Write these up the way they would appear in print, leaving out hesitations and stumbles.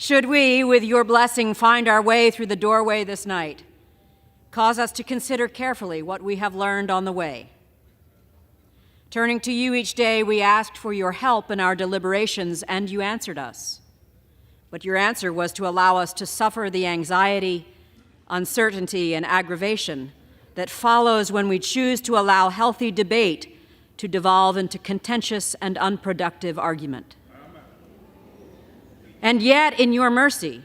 Should we, with your blessing, find our way through the doorway this night, cause us to consider carefully what we have learned on the way. Turning to you each day, we asked for your help in our deliberations, and you answered us. But your answer was to allow us to suffer the anxiety, uncertainty, and aggravation that follows when we choose to allow healthy debate to devolve into contentious and unproductive argument. And yet, in your mercy,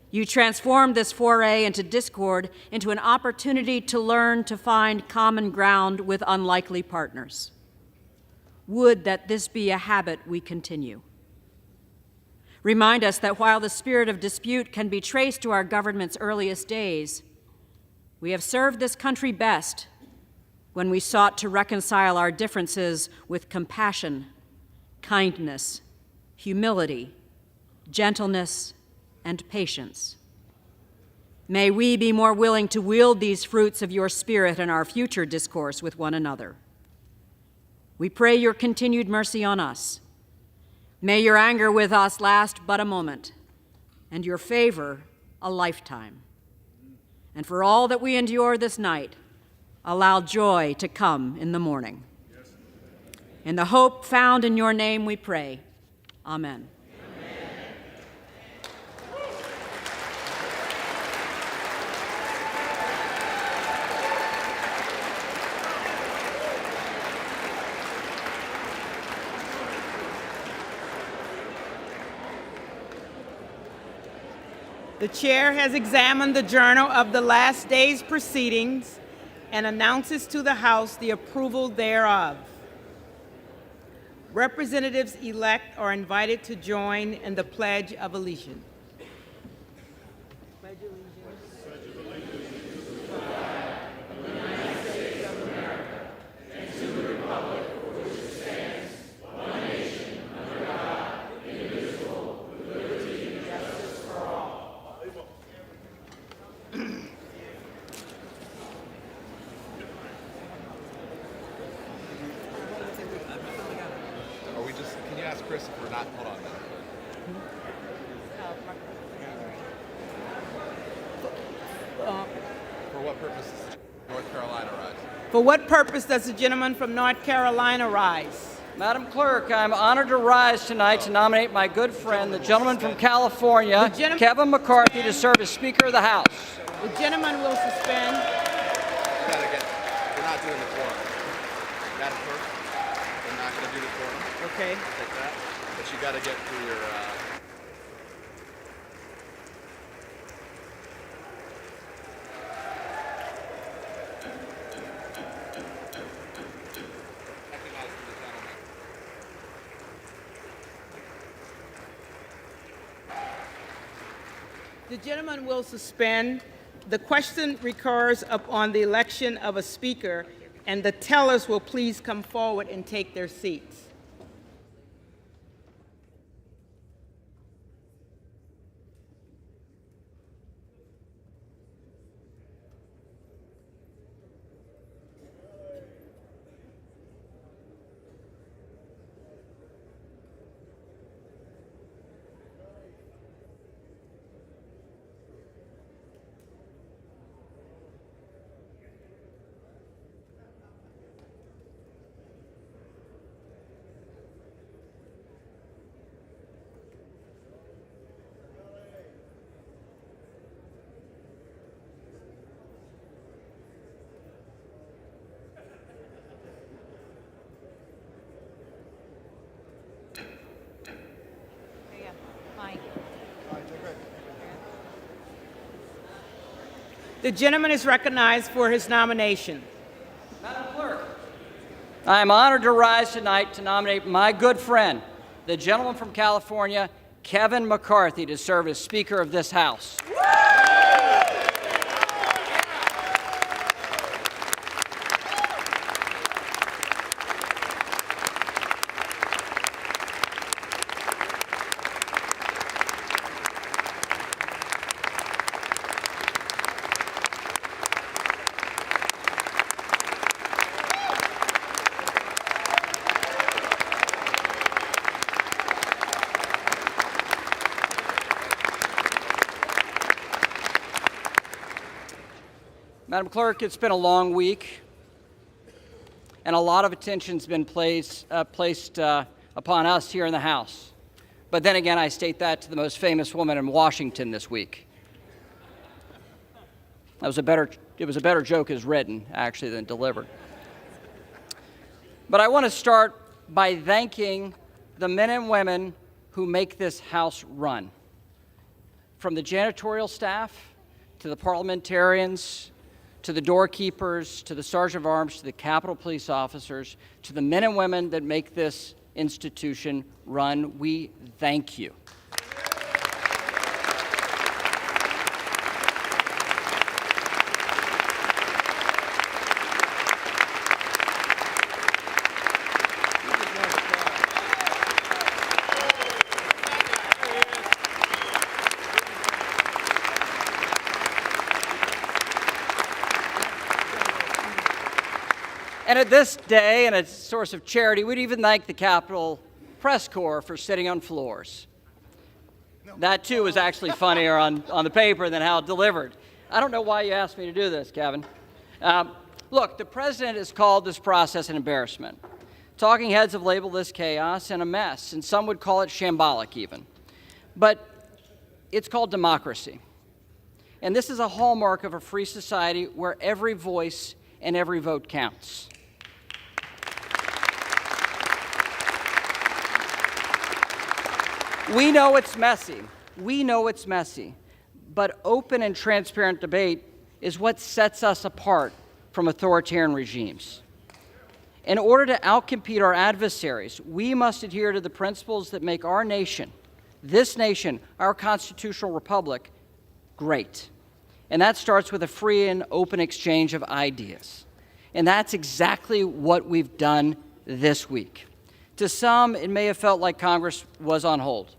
you transformed this foray into discord into an opportunity to learn to find common ground with unlikely partners. Would that this be a habit we continue. Remind us that while the spirit of dispute can be traced to our government's earliest days, we have served this country best when we sought to reconcile our differences with compassion, kindness, humility, gentleness, and patience. May we be more willing to wield these fruits of your spirit in our future discourse with one another. We pray your continued mercy on us. May your anger with us last but a moment, and your favor a lifetime. And for all that we endure this night, allow joy to come in the morning. In the hope found in your name we pray. Amen. The chair has examined the journal of the last day's proceedings and announces to the House the approval thereof. Representatives-elect are invited to join in the Pledge of Allegiance. Chris, if we're not, hold on. For what purpose does North Carolina rise? For what purpose does the gentleman from North Carolina rise? Madam Clerk, I'm honored to rise tonight to nominate my good friend, the gentleman from California, Kevin McCarthy, to serve as Speaker of the House. The gentleman will suspend. We're not doing the quorum. Madam Clerk, we're not going to do the quorum. Okay. Take that. But you got to get through your... The gentleman will suspend. The question recurs upon the election of a speaker, and the tellers will please come forward and take their seats. The gentleman is recognized for his nomination. Madam Clerk, I am honored to rise tonight to nominate my good friend, the gentleman from California, Kevin McCarthy, to serve as Speaker of this House. Madam Clerk, it's been a long week, and a lot of attention's been placed upon us here in the House. But then again, I state that to the most famous woman in Washington this week. It was a better joke as written, actually, than delivered. But I want to start by thanking the men and women who make this House run. From the janitorial staff, to the parliamentarians, to the doorkeepers, to the sergeant of arms, to the Capitol Police officers, to the men and women that make this institution run, we thank you. And at this day, and a source of charity, we'd even thank the Capitol Press Corps for sitting on floors. That, too, was actually funnier on the paper than how it delivered. I don't know why you asked me to do this, Kevin. Look, the president has called this process an embarrassment. Talking heads have labeled this chaos and a mess, and some would call it shambolic even. But it's called democracy. And this is a hallmark of a free society where every voice and every vote counts. We know it's messy. We know it's messy. But open and transparent debate is what sets us apart from authoritarian regimes. In order to outcompete our adversaries, we must adhere to the principles that make our nation, this nation, our constitutional republic, great. And that starts with a free and open exchange of ideas. And that's exactly what we've done this week. To some, it may have felt like Congress was on hold.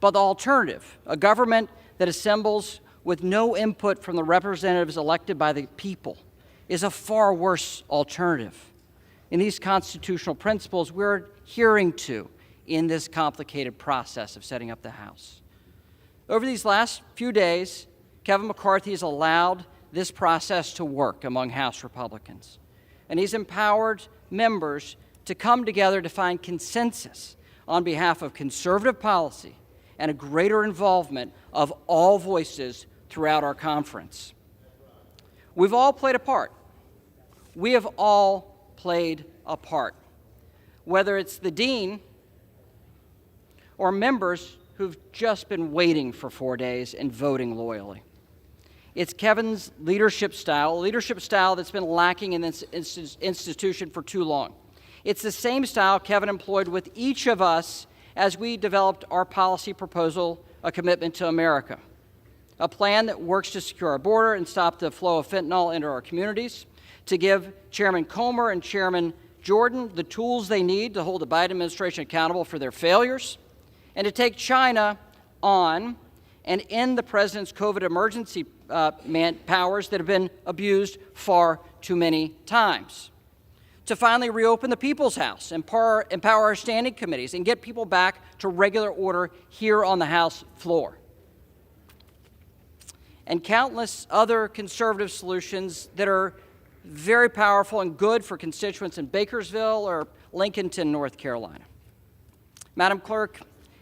But the alternative, a government that assembles with no input from the representatives elected by the people, is a far worse alternative. And these constitutional principles we're adhering to in this complicated process of setting up the House. Over these last few days, Kevin McCarthy has allowed this process to work among House Republicans. And he's empowered members to come together to find consensus on behalf of conservative policy and a greater involvement of all voices throughout our conference. We've all played a part. We have all played a part. Whether it's the dean or members who've just been waiting for 4 days and voting loyally. It's Kevin's leadership style that's been lacking in this institution for too long. It's the same style Kevin employed with each of us as we developed our policy proposal, A Commitment to America, a plan that works to secure our border and stop the flow of fentanyl into our communities, to give Chairman Comer and Chairman Jordan the tools they need to hold the Biden administration accountable for their failures, and to take China on and end the president's COVID emergency powers that have been abused far too many times. To finally reopen the People's House, empower our standing committees, and get people back to regular order here on the House floor. And countless other conservative solutions that are very powerful and good for constituents in Bakersville or Lincolnton, North Carolina. Madam Clerk,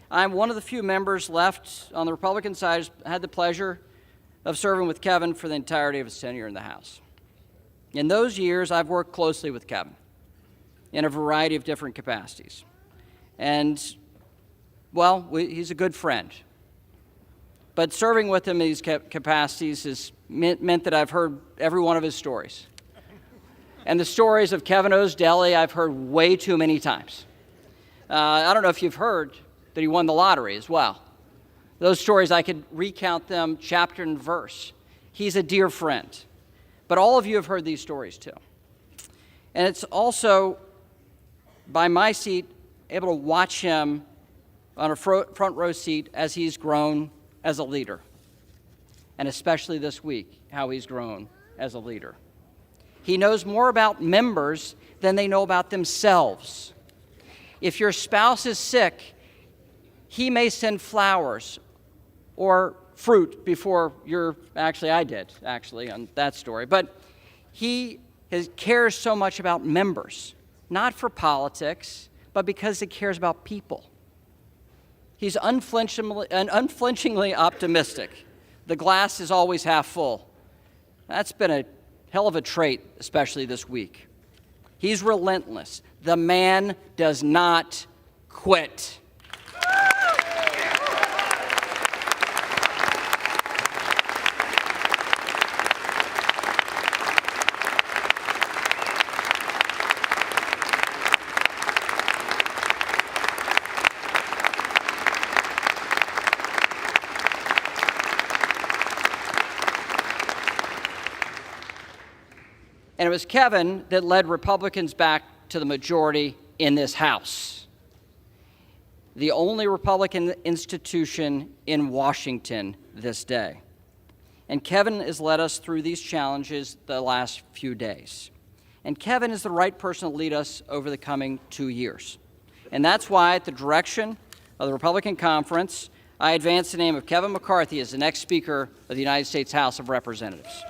I'm one of the few members left on the Republican side who's had the pleasure of serving with Kevin for the entirety of his tenure in the House. In those years, I've worked closely with Kevin in a variety of different capacities. And, well, he's a good friend. But serving with him in these capacities has meant that I've heard every one of his stories. And the stories of Kevin O's Deli I've heard way too many times. I don't know if you've heard that he won the lottery as well. Those stories, I could recount them chapter and verse. He's a dear friend. But all of you have heard these stories too. And it's also, by my seat, able to watch him on a front row seat as he's grown as a leader. And especially this week, how he's grown as a leader. He knows more about members than they know about themselves. If your spouse is sick, he may send flowers or fruit before I did on that story. But cares so much about members, not for politics, but because he cares about people. He's unflinchingly optimistic. The glass is always half full. That's been a hell of a trait, especially this week. He's relentless. The man does not quit. And it was Kevin that led Republicans back to the majority in this House, the only Republican institution in Washington this day. And Kevin has led us through these challenges the last few days. And Kevin is the right person to lead us over the coming 2 years. And that's why, at the direction of the Republican Conference, I advance the name of Kevin McCarthy as the next Speaker of the United States House of Representatives.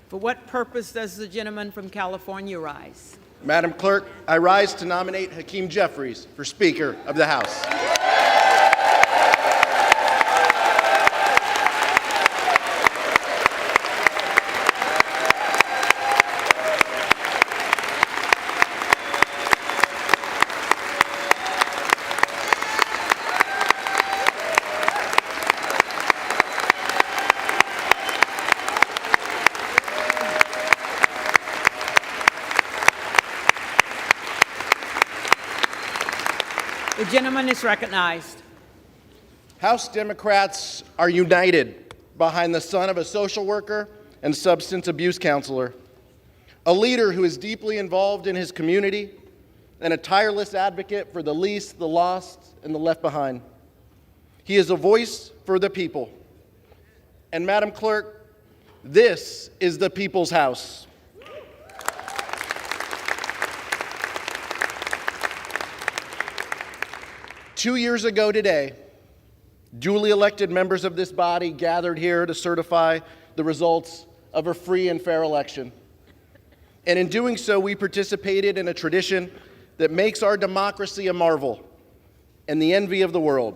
For what purpose does the gentleman from California rise? Madam Clerk, I rise to nominate Hakeem Jeffries for Speaker of the House. The gentleman is recognized. House Democrats are united behind the son of a social worker and substance abuse counselor, a leader who is deeply involved in his community, and a tireless advocate for the least, the lost, and the left behind. He is a voice for the people. And Madam Clerk, this is the people's house. Two years ago today, duly elected members of this body gathered here to certify the results of a free and fair election. And in doing so, we participated in a tradition that makes our democracy a marvel and the envy of the world,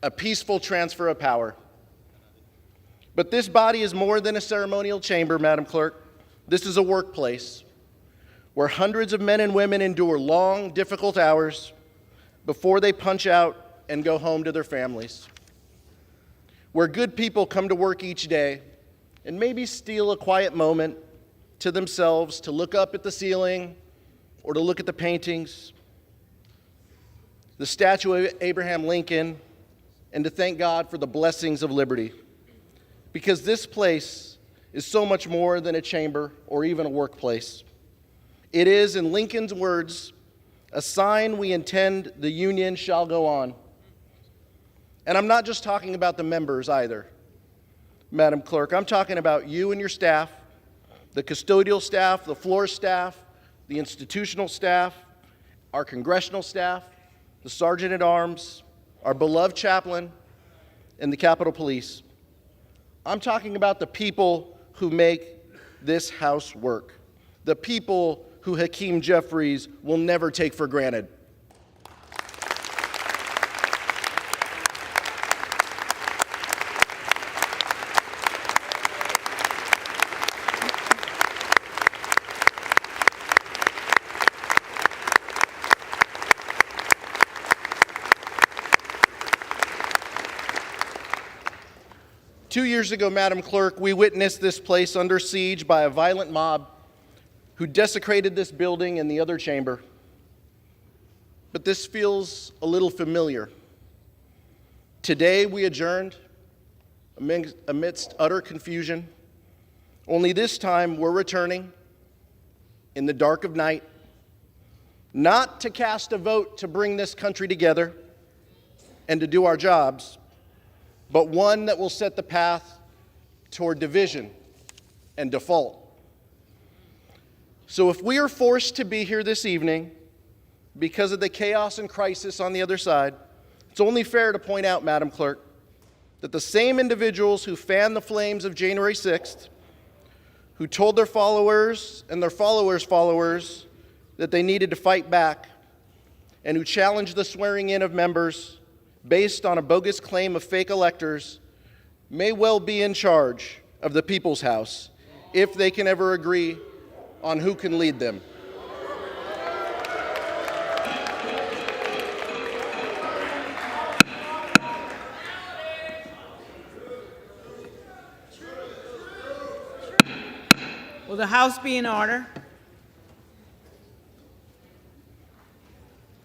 a peaceful transfer of power. But this body is more than a ceremonial chamber, Madam Clerk. This is a workplace where hundreds of men and women endure long, difficult hours before they punch out and go home to their families, where good people come to work each day and maybe steal a quiet moment to themselves to look up at the ceiling or to look at the paintings, the statue of Abraham Lincoln, and to thank God for the blessings of liberty. Because this place is so much more than a chamber or even a workplace. It is, in Lincoln's words, a sign we intend the union shall go on. And I'm not just talking about the members either, Madam Clerk. I'm talking about you and your staff, the custodial staff, the floor staff, the institutional staff, our congressional staff, the sergeant at arms, our beloved chaplain, and the Capitol Police. I'm talking about the people who make this house work, the people who Hakeem Jeffries will never take for granted. Two years ago, Madam Clerk, we witnessed this place under siege by a violent mob who desecrated this building and the other chamber. but this feels a little familiar. Today we adjourned amidst utter confusion, only this time we're returning in the dark of night, not to cast a vote to bring this country together and to do our jobs, but one that will set the path toward division and default. So if we are forced to be here this evening because of the chaos and crisis on the other side, it's only fair to point out, Madam Clerk, that the same individuals who fanned the flames of January 6th, who told their followers and their followers' followers that they needed to fight back, and who challenged the swearing in of members based on a bogus claim of fake electors, may well be in charge of the People's House if they can ever agree on who can lead them. Will the House be in order?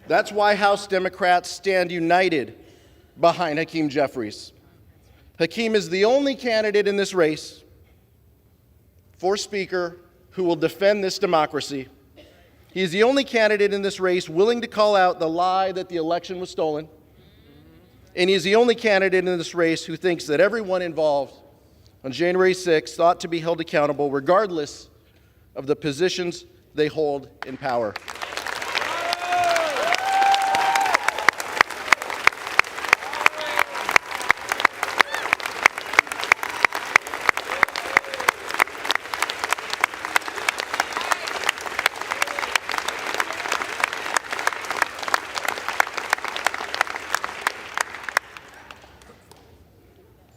That's why House Democrats stand united behind Hakeem Jeffries. Hakeem is the only candidate in this race for Speaker who will defend this democracy. He is the only candidate in this race willing to call out the lie that the election was stolen. And he is the only candidate in this race who thinks that everyone involved on January 6th ought to be held accountable regardless of the positions they hold in power.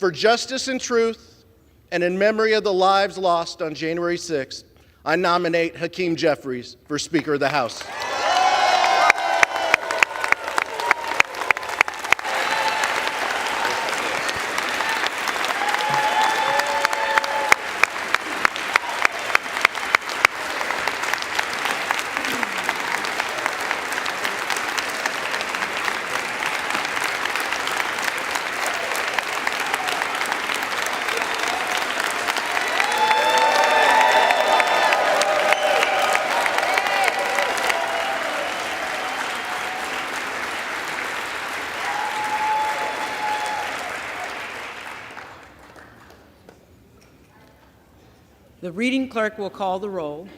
For justice and truth, and in memory of the lives lost on January 6th, I nominate Hakeem Jeffries for Speaker of the House. The reading clerk will call the roll.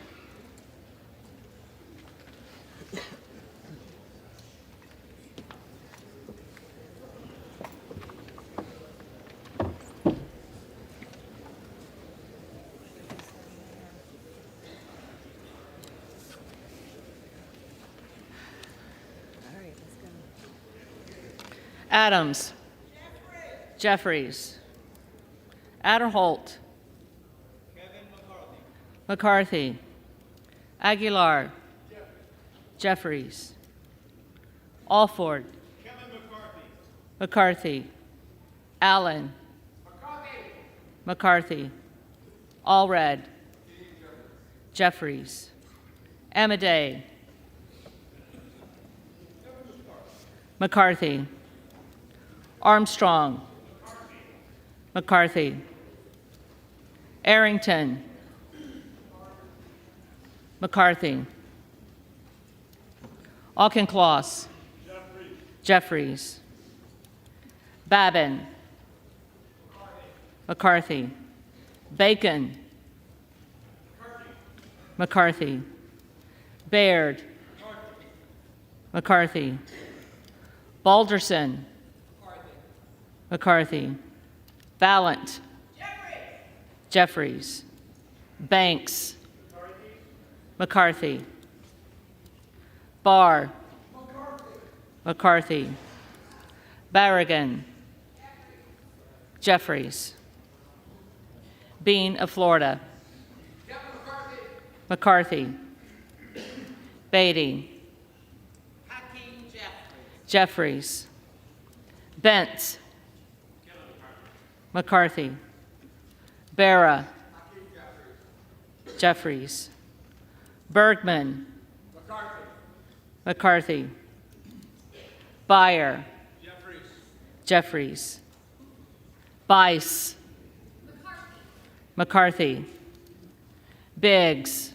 Adams. Jeffries. Adderholt. McCarthy. Aguilar. Jeffries. Alford. McCarthy. Allen. McCarthy. Allred. Jeffries. Amadei. McCarthy. Armstrong. McCarthy. Arrington. McCarthy. Auchincloss. Jeffries. Babin. McCarthy. Bacon. McCarthy. Baird. McCarthy. Balderson. McCarthy. Vallant. Jeffries. Banks. McCarthy. Barr. McCarthy. Barragan. Jeffries. Bean of Florida. McCarthy. Beatty. Jeffries. Bentz. McCarthy. Barra. Jeffries. Bergman. McCarthy. Byer. Jeffries. Bice. McCarthy. Biggs.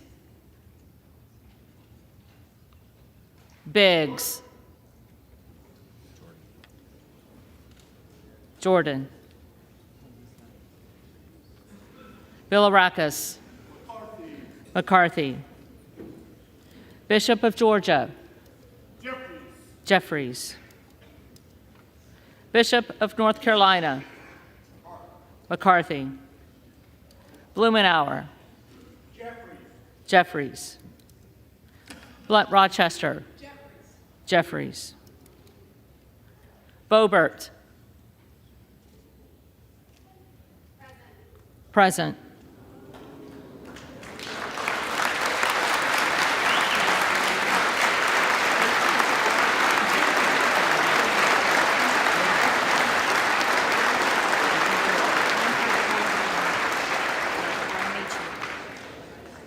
Biggs. Jordan. Bilirakis. McCarthy. Bishop of Georgia. Jeffries. Bishop of North Carolina. McCarthy. Blumenauer. Jeffries. Blunt Rochester. Jeffries. Boebert. Present.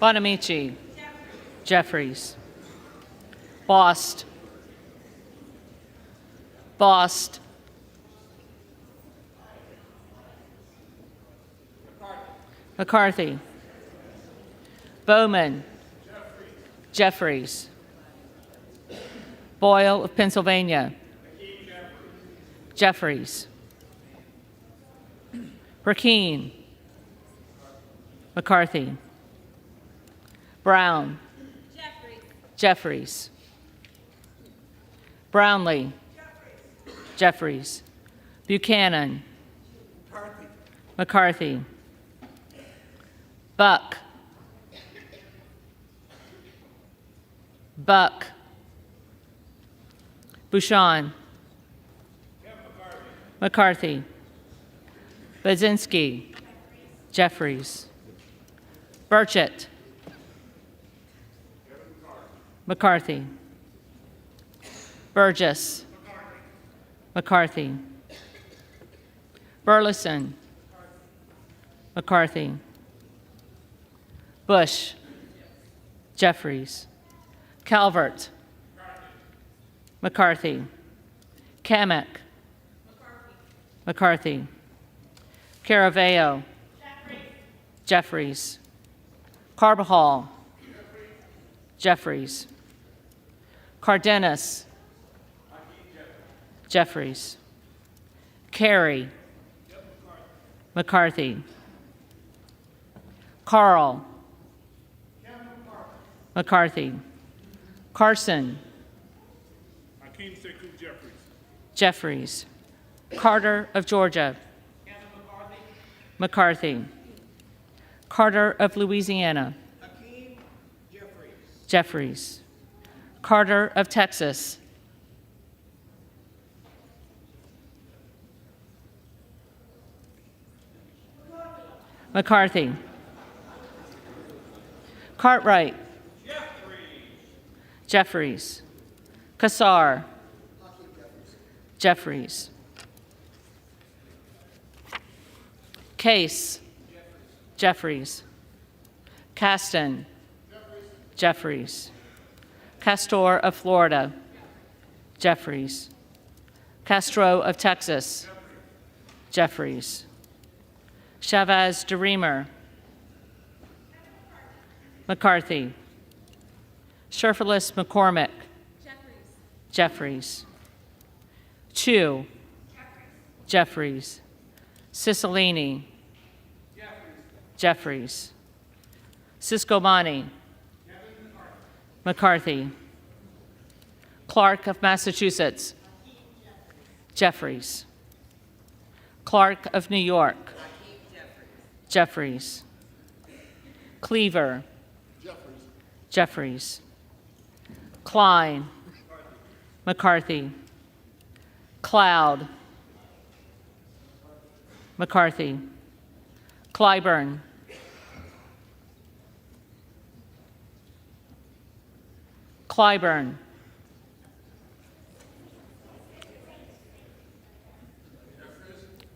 Bonamici. Jeffries. Bost. Bost. McCarthy. Bowman. Jeffries. Boyle of Pennsylvania. Jeffries. Burkeen. McCarthy. Brown. Jeffries. Brownlee. Jeffries. Buchanan. McCarthy. Buck. Buck. Bouchon. McCarthy. Baczynski. Jeffries. Burchett. McCarthy. Burgess. McCarthy. Burleson. McCarthy. Bush. Jeffries. Calvert. McCarthy. Kamek. McCarthy. Caraveo. Jeffries. Carbajal. Jeffries. Cardenas. Jeffries. Carey. McCarthy. Carl. McCarthy. Carson. Jeffries. Carter of Georgia. McCarthy. Carter of Louisiana. Jeffries. Carter of Texas. McCarthy. Cartwright. Jeffries. Kassar. Jeffries. Case. Jeffries. Caston. Jeffries. Castor of Florida. Jeffries. Castro of Texas. Jeffries. Chavez DeReamer. McCarthy. Sherfilis McCormick. Jeffries. Chu. Jeffries. Cicilline. Jeffries. Siscomani. McCarthy. Clark of Massachusetts. Jeffries. Clark of New York. Jeffries. Cleaver. Jeffries. Klein. McCarthy. Cloud. McCarthy. Clyburn. Clyburn.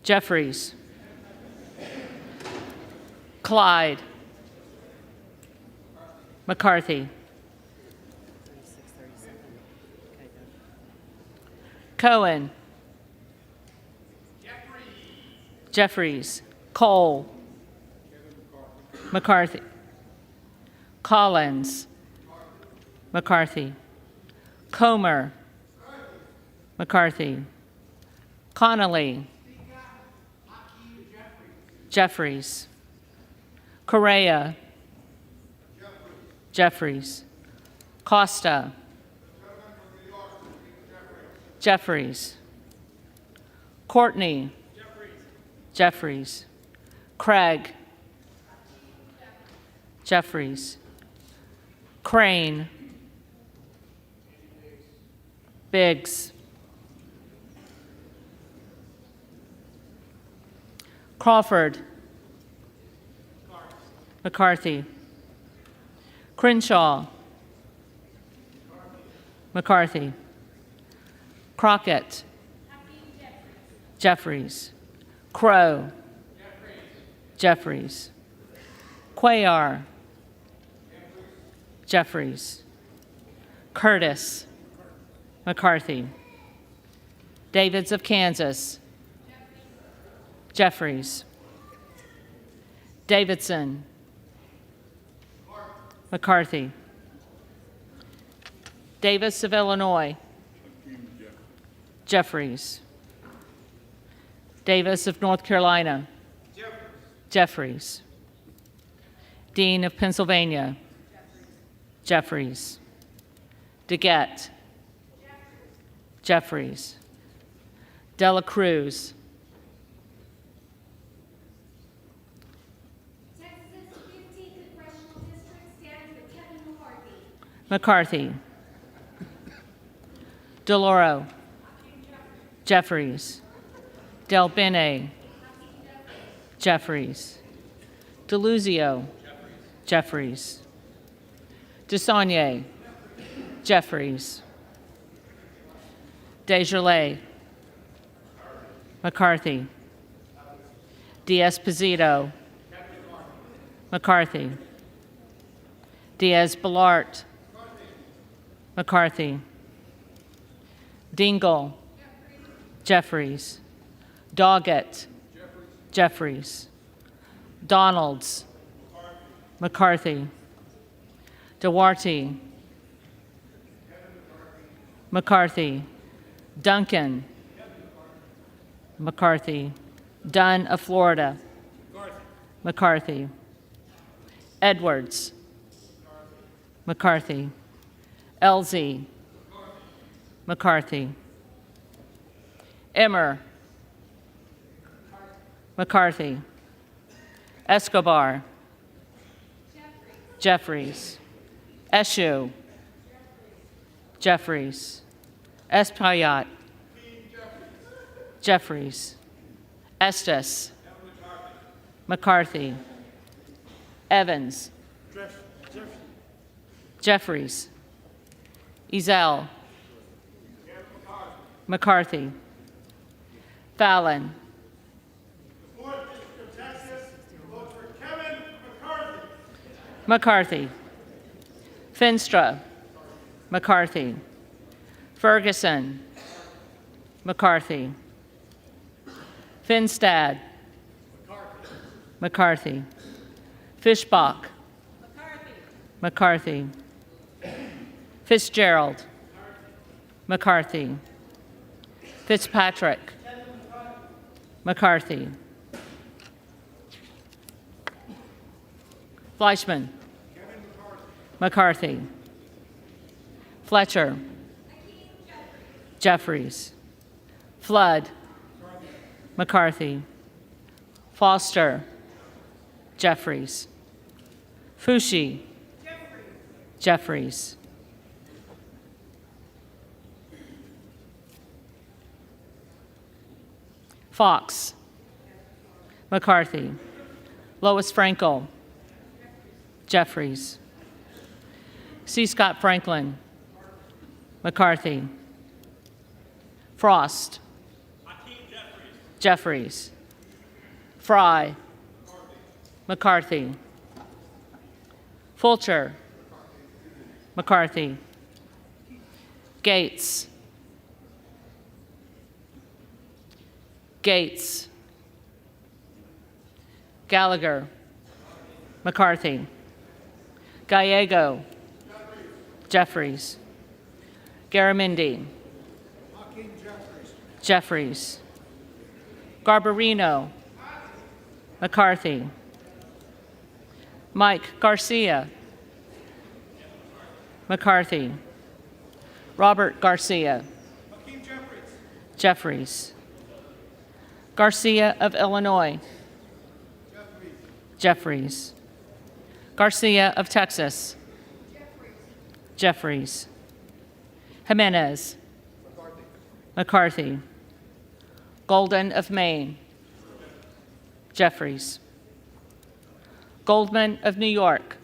Jeffries. Clyde. McCarthy. Cohen. Jeffries. Cole. McCarthy. Collins. McCarthy. Comer. McCarthy. Connolly. Jeffries. Correa. Jeffries. Costa. Jeffries. Courtney. Jeffries. Craig. Jeffries. Crane. Biggs. Crawford. McCarthy. Crenshaw. McCarthy. Crockett. Jeffries. Crow. Jeffries. Cuellar. Jeffries. Curtis. McCarthy. Davids of Kansas. Jeffries. Davidson. McCarthy. Davis of Illinois. Jeffries. Davis of North Carolina. Jeffries. Dean of Pennsylvania. Jeffries. DeGette. Jeffries. Dela Cruz. Texas 15th Congressional District stands for Kevin McCarthy. McCarthy. DeLauro. Jeffries. Del Bene. Jeffries. DeLuzio. Jeffries. DeSaulnier. Jeffries. Desjardins. McCarthy. Diaz-Pizito. McCarthy. Diaz-Balart. McCarthy. Dingle. Jeffries. Doggett. Jeffries. Donalds. McCarthy. Duarte. McCarthy. Duncan. McCarthy. Dunn of Florida. McCarthy. Edwards. McCarthy. Elsie. McCarthy. Emmer. McCarthy. Escobar. Jeffries. Eshu. Jeffries. Espaillat. Jeffries. Estes. McCarthy. Evans. Jeffries. Ezell. McCarthy. Fallon. McCarthy. Finstra. McCarthy. Ferguson. McCarthy. Finstad. McCarthy. Fishbach. McCarthy. Fitzgerald. McCarthy. Fitzpatrick. McCarthy. Fleischman. McCarthy. Fletcher. Jeffries. Flood. McCarthy. Foster. Jeffries. Fushi. Jeffries. Fox. McCarthy. Lois Frankel. Jeffries. C. Scott Franklin. McCarthy. Frost. Jeffries. Fry. McCarthy. Fulcher. McCarthy. Gates. Gates, Gallagher, McCarthy, Gallego, Jeffries, Garamendi, Jeffries, Garbarino, McCarthy, Mike Garcia, McCarthy, Robert Garcia, Jeffries, Garcia of Illinois, Jeffries, Garcia of Texas, Jeffries, Jimenez, McCarthy, Golden of Maine, Jeffries, Goldman of New York,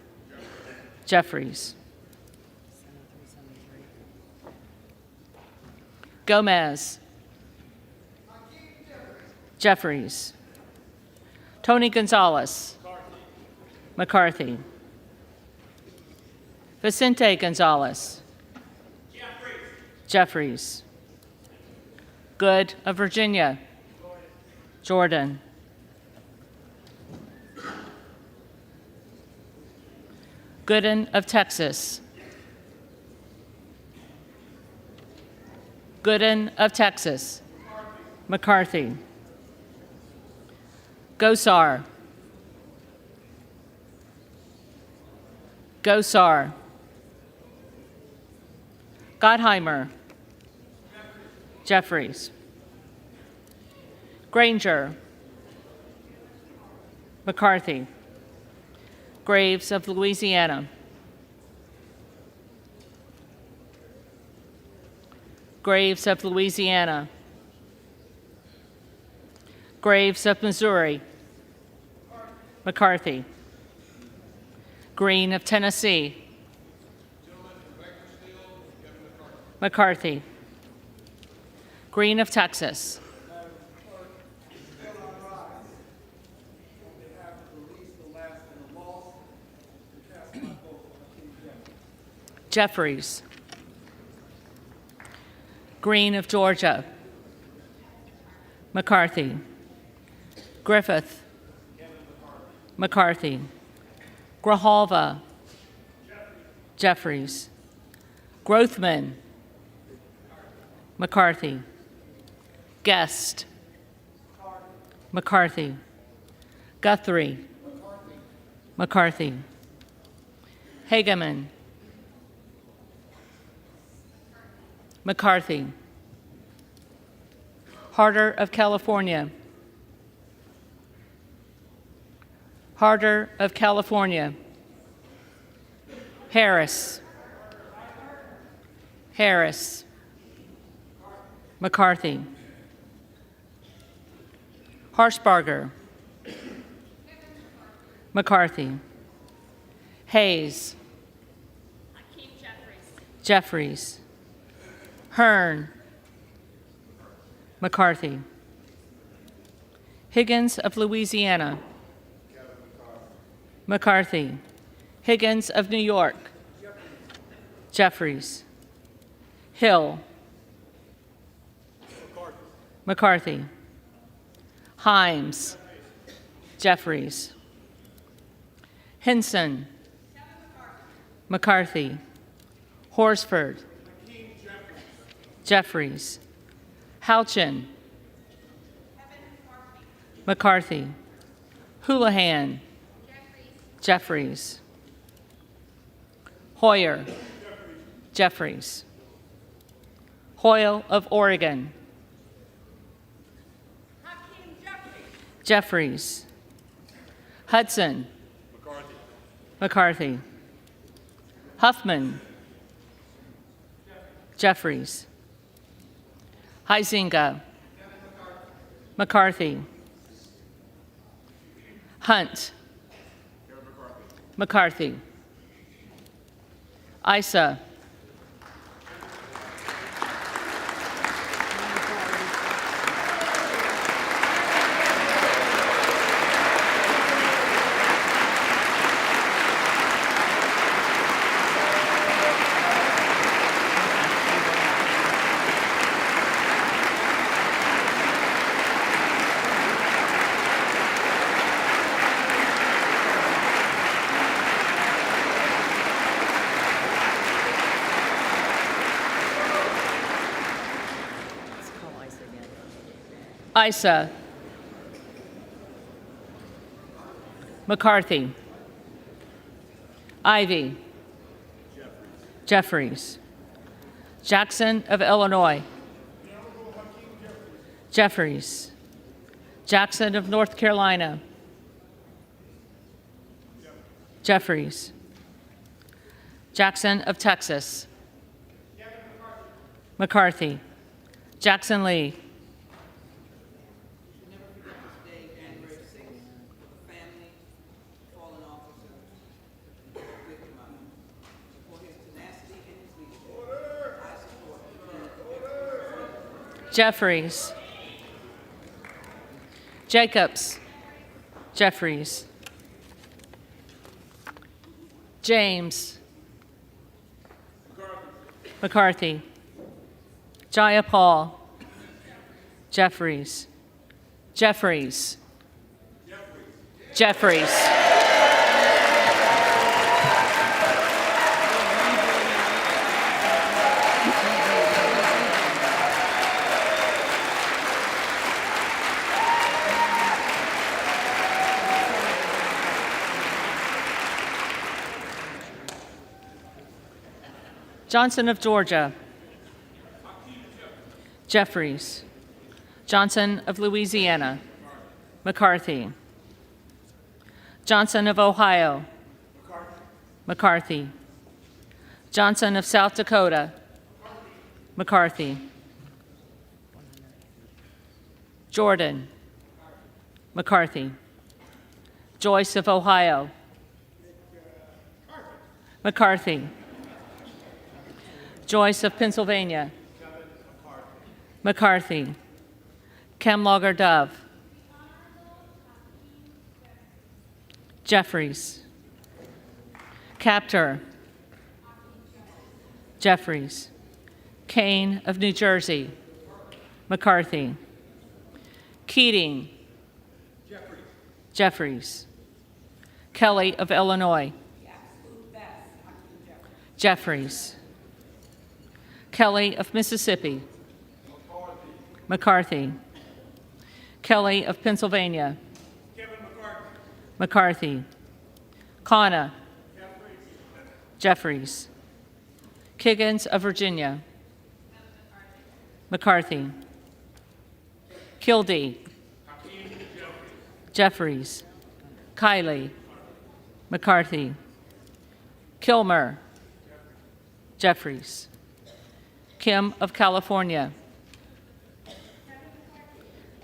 Jeffries, Gomez, Jeffries, Tony Gonzalez, McCarthy, Vicente Gonzalez, Jeffries, Good of Virginia, Jordan, Gooden of Texas, Gooden of Texas, McCarthy, Gosar, Gosar, Gottheimer, Jeffries, Granger, McCarthy, Graves of Louisiana, Graves of Louisiana, Graves of Missouri, McCarthy, Green of Tennessee, McCarthy, Green of Texas, Jeffries, Green of Georgia, McCarthy, Griffith, McCarthy, Grijalva, Jeffries, Grothman, McCarthy, Guest, McCarthy, Guthrie, McCarthy, Hageman, McCarthy, Harder of California, Harder of California, Harris, Harris, McCarthy, Harshbarger, McCarthy, Hayes, Jeffries, Hearn, McCarthy, Higgins of Louisiana, McCarthy, Higgins of New York, Jeffries, Hill, McCarthy, Himes, Jeffries, Hinson, McCarthy, Horsford, Jeffries, Houchin, McCarthy, Houlihan, Jeffries, Hoyer, Jeffries, Hoyle of Oregon, Jeffries, Hudson, McCarthy, Huffman, Jeffries, Huizinga, McCarthy, Hunt, McCarthy, Issa, Issa. McCarthy. Ivy. Jeffries. Jackson of Illinois. Jeffries. Jackson of North Carolina. Jeffries. Jackson of Texas. McCarthy. Jackson Lee. Jeffries. Jacobs. Jeffries. James. McCarthy. Jayapal. Jeffries. Jeffries. Jeffries. Johnson of Georgia. Jeffries. Johnson of Louisiana. McCarthy. Johnson of Ohio. McCarthy. Johnson of South Dakota. McCarthy. Jordan. McCarthy. Joyce of Ohio. McCarthy. Joyce of Pennsylvania. McCarthy. Kemlogger Dove. Jeffries. Captor. Jeffries. Kane of New Jersey. McCarthy. Keating. Jeffries. Kelly of Illinois. Jeffries. Kelly of Mississippi. McCarthy. Kelly of Pennsylvania. McCarthy. Kana. Jeffries. Kiggins of Virginia. McCarthy. Kildee. Jeffries. Kiley. McCarthy. Kilmer. Jeffries. Kim of California.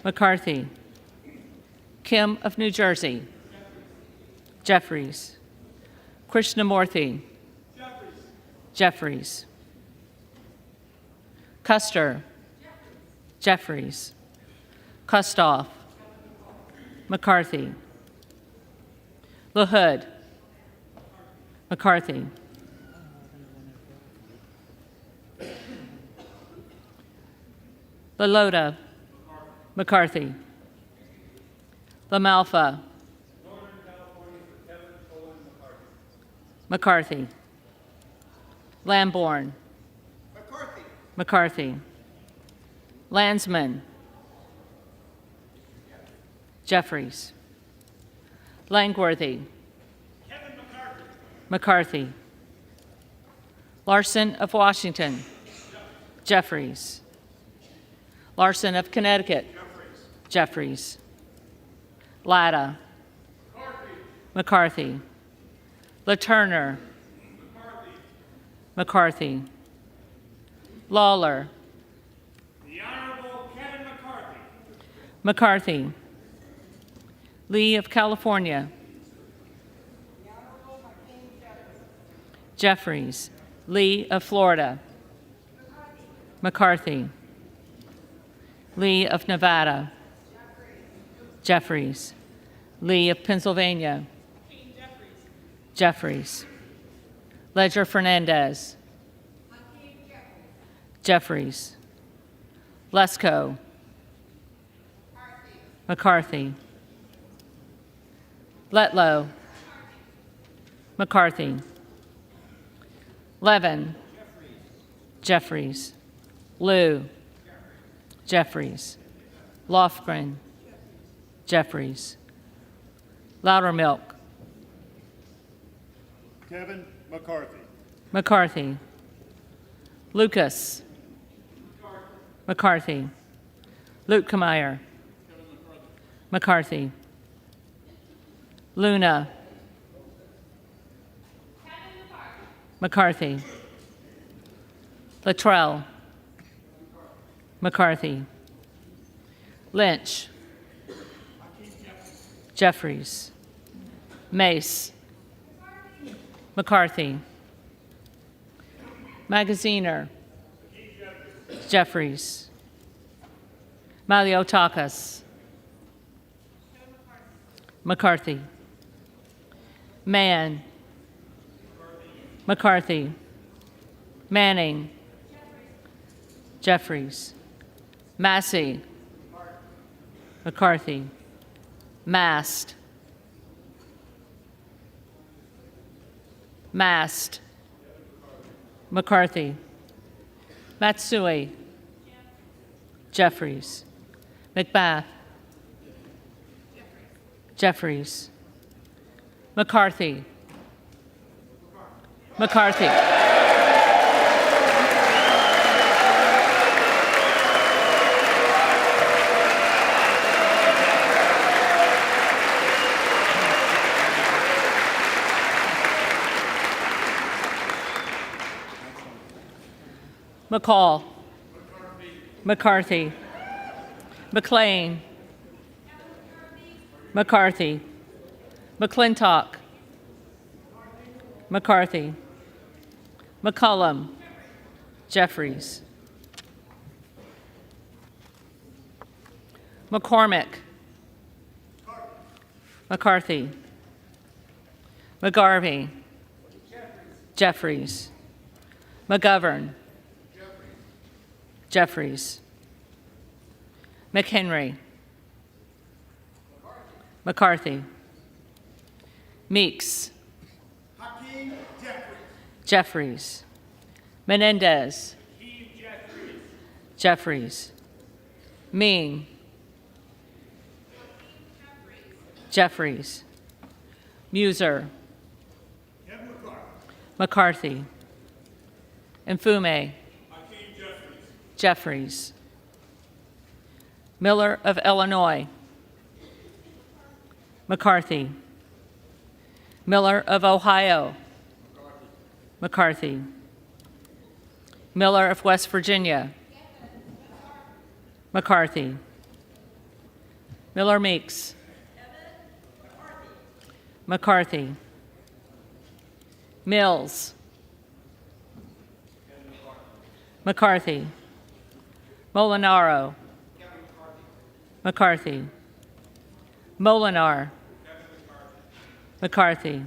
McCarthy. Kim of New Jersey. Jeffries. Krishnamurthy. Jeffries. Custer. Jeffries. Kustoff. McCarthy. LaHood. McCarthy. LaLota. McCarthy. LaMalfa. McCarthy. Lamborn. McCarthy. Landsman. Jeffries. Langworthy. McCarthy. Larson of Washington. Jeffries. Larson of Connecticut. Jeffries. Latta. McCarthy. LaTurner. McCarthy. Lawler. The Honorable Kevin McCarthy. McCarthy. Lee of California. Jeffries. Lee of Florida. McCarthy. Lee of Nevada. Jeffries. Lee of Pennsylvania. Jeffries. Ledger Fernandez. Jeffries. Lesko. McCarthy. Letlow. McCarthy. Levin. Jeffries. Liu. Jeffries. Lofgren, Jeffries. Loudermilk, Kevin McCarthy. McCarthy. Lucas, McCarthy. Luetkemeyer, McCarthy. Luna, McCarthy. Luttrell, McCarthy. Lynch, Jeffries. Mace, McCarthy. Magaziner, Jeffries. Maliotakis, McCarthy. Mann, McCarthy. Manning, Jeffries. Massey, McCarthy. Mast, McCarthy. Matsui, Jeffries. McBath, Jeffries. McCarthy, McCarthy. McCall, McCarthy. McLean, McCarthy. McClintock, McCarthy. McCullum, Jeffries. McCormick, McCarthy. McGarvey, Jeffries. McGovern, Jeffries. McHenry, McCarthy. Meeks, Jeffries. Menendez, Jeffries. Ming, Jeffries. Muser, McCarthy. Mfume, Jeffries. Miller of Illinois, McCarthy. Miller of Ohio, McCarthy. Miller of West Virginia, McCarthy. Miller Meeks, McCarthy. Mills, McCarthy. Molinaro, McCarthy. Molinar, McCarthy.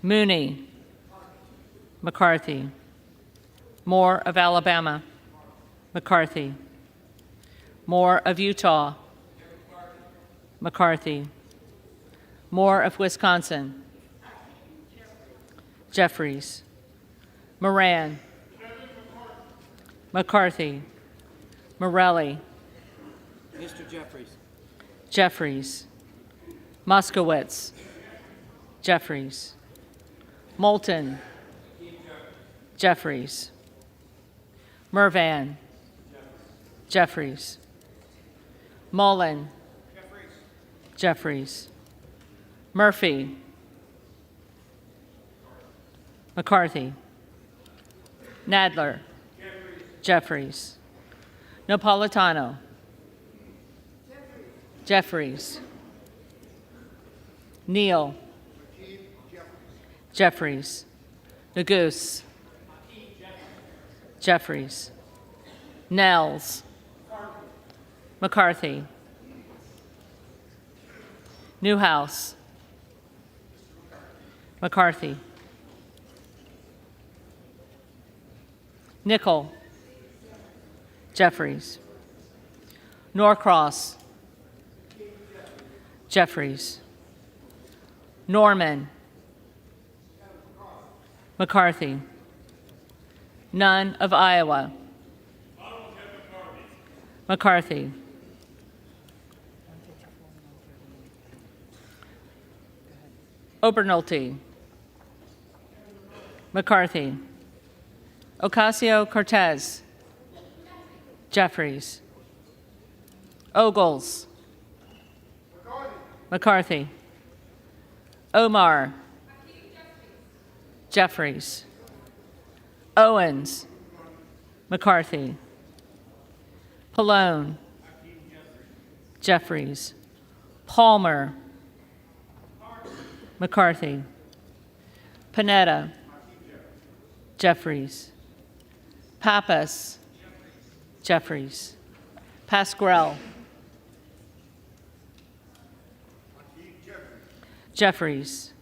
Mooney, McCarthy. Moore of Alabama, McCarthy. Moore of Utah, McCarthy. Moore of Wisconsin, Jeffries. Moran, McCarthy. Morelli, Mr. Jeffries. Jeffries. Moskowitz, Jeffries. Moulton, Jeffries. Mervan, Jeffries. Mullen, Jeffries. Murphy, McCarthy. Nadler, Jeffries. Napolitano, Jeffries. Neal, Jeffries. Neguse, Jeffries. Nels, McCarthy. Newhouse, McCarthy. Nickel, Jeffries. Norcross, Jeffries. Norman, McCarthy. Nunn of Iowa, McCarthy. Obernolte, McCarthy, Ocasio-Cortez, Jeffries, Ogles, McCarthy, Omar, Jeffries, Owens, McCarthy, Pallone, Jeffries, Palmer, McCarthy, Panetta, Jeffries, Pappas, Jeffries, Pasquarel, Jeffries,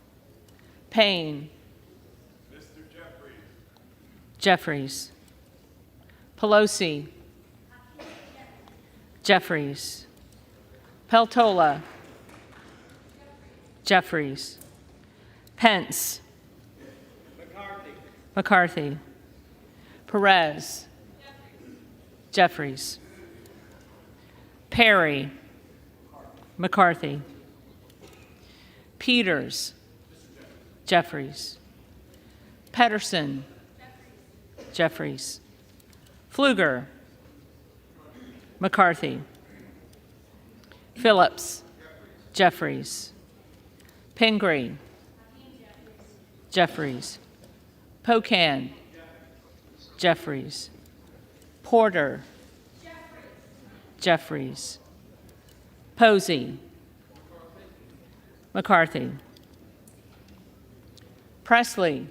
Payne, Jeffries, Pelosi, Jeffries, Peltola, Jeffries, Pence, McCarthy, Perez, Jeffries, Perry, McCarthy, Peters, Jeffries, Pedersen, Jeffries, Pfluger, McCarthy, Phillips, Jeffries, Pingree, Jeffries, Pocan, Jeffries, Porter, Jeffries, Posey, McCarthy, Presley,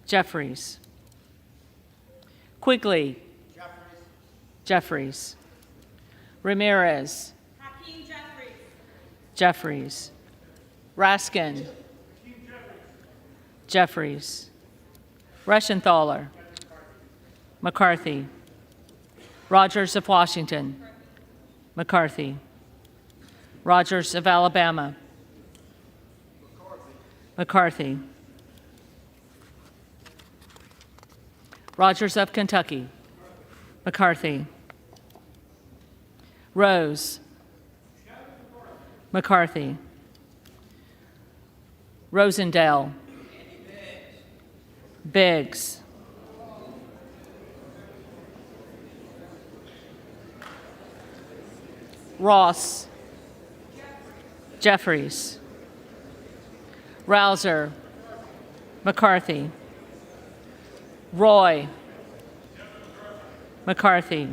Jeffries, Quigley, Jeffries, Ramirez, Jeffries, Raskin, Jeffries, Reschenthaler, McCarthy, Rogers of Washington, McCarthy, Rogers of Alabama, McCarthy, Rogers of Kentucky, McCarthy, Rose, McCarthy, Rosendale, Biggs, Ross, Jeffries, Rouser, McCarthy, Roy, McCarthy,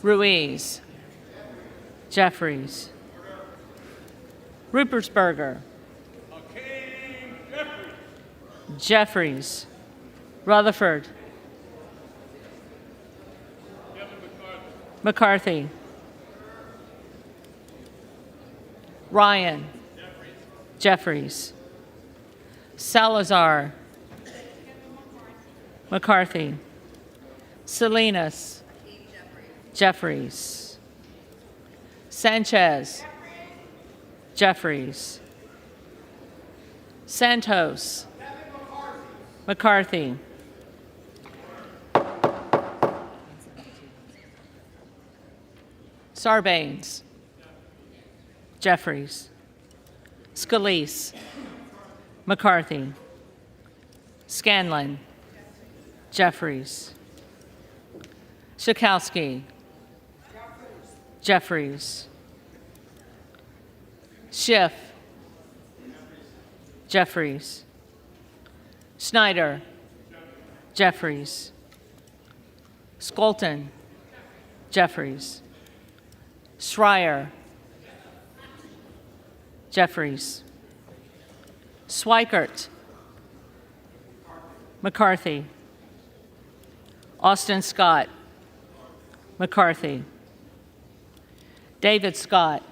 Ruiz, Jeffries, Rupersberger, Jeffries, Rutherford, McCarthy, Ryan, Jeffries, Salazar, McCarthy, Salinas, Jeffries, Sanchez, Jeffries, Santos, McCarthy, Sarbanes, Jeffries, Scalise, McCarthy, Scanlon, Jeffries, Schakowsky, Jeffries, Schiff, Jeffries, Snyder, Jeffries, Skolton, Jeffries, Schreier, Jeffries, Swikert, McCarthy, Austin Scott, McCarthy, David Scott,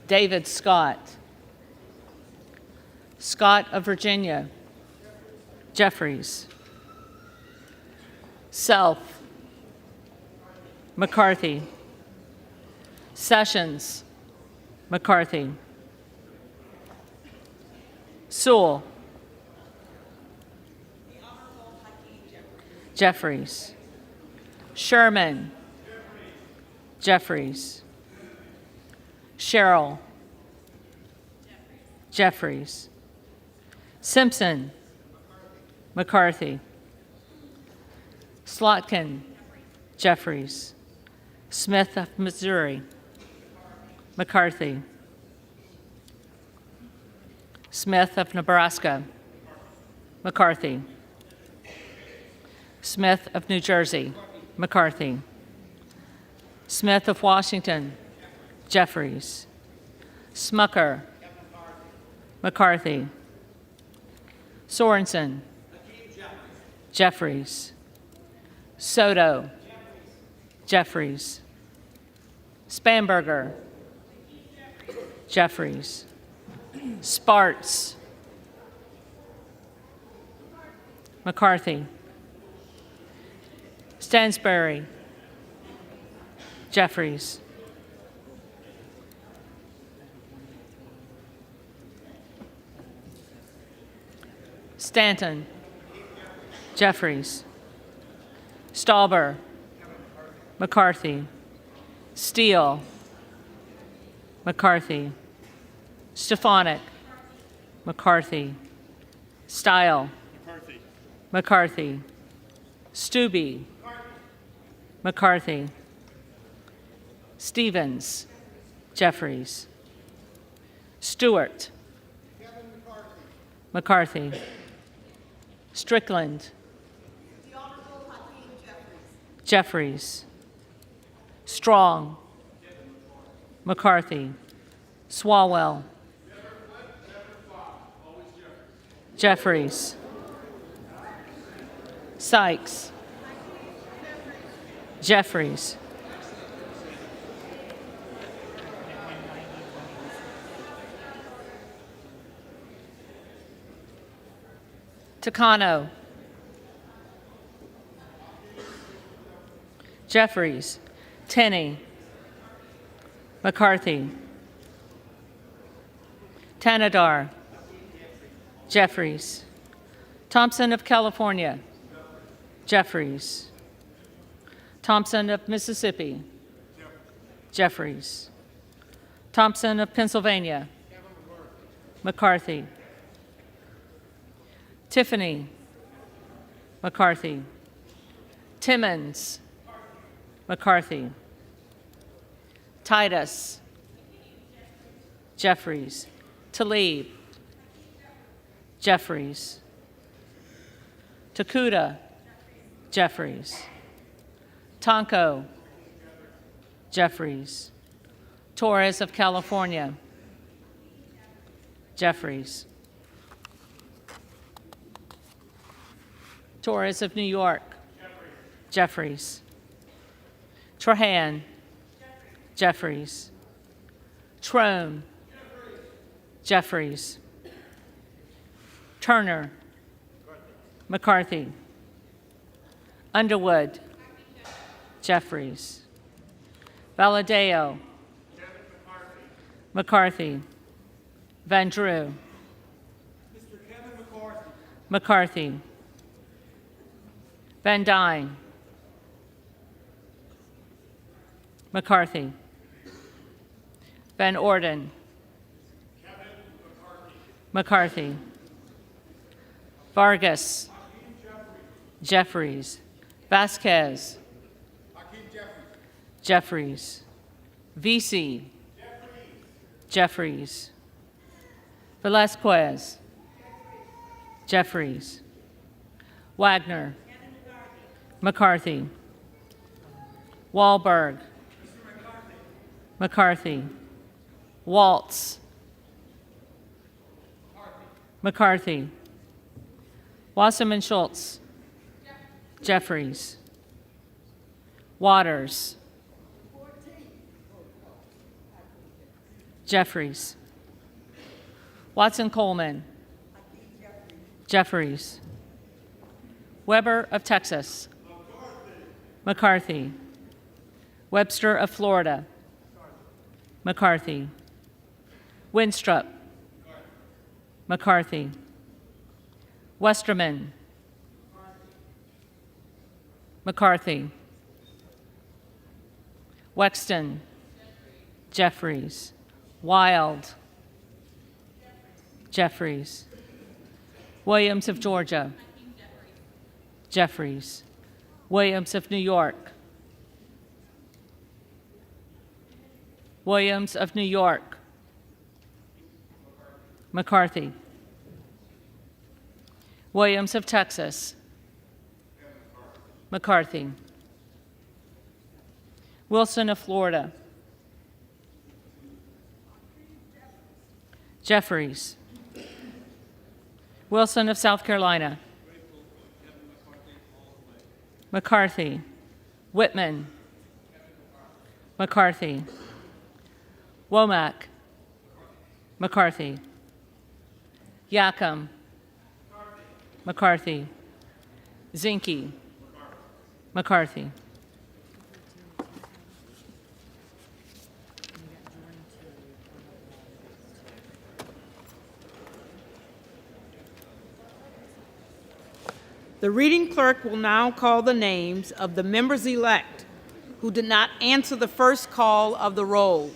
David Scott, Scott of Virginia, Jeffries, Self, McCarthy, Sessions, McCarthy, Sewell, Jeffries, Sherman. Jeffries. Sherrill. Jeffries. Simpson. McCarthy. Slotkin. Jeffries. Smith of Missouri. McCarthy. Smith of Nebraska. McCarthy. Smith of New Jersey. McCarthy. Smith of Washington. Jeffries. Smucker. McCarthy. Sorensen. Jeffries. Soto. Jeffries. Spanberger. Jeffries. Sparts. McCarthy. Stansbury. Jeffries. Stanton. Jeffries. Stauber. McCarthy. Steele. McCarthy. Stefanik. McCarthy. Stile. McCarthy. McCarthy. Stubbe. McCarthy. Stevens. Jeffries. Stewart. McCarthy. Strickland. Jeffries. Strong. McCarthy. Swalwell. Jeffries. Sykes. Jeffries. Takano. Jeffries. Tenney. McCarthy. Tanadar. Jeffries. Thompson of California. Jeffries. Thompson of Mississippi. Jeffries. Thompson of Pennsylvania. McCarthy. Tiffany. McCarthy. Timmons. McCarthy. Titus. Jeffries. Tlaib. Jeffries. Takuda. Jeffries. Tonko. Jeffries. Torres of California. Jeffries. Torres of New York. Jeffries. Trahan. Jeffries. Trone. Jeffries. Turner. McCarthy. Underwood. Jeffries. Valadeo. McCarthy. Van Drew. McCarthy. Van Dyne. McCarthy. Van Orden. McCarthy. Vargas. Jeffries. Vasquez. Jeffries. VC. Jeffries. Velasquez. Jeffries. Wagner. McCarthy. Wahlberg. McCarthy. Waltz. McCarthy. Wasserman Schultz. Jeffries. Waters. Jeffries. Watson Coleman. Jeffries. Weber of Texas. McCarthy. Webster of Florida. McCarthy. Winstrup. McCarthy. Westerman. McCarthy. Wexton, Jeffries, Wild, Jeffries, Williams of Georgia, Jeffries, Williams of New York, Williams of New York, McCarthy, Williams of Texas, McCarthy, Wilson of Florida, Jeffries, Wilson of South Carolina, McCarthy, Whitman, McCarthy, Womack, McCarthy, Yacom, McCarthy, Zinke, McCarthy. The reading clerk will now call the names of the members-elect who did not answer the first call of the roll.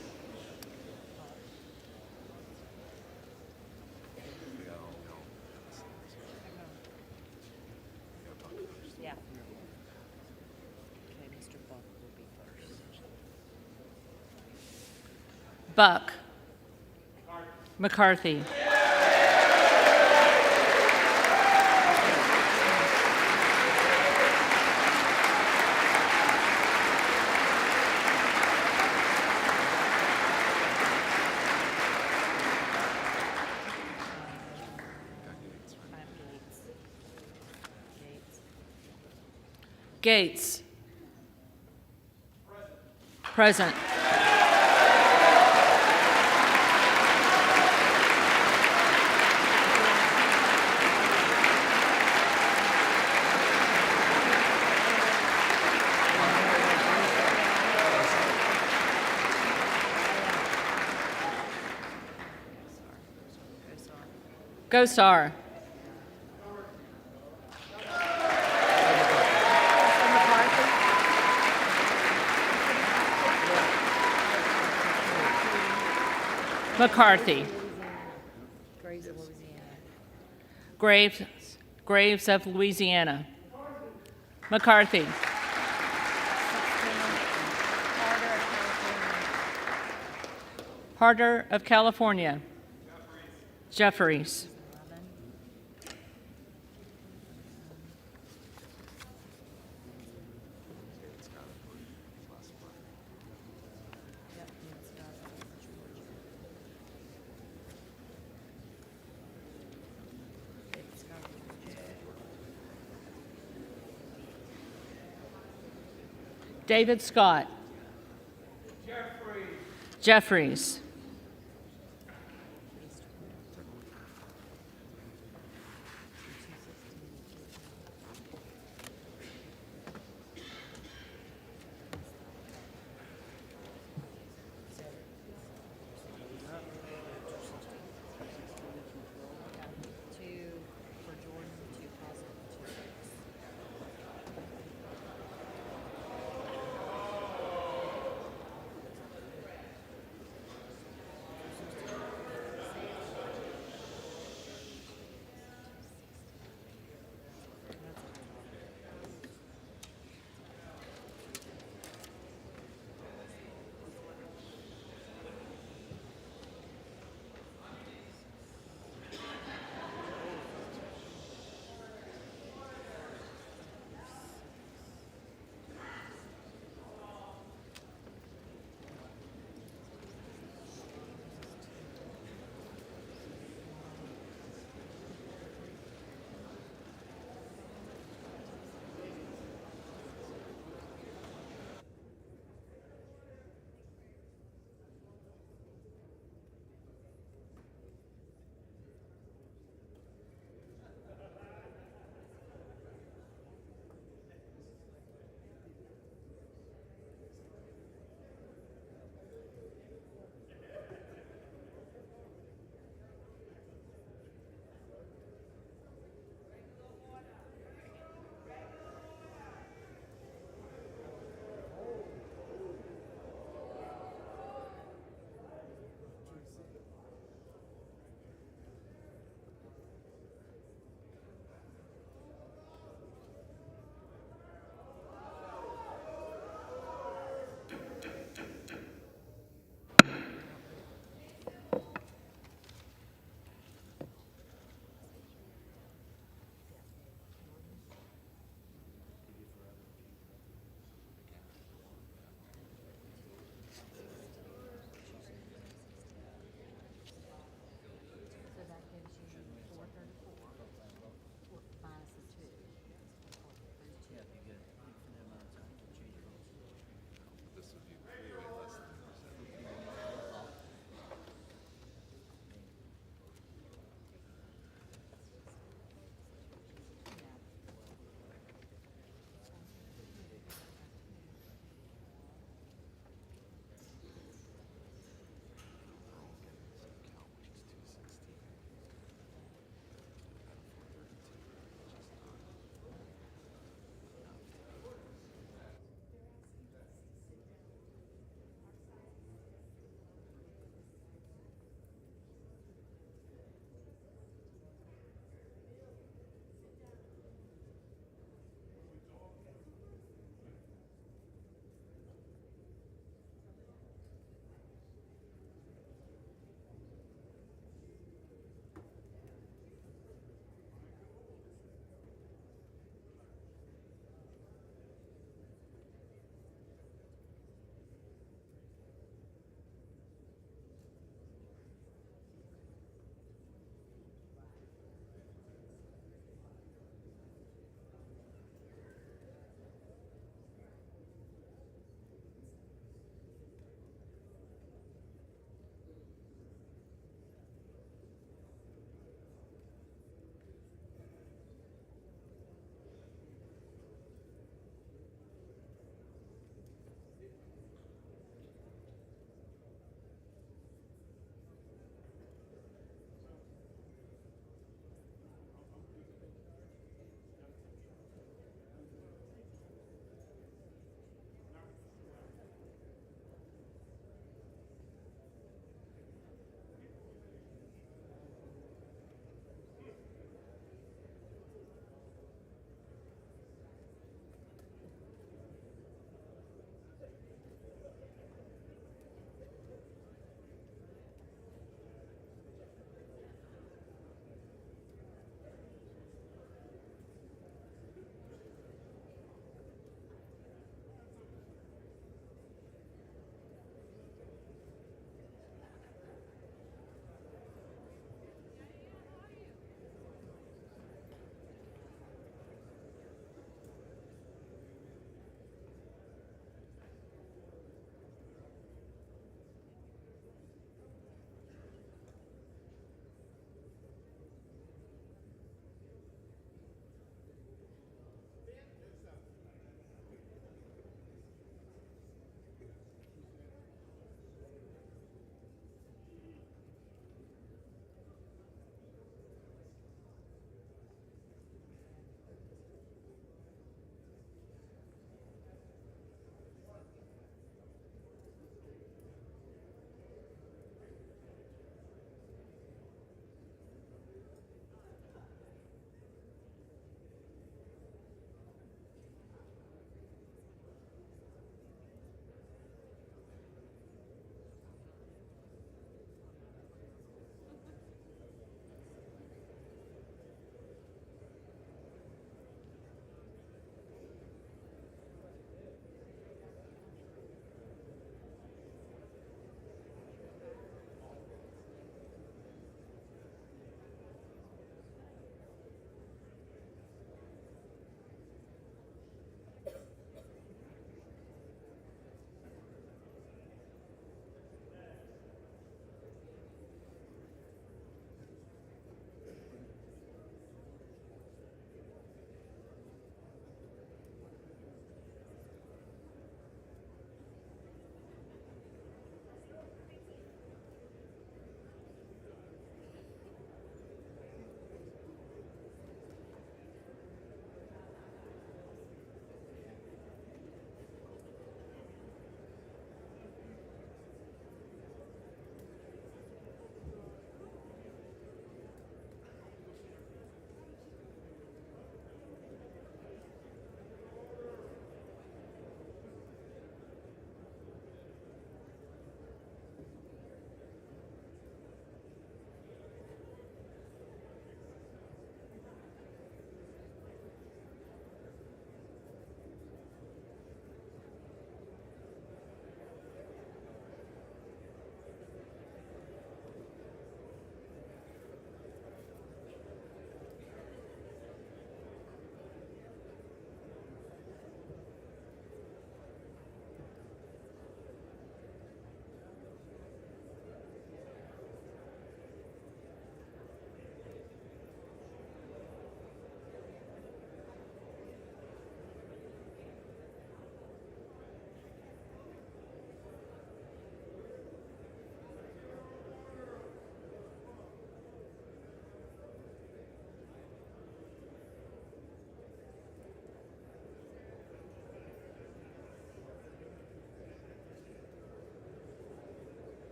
Buck, McCarthy, Gates, present. Gosar, McCarthy, Graves of Louisiana, McCarthy, Harder of California, Jeffries, David Scott, Jeffries,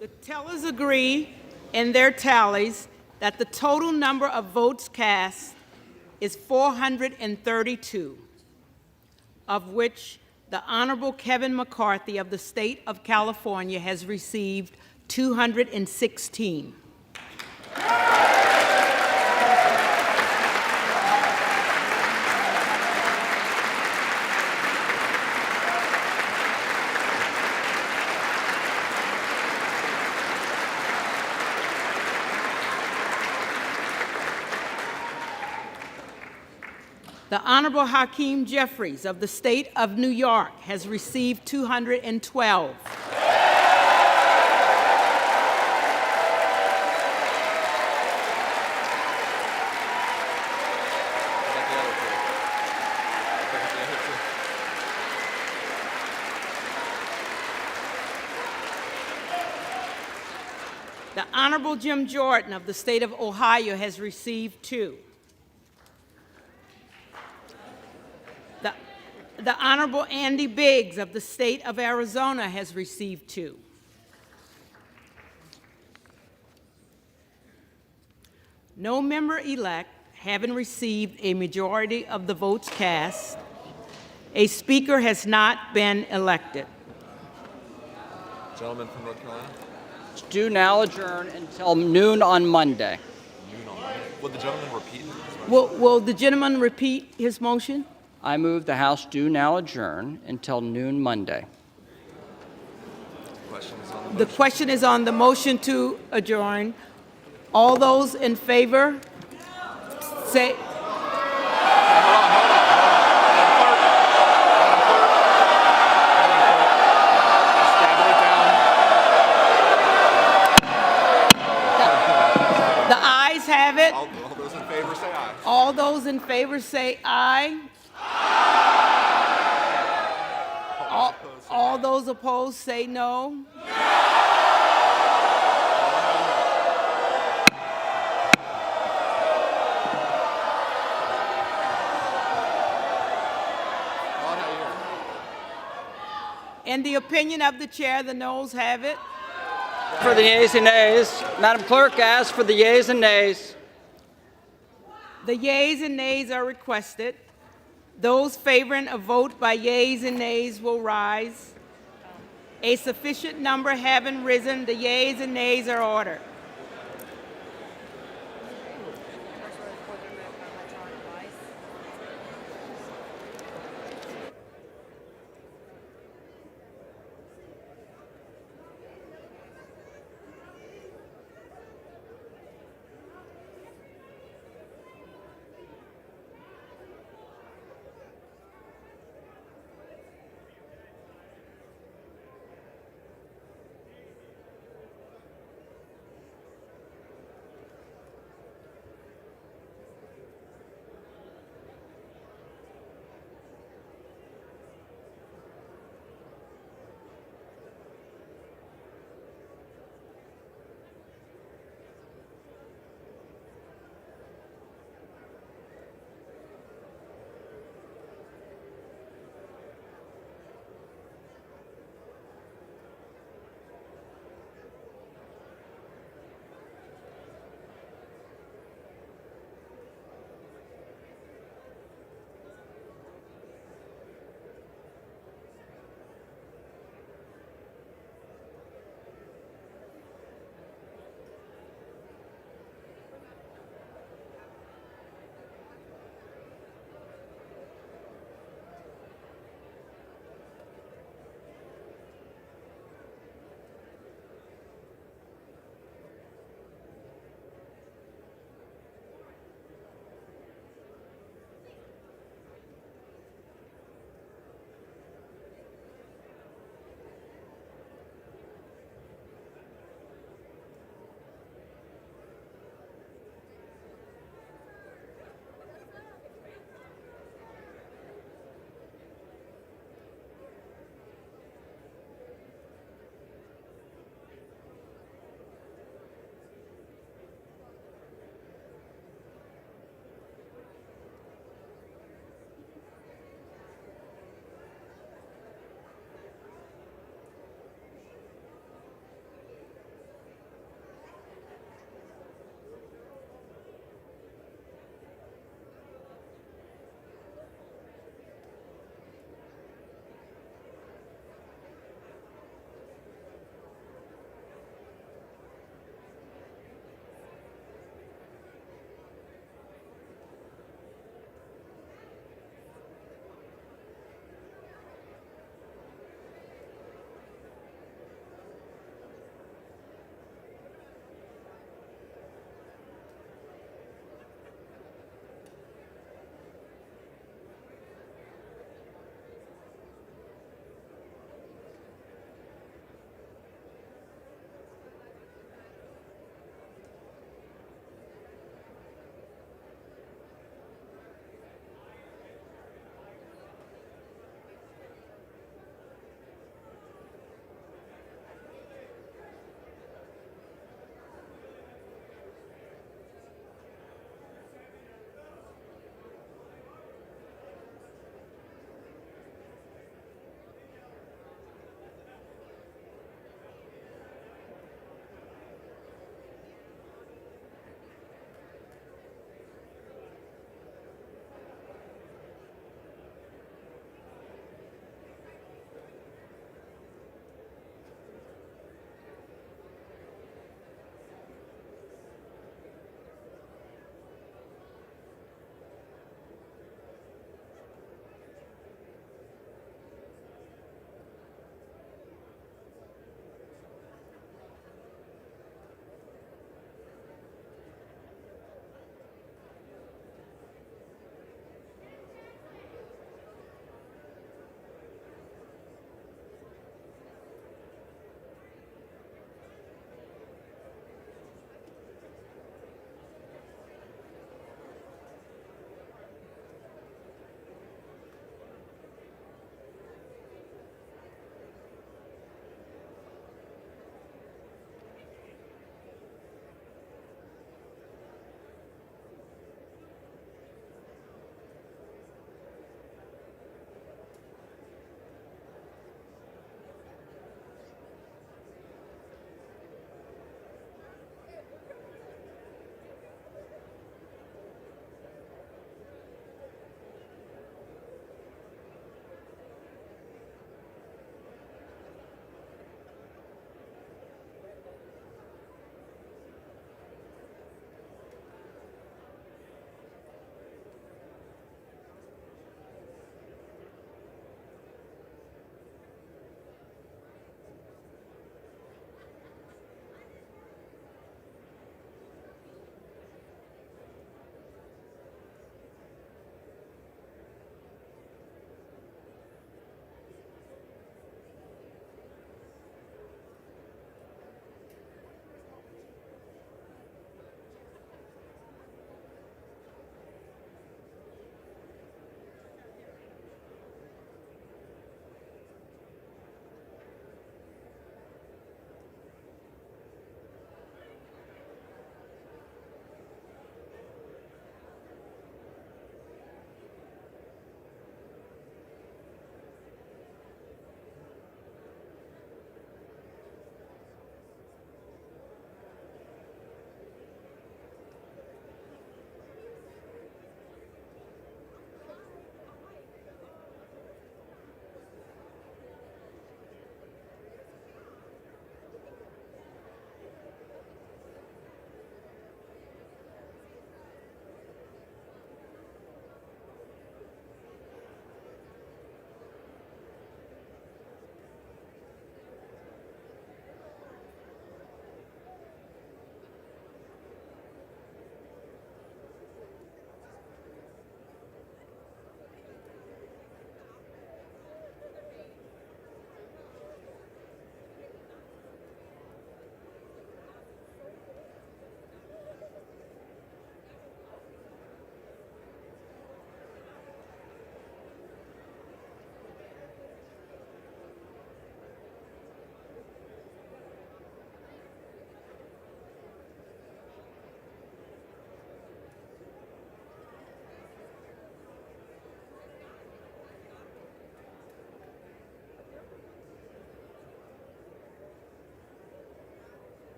The tellers agree in their tallies that the total number of votes cast is 432, of which the Honorable Kevin McCarthy of the state of California has received 216. The Honorable Hakeem Jeffries of the state of New York has received 212. The Honorable Jim Jordan of the state of Ohio has received 2. The Honorable Andy Biggs of the state of Arizona has received 2. No member-elect having received a majority of the votes cast, a speaker has not been elected. Gentleman from North Carolina. Do now adjourn until noon on Monday. Noon on Monday. Will the gentleman repeat? Will the gentleman repeat his motion? I move the House do now adjourn until noon Monday. The question is on the motion to adjourn. All those in favor, say. The ayes have it. All those in favor say aye. All those in favor say aye. All those opposed say no. In the opinion of the chair, the noes have it. For the yeas and nays, Madam Clerk asks for the yeas and nays. The yeas and nays are requested. Those favoring a vote by yeas and nays will rise. A sufficient number having risen, the yeas and nays are ordered.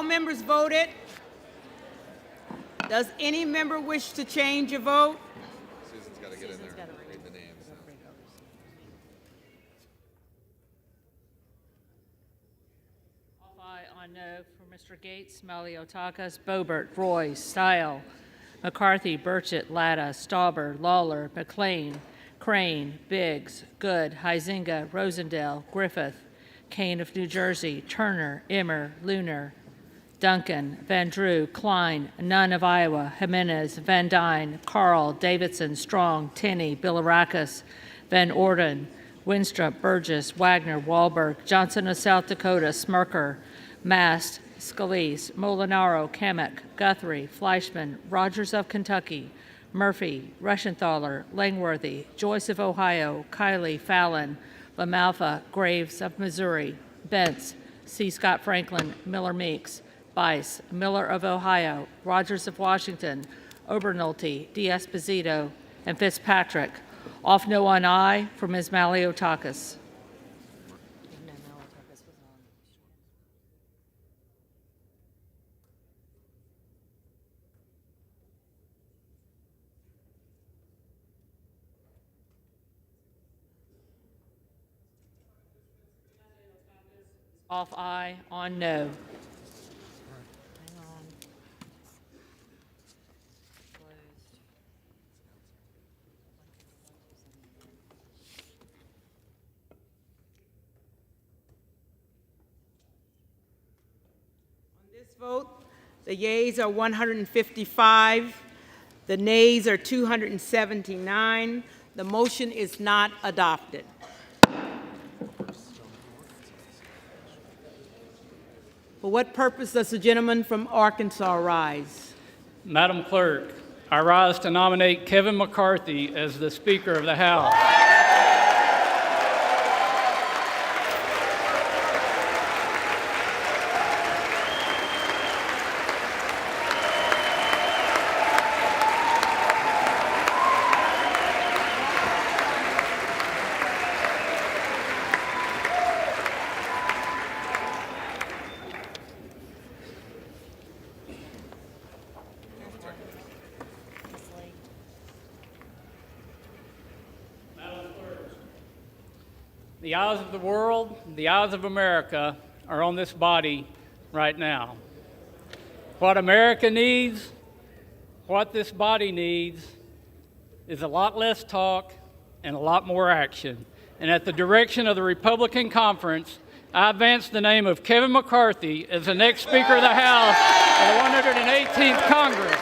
members voted? Does any member wish to change a vote? Susan's got to get in there and read the names. Off aye, on no for Mr. Gates, Maliotakis, Boebert, Roy, Stile, McCarthy, Burchett, Latta, Stauber, Lawler, McLean, Crane, Biggs, Good, Huizinga, Rosendale, Griffith, Kane of New Jersey, Turner, Immer, Lunar, Duncan, Van Drew, Klein, Nunn of Iowa, Jimenez, Van Dyne, Carl, Davidson, Strong, Tenney, Bilirakis, Van Orden, Winstrup, Burgess, Wagner, Wahlberg, Johnson of South Dakota, Smirker, Mast, Scalise, Molinaro, Kamek, Guthrie, Fleischman, Rogers of Kentucky, Murphy, Reschenthaler, Langworthy, Joyce of Ohio, Kiley, Fallon, LaMalfa, Graves of Missouri, Bentz, C. Scott Franklin, Miller Meeks, Bice, Miller of Ohio, Rogers of Washington, Obernolte, D'Esposito, and Fitzpatrick. Off no on aye for Ms. Maliotakis. Off aye, on no. Hang on. Closed. On this vote, the yeas are 155, the nays are 279. The motion is not adopted. For what purpose does the gentleman from Arkansas rise? Madam Clerk, I rise to nominate Kevin McCarthy as the Speaker of the House. The eyes of the world, the eyes of America are on this body right now. What America needs, what this body needs, is a lot less talk and a lot more action. And at the direction of the Republican Conference, I advance the name of Kevin McCarthy as the next Speaker of the House of the 118th Congress.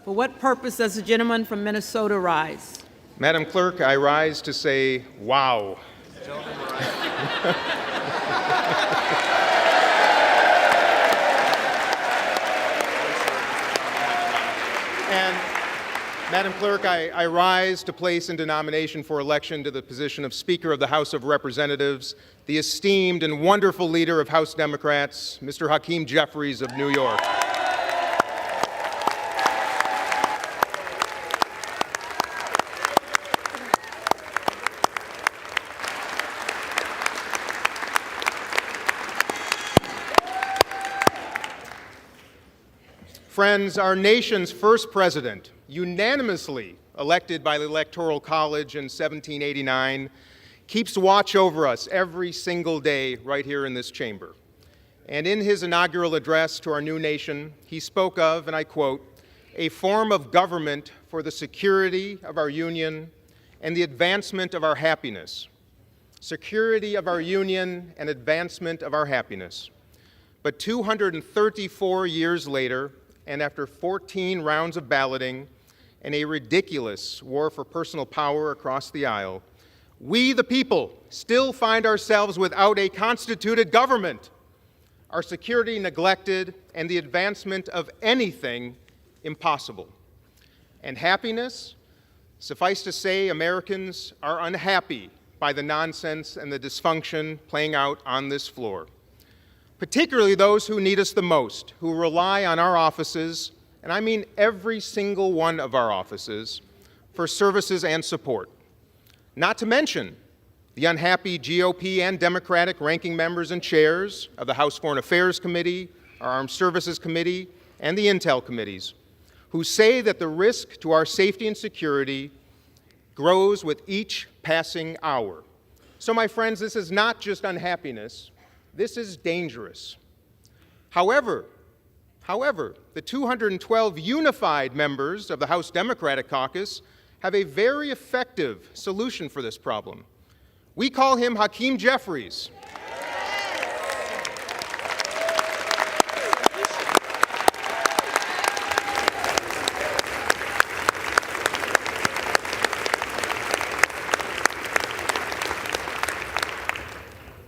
For what purpose does the gentleman from Minnesota rise? Madam Clerk, I rise to say, wow. And Madam Clerk, I rise to place into nomination for election to the position of Speaker of the House of Representatives the esteemed and wonderful leader of House Democrats, Mr. Hakeem Jeffries of New York. Friends, our nation's first president, unanimously elected by the Electoral College in 1789, keeps watch over us every single day right here in this chamber. And in his inaugural address to our new nation, he spoke of, and I quote, "a form of government for the security of our union and the advancement of our happiness." Security of our union and advancement of our happiness. But 234 years later, and after 14 rounds of balloting and a ridiculous war for personal power across the aisle, we, the people, still find ourselves without a constituted government, our security neglected, and the advancement of anything impossible. And happiness? Suffice to say, Americans are unhappy by the nonsense and the dysfunction playing out on this floor, particularly those who need us the most, who rely on our offices, and I mean every single one of our offices, for services and support. Not to mention the unhappy GOP and Democratic ranking members and chairs of the House Foreign Affairs Committee, our Armed Services Committee, and the Intel Committees, who say that the risk to our safety and security grows with each passing hour. So, my friends, this is not just unhappiness, this is dangerous. However, the 212 unified members of the House Democratic Caucus have a very effective solution for this problem. We call him Hakeem Jeffries.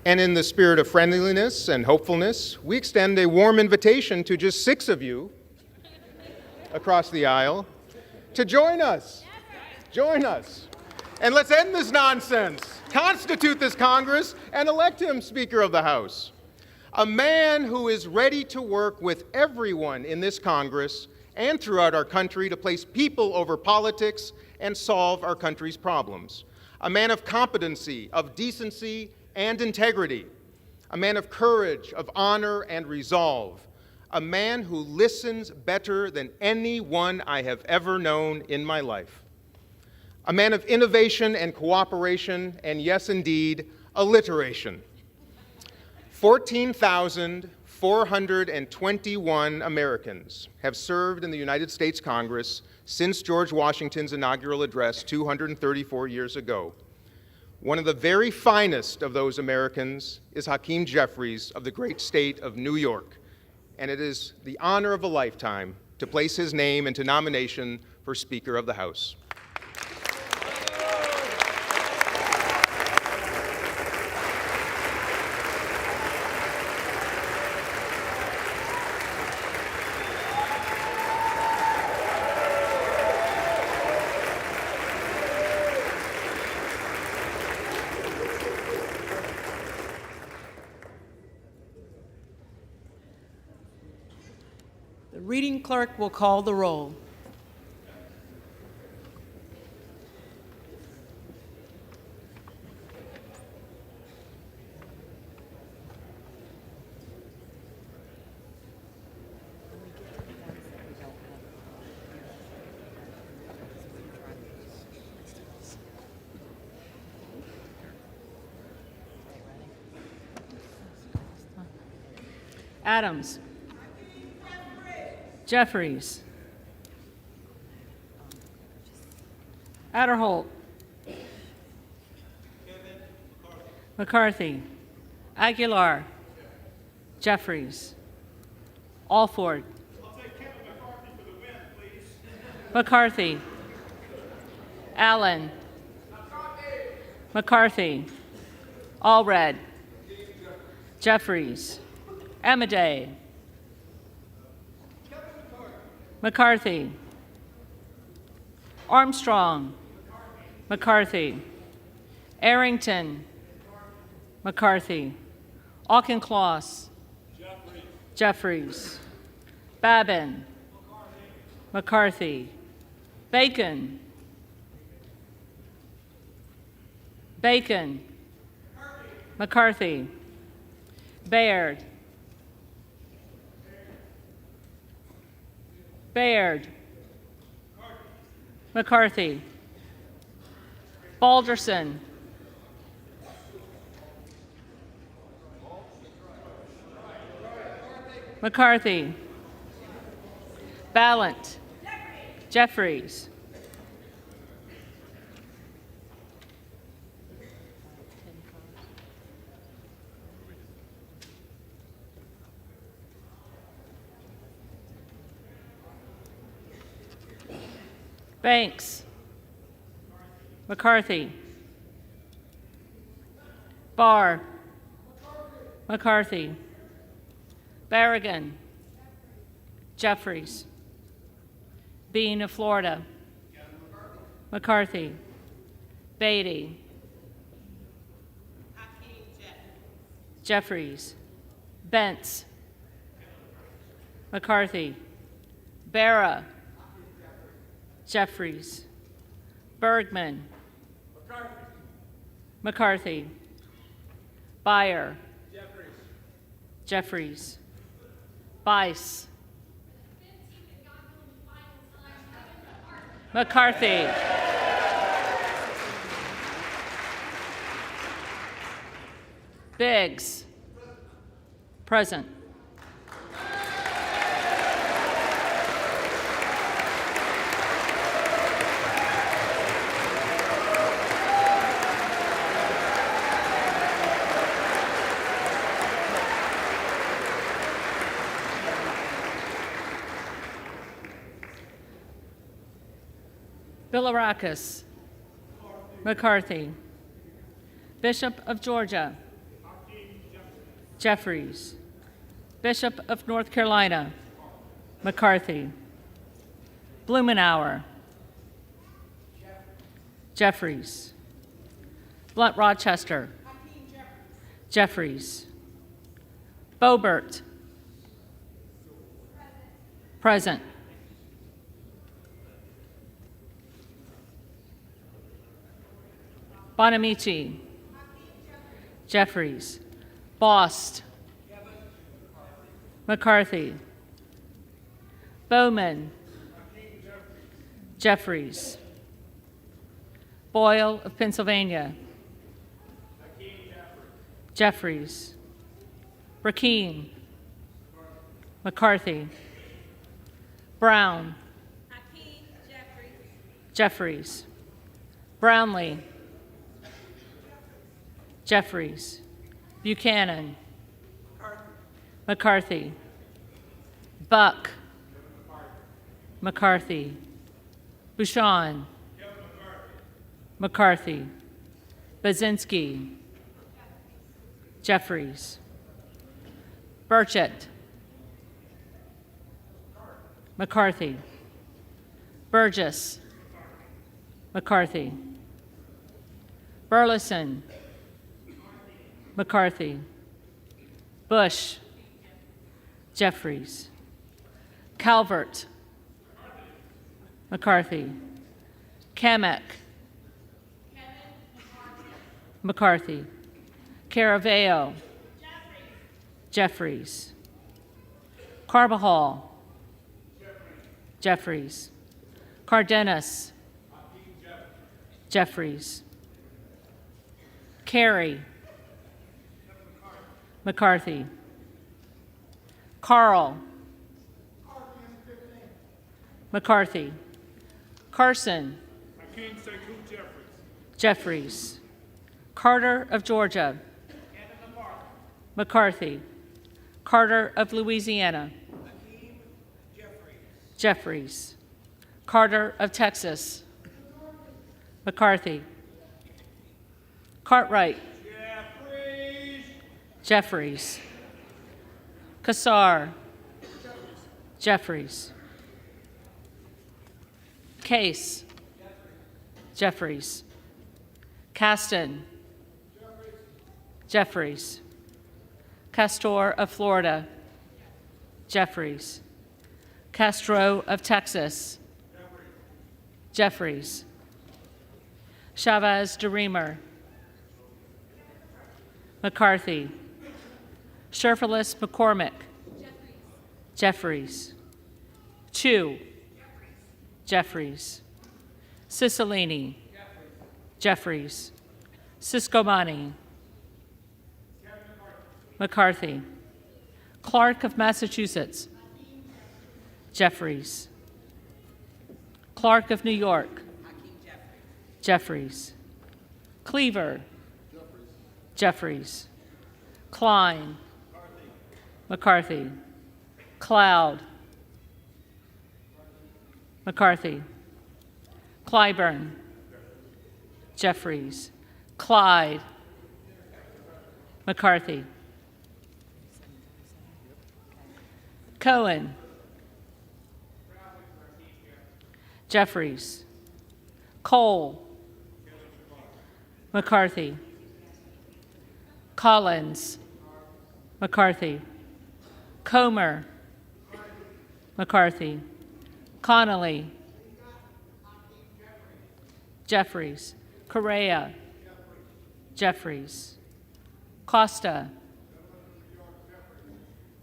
And in the spirit of friendliness and hopefulness, we extend a warm invitation to just 6 of you across the aisle to join us. Join us. And let's end this nonsense, constitute this Congress, and elect him Speaker of the House. A man who is ready to work with everyone in this Congress and throughout our country to place people over politics and solve our country's problems. A man of competency, of decency, and integrity, a man of courage, of honor, and resolve, a man who listens better than anyone I have ever known in my life, a man of innovation and cooperation, and yes, indeed, alliteration. 14,421 Americans have served in the United States Congress since George Washington's inaugural address 234 years ago. One of the very finest of those Americans is Hakeem Jeffries of the great state of New York, and it is the honor of a lifetime to place his name into nomination for Speaker of the House. The reading clerk will call the roll. Adams. Jeffries. Adderholt. McCarthy. Aguilar. Jeffries. Alford. McCarthy. Allen. McCarthy. Allred. Jeffries. Amaday. McCarthy. Armstrong. McCarthy. Arrington. McCarthy. Auchincloss. Jeffries. Babin. McCarthy. Bacon. Bacon. McCarthy. Baird. Baird. McCarthy. Balderson. McCarthy. Ballant. Jeffries. Banks. McCarthy. Barr. McCarthy. Berrigan. Jeffries. Bean of Florida. McCarthy. Beatty. Jeffries. Bentz. McCarthy. Barra. Jeffries. Bergman. McCarthy. Beyer. Jeffries. Bice. McCarthy. Biggs. Present. Bilirakis. McCarthy. Bishop of Georgia. Jeffries. Bishop of North Carolina. McCarthy. Blumenauer. Jeffries. Blunt Rochester. Jeffries. Boebert. Present. Bonamici. Jeffries. Bost. McCarthy. Bowman. Jeffries. Boyle of Pennsylvania. Jeffries. Rakeen. McCarthy. Brown. Jeffries. Brownlee. Jeffries. Buchanan. McCarthy. Buck. McCarthy. Bouchon. McCarthy. Bazinski. Jeffries. Burchett. McCarthy. Burgess. McCarthy. Burleson. McCarthy. Bush. Jeffries. Calvert. McCarthy. Kamek. McCarthy. Caraveo. Jeffries. Carbajal. Jeffries. Cardenas. Jeffries. Carey. McCarthy. Carl. McCarthy. Carson. Jeffries. Carter of Georgia. McCarthy. Carter of Louisiana. Jeffries. Carter of Texas. McCarthy. Cartwright. Jeffries. Kassar. Jeffries. Case. Jeffries. Caston. Jeffries. Castor of Florida. Jeffries. Castro of Texas. Jeffries. Chavez DeReamer. McCarthy. Sherfilis McCormick. Jeffries. Chu. Jeffries. Cicilline. Jeffries. Siscomani. McCarthy. Clark of Massachusetts. Jeffries. Clark of New York. Jeffries. Cleaver. Jeffries. Klein. McCarthy. Cloud. McCarthy. Clyburn. Jeffries. Clyde. McCarthy. Cohen. Jeffries. Cole, McCarthy, Collins, McCarthy, Comer, McCarthy, Connolly, Jeffries, Correa, Jeffries, Costa,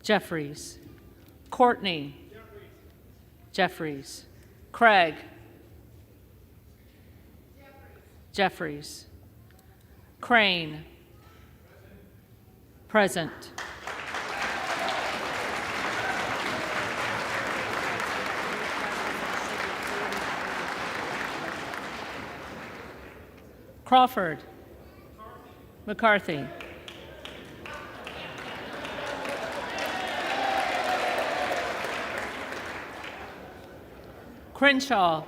Jeffries, Courtney, Jeffries, Craig, Jeffries, Crane, present. Crawford, McCarthy, Crenshaw,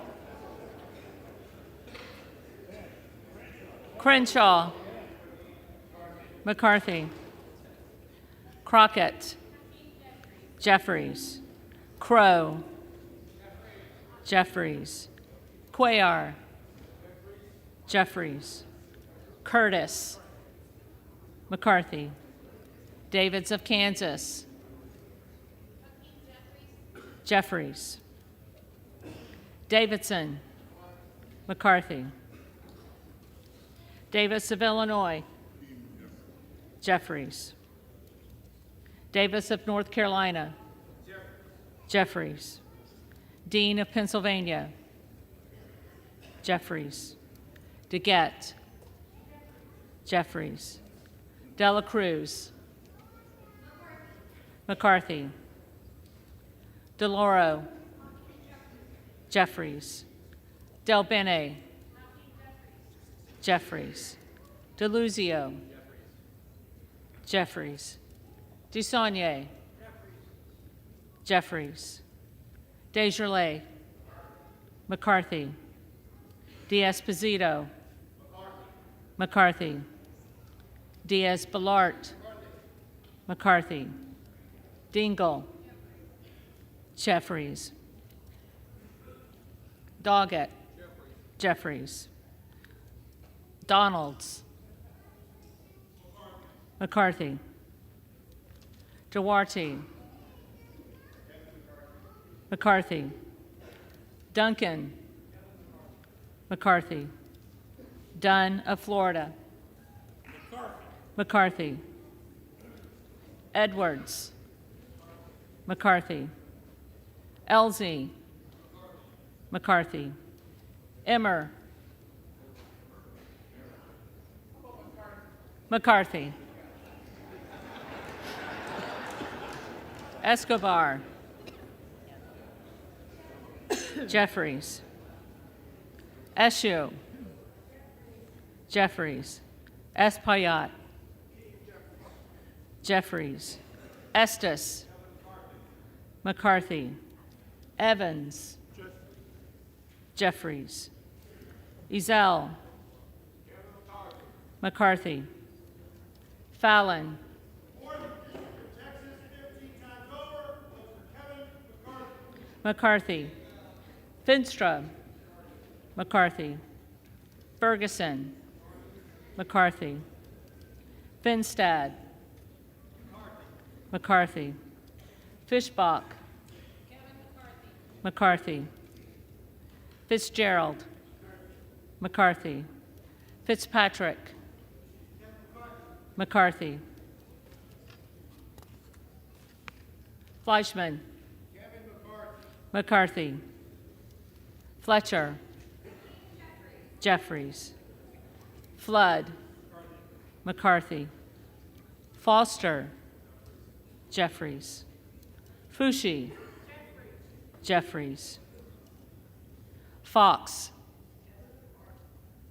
Crenshaw, McCarthy, Crockett, Jeffries, Crow, Jeffries, Cuellar, Jeffries, Curtis, McCarthy, Davids of Kansas, Jeffries, Davidson, McCarthy, Davis of Illinois, Jeffries, Davis of North Carolina, Jeffries, Dean of Pennsylvania, Jeffries, DeGette, Jeffries, Dela Cruz, McCarthy, DeLauro, Jeffries, Del Bene, Jeffries, DeLuzio, Jeffries, Dusaunier, Jeffries, Desjardins, McCarthy, D'Esposito, McCarthy, Diaz-Balart, McCarthy, Dingle, Jeffries, Doggett, Jeffries, Donalds, McCarthy, Duarte, McCarthy, Duncan, McCarthy, Dunn of Florida, McCarthy, Edwards, McCarthy, Elsie, McCarthy, Emmer, McCarthy, Escobar, Jeffries, Eshoo, Jeffries, Espaillat, Jeffries, Estes, McCarthy, Evans, Jeffries, Ezell, McCarthy, Fallon, McCarthy, Finstra, McCarthy, Ferguson, McCarthy, Finstad, McCarthy, Fishbach, McCarthy, Fitzgerald, McCarthy, Fitzpatrick, McCarthy, Fleischman, McCarthy, Fletcher, Jeffries, Flood, McCarthy, Foster, Jeffries, Fushi, Jeffries, Fox,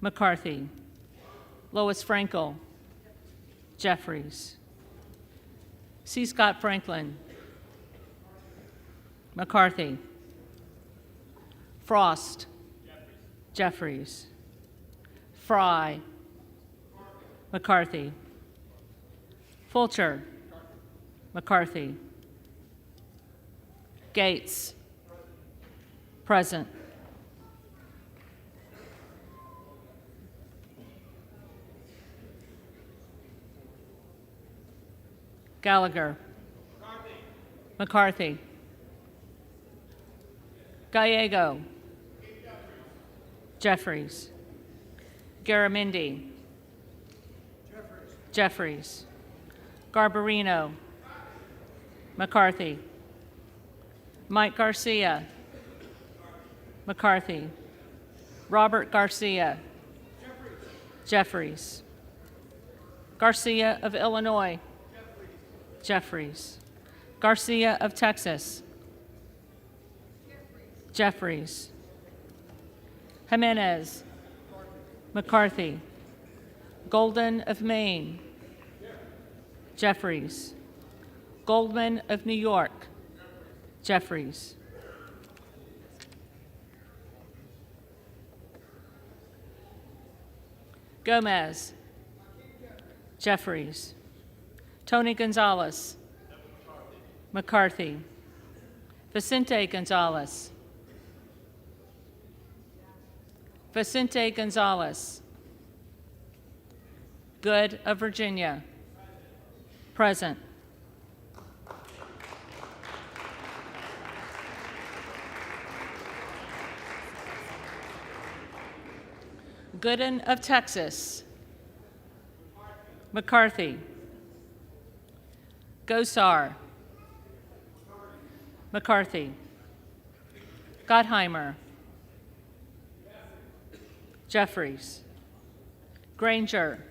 McCarthy, Lois Frankel, Jeffries, C. Scott Franklin, McCarthy, Frost, Jeffries, Fry, McCarthy, Fulcher, McCarthy, Gates, present. Gallagher. McCarthy. Gallego. Jeffries. Garamendi. Jeffries. Garbarino. McCarthy. Mike Garcia. McCarthy. Robert Garcia. Jeffries. Garcia of Illinois. Jeffries. Garcia of Texas. Jeffries. Jimenez. McCarthy. Golden of Maine. Jeffries. Goldman of New York. Jeffries. Gomez. Jeffries. Tony Gonzalez. McCarthy. Vicente Gonzalez. Vicente Gonzalez. Good of Virginia. Present. Gooden of Texas. McCarthy. Gosar. McCarthy. Gottheimer. Jeffries. Granger.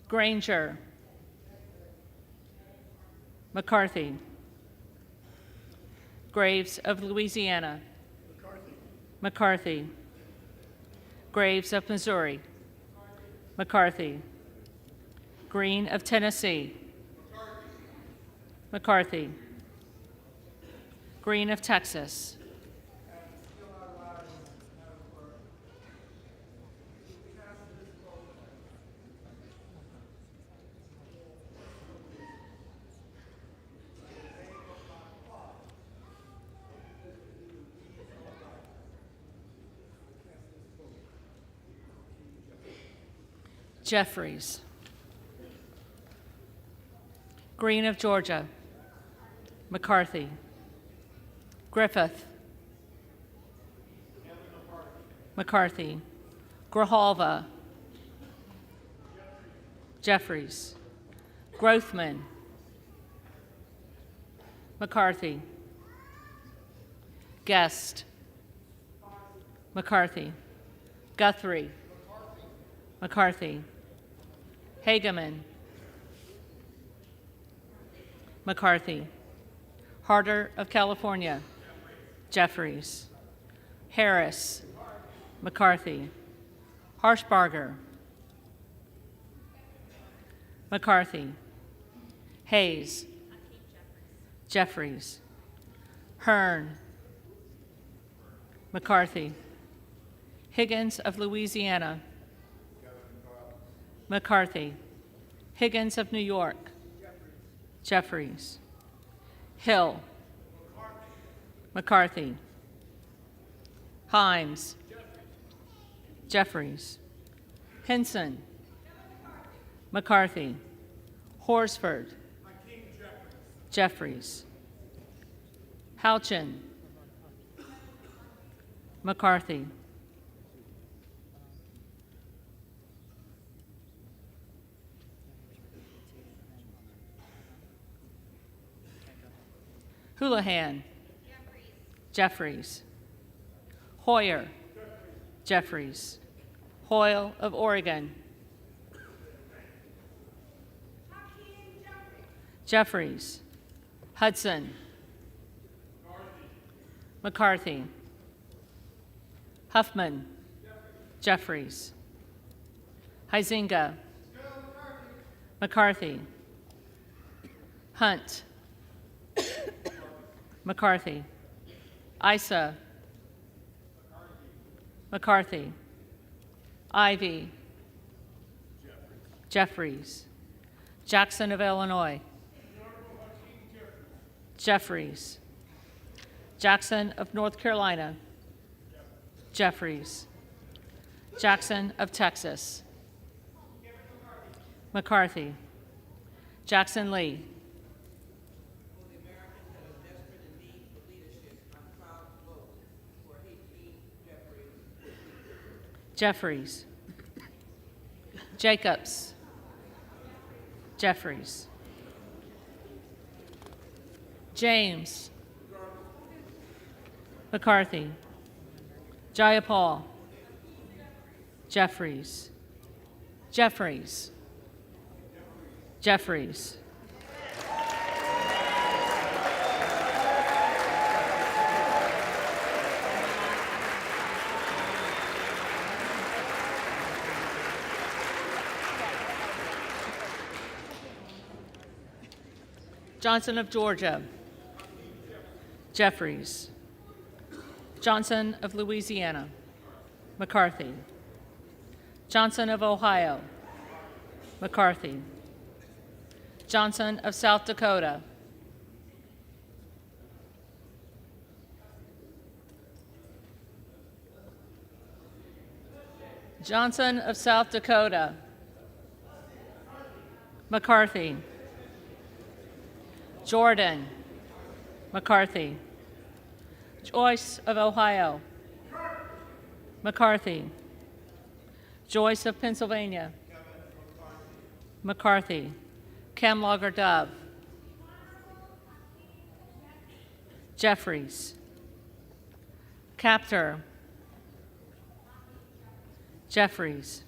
Granger. McCarthy. Graves of Louisiana. McCarthy. Graves of Missouri. McCarthy. Green of Tennessee. McCarthy. Green of Texas. Jeffries. Green of Georgia. McCarthy. Griffith. McCarthy. Grijalva. Jeffries. Grothman. McCarthy. Guest. McCarthy. Guthrie. McCarthy. Hageman. McCarthy. Harder of California. Jeffries. Harris. McCarthy. Harshbarger. McCarthy. Hayes. Jeffries. Hearn. McCarthy. Higgins of Louisiana. McCarthy. Higgins of New York. Jeffries. Hill. McCarthy. Himes. Jeffries. Henson. McCarthy. Horsford. Jeffries. Houchin. McCarthy. Houlihan. Jeffries. Hoyer. Jeffries. Hoyle of Oregon. Jeffries. Hudson. McCarthy. Huffman. Jeffries. Huizinga. McCarthy. Hunt. McCarthy. Issa. McCarthy. Ivy. Jeffries. Jackson of Illinois. Jeffries. Jackson of North Carolina. Jeffries. Jackson of Texas. McCarthy. Jackson Lee. Jeffries. Jacobs. Jeffries. James. McCarthy. Jayapal. Jeffries. Jeffries. Jeffries. Johnson of Georgia. Jeffries. Johnson of Louisiana. McCarthy. Johnson of Ohio. McCarthy. Johnson of South Dakota. Johnson of South Dakota. McCarthy. Jordan. McCarthy. Joyce of Ohio. McCarthy. Joyce of Pennsylvania. McCarthy. Camlogger Dove. Jeffries. Captor. Jeffries.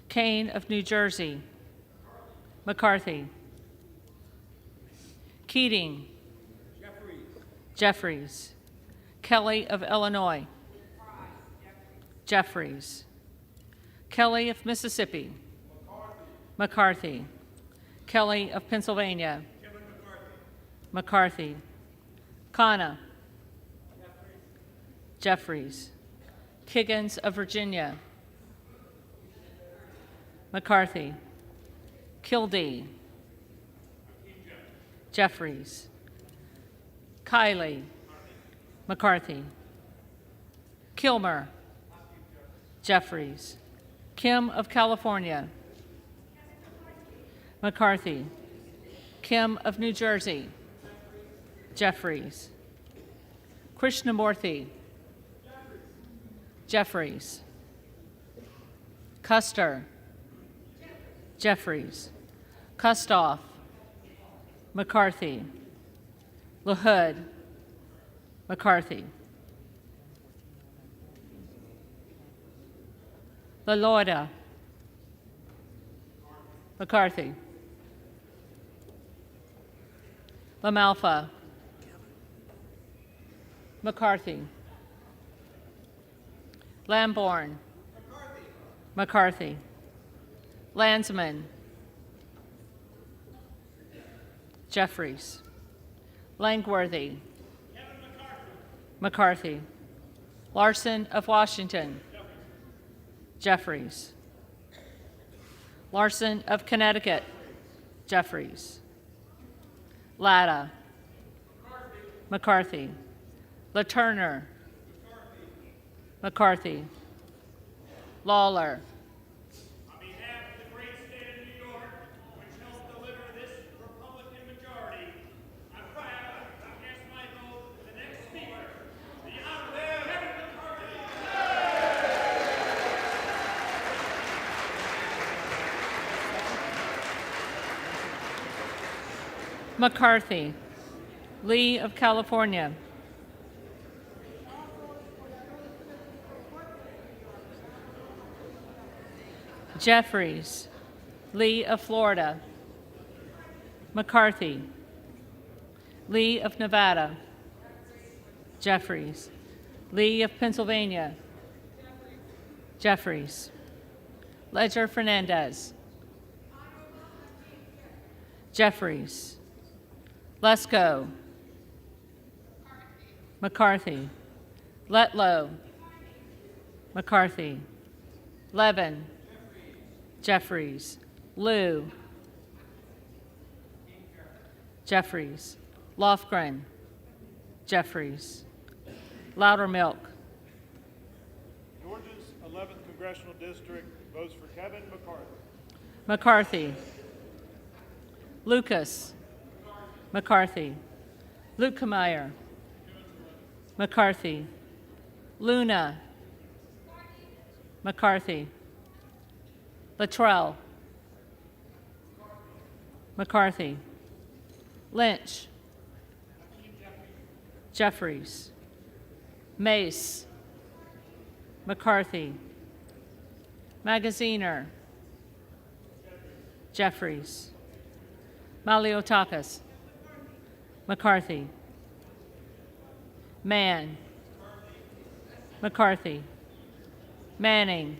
Kane of New Jersey. McCarthy. Keating. Jeffries. Kelly of Illinois. Jeffries. Kelly of Mississippi. McCarthy. Kelly of Pennsylvania. McCarthy. Khanna. Jeffries. Kiggins of Virginia. McCarthy. Kildee. Jeffries. Kiley. McCarthy. Kilmer. Jeffries. Kim of California. McCarthy. Kim of New Jersey. Jeffries. Krishnamurthy. Jeffries. Custer. Jeffries. Kustoff. McCarthy. LaHood. McCarthy. LaLorda. McCarthy. LaMalfa. McCarthy. Lamborn. McCarthy. Landsman. Jeffries. Langworthy. McCarthy. Larson of Washington. Jeffries. Larson of Connecticut. Jeffries. Latta. McCarthy. LaTurner. McCarthy. Lawler. On behalf of the great state of New York, which helped deliver this Republican majority, I'm proud to cast my vote for the next speaker, the Honorable Kevin McCarthy. McCarthy. Lee of California. Jeffries. Lee of Florida. McCarthy. Lee of Nevada. Jeffries. Lee of Pennsylvania. Jeffries. Ledger Fernandez. Jeffries. Lesko. McCarthy. Letlow. McCarthy. Levin. Jeffries. Liu. Jeffries. Lofgren. Jeffries. Loudermilk. Georgia's 11th Congressional Congressional District votes for Kevin McCarthy. McCarthy. Lucas. McCarthy. Lukemeyer. McCarthy. Luna. McCarthy. Luttrell. McCarthy. Lynch. Jeffries. Mace. McCarthy. Magaziner. Jeffries. Maliotakis. McCarthy. Mann. McCarthy. Manning.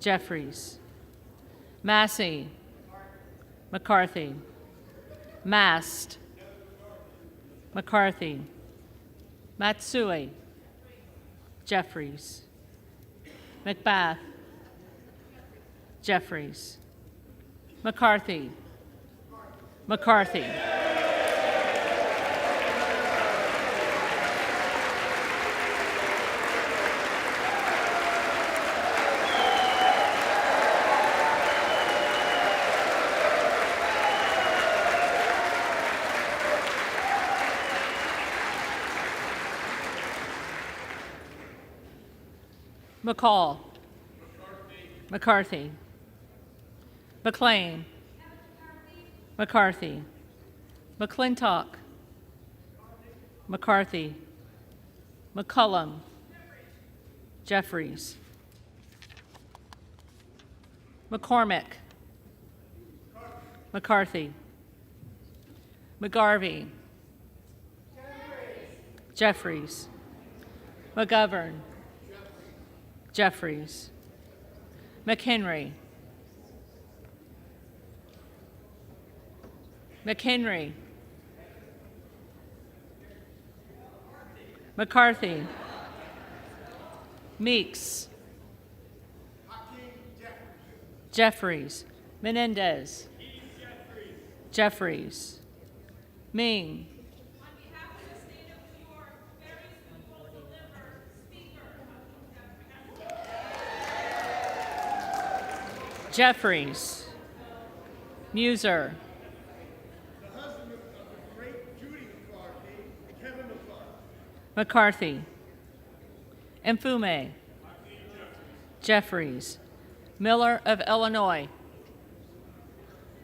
Jeffries. Massey. McCarthy. Mast. McCarthy. Matsui. Jeffries. McBath. Jeffries. McCarthy. McCarthy. McCall. McCarthy. McLean. McCarthy. McClintock. McCarthy. McCullum. Jeffries. McCormick. McCarthy. McGarvey. Jeffries. McGovern. Jeffries. McHenry. McHenry. McCarthy. Meeks. Jeffries. Menendez. Jeffries. Ming. Jeffries. Muser. The husband of the great Judy McCarthy, Kevin McCarthy. McCarthy. Mfume. Jeffries. Miller of Illinois.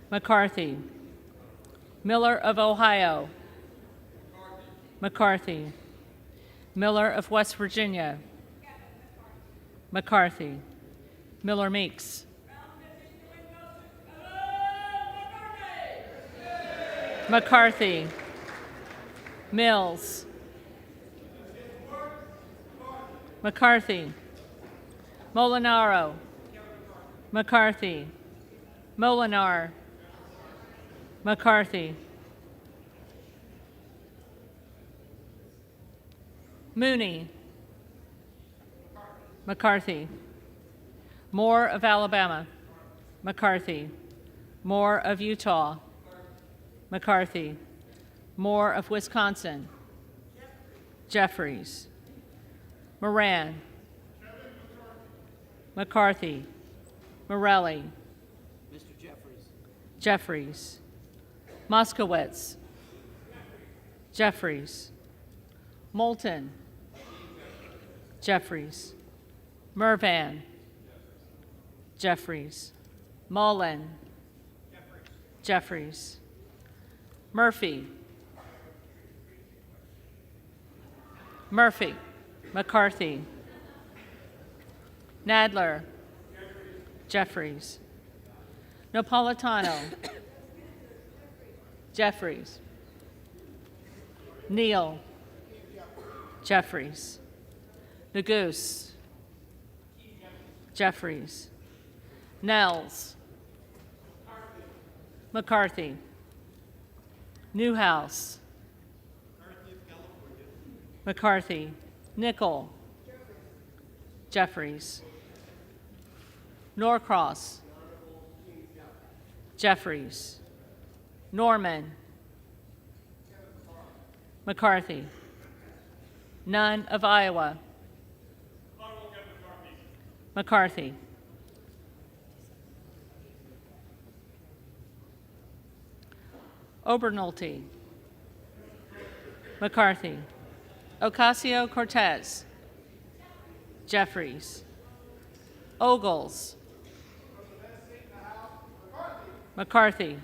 McCarthy. Miller of Ohio. McCarthy. Miller of West Virginia. McCarthy. Miller Meeks. McCarthy. Mills. McCarthy. Molinaro. McCarthy. Molinar. McCarthy. Mooney. McCarthy. Moore of Alabama. McCarthy. Moore of Utah. McCarthy. Moore of Wisconsin. Jeffries. Moran. McCarthy. Morelli. Mr. Jeffries. Jeffries. Moskowitz. Jeffries. Moulton. Jeffries. Mervan. Jeffries. Mullen. Jeffries. Murphy. Murphy. McCarthy. Nadler. Jeffries. Napolitano. Jeffries. Neal. Jeffries. Neguse. Jeffries. Nels. McCarthy. Newhouse. McCarthy. Nickel. Jeffries. Norcross. Jeffries. Norman. McCarthy. Nunn of Iowa. McCarthy. Obernolte. McCarthy. Ocasio-Cortez. Jeffries. Ogles. McCarthy.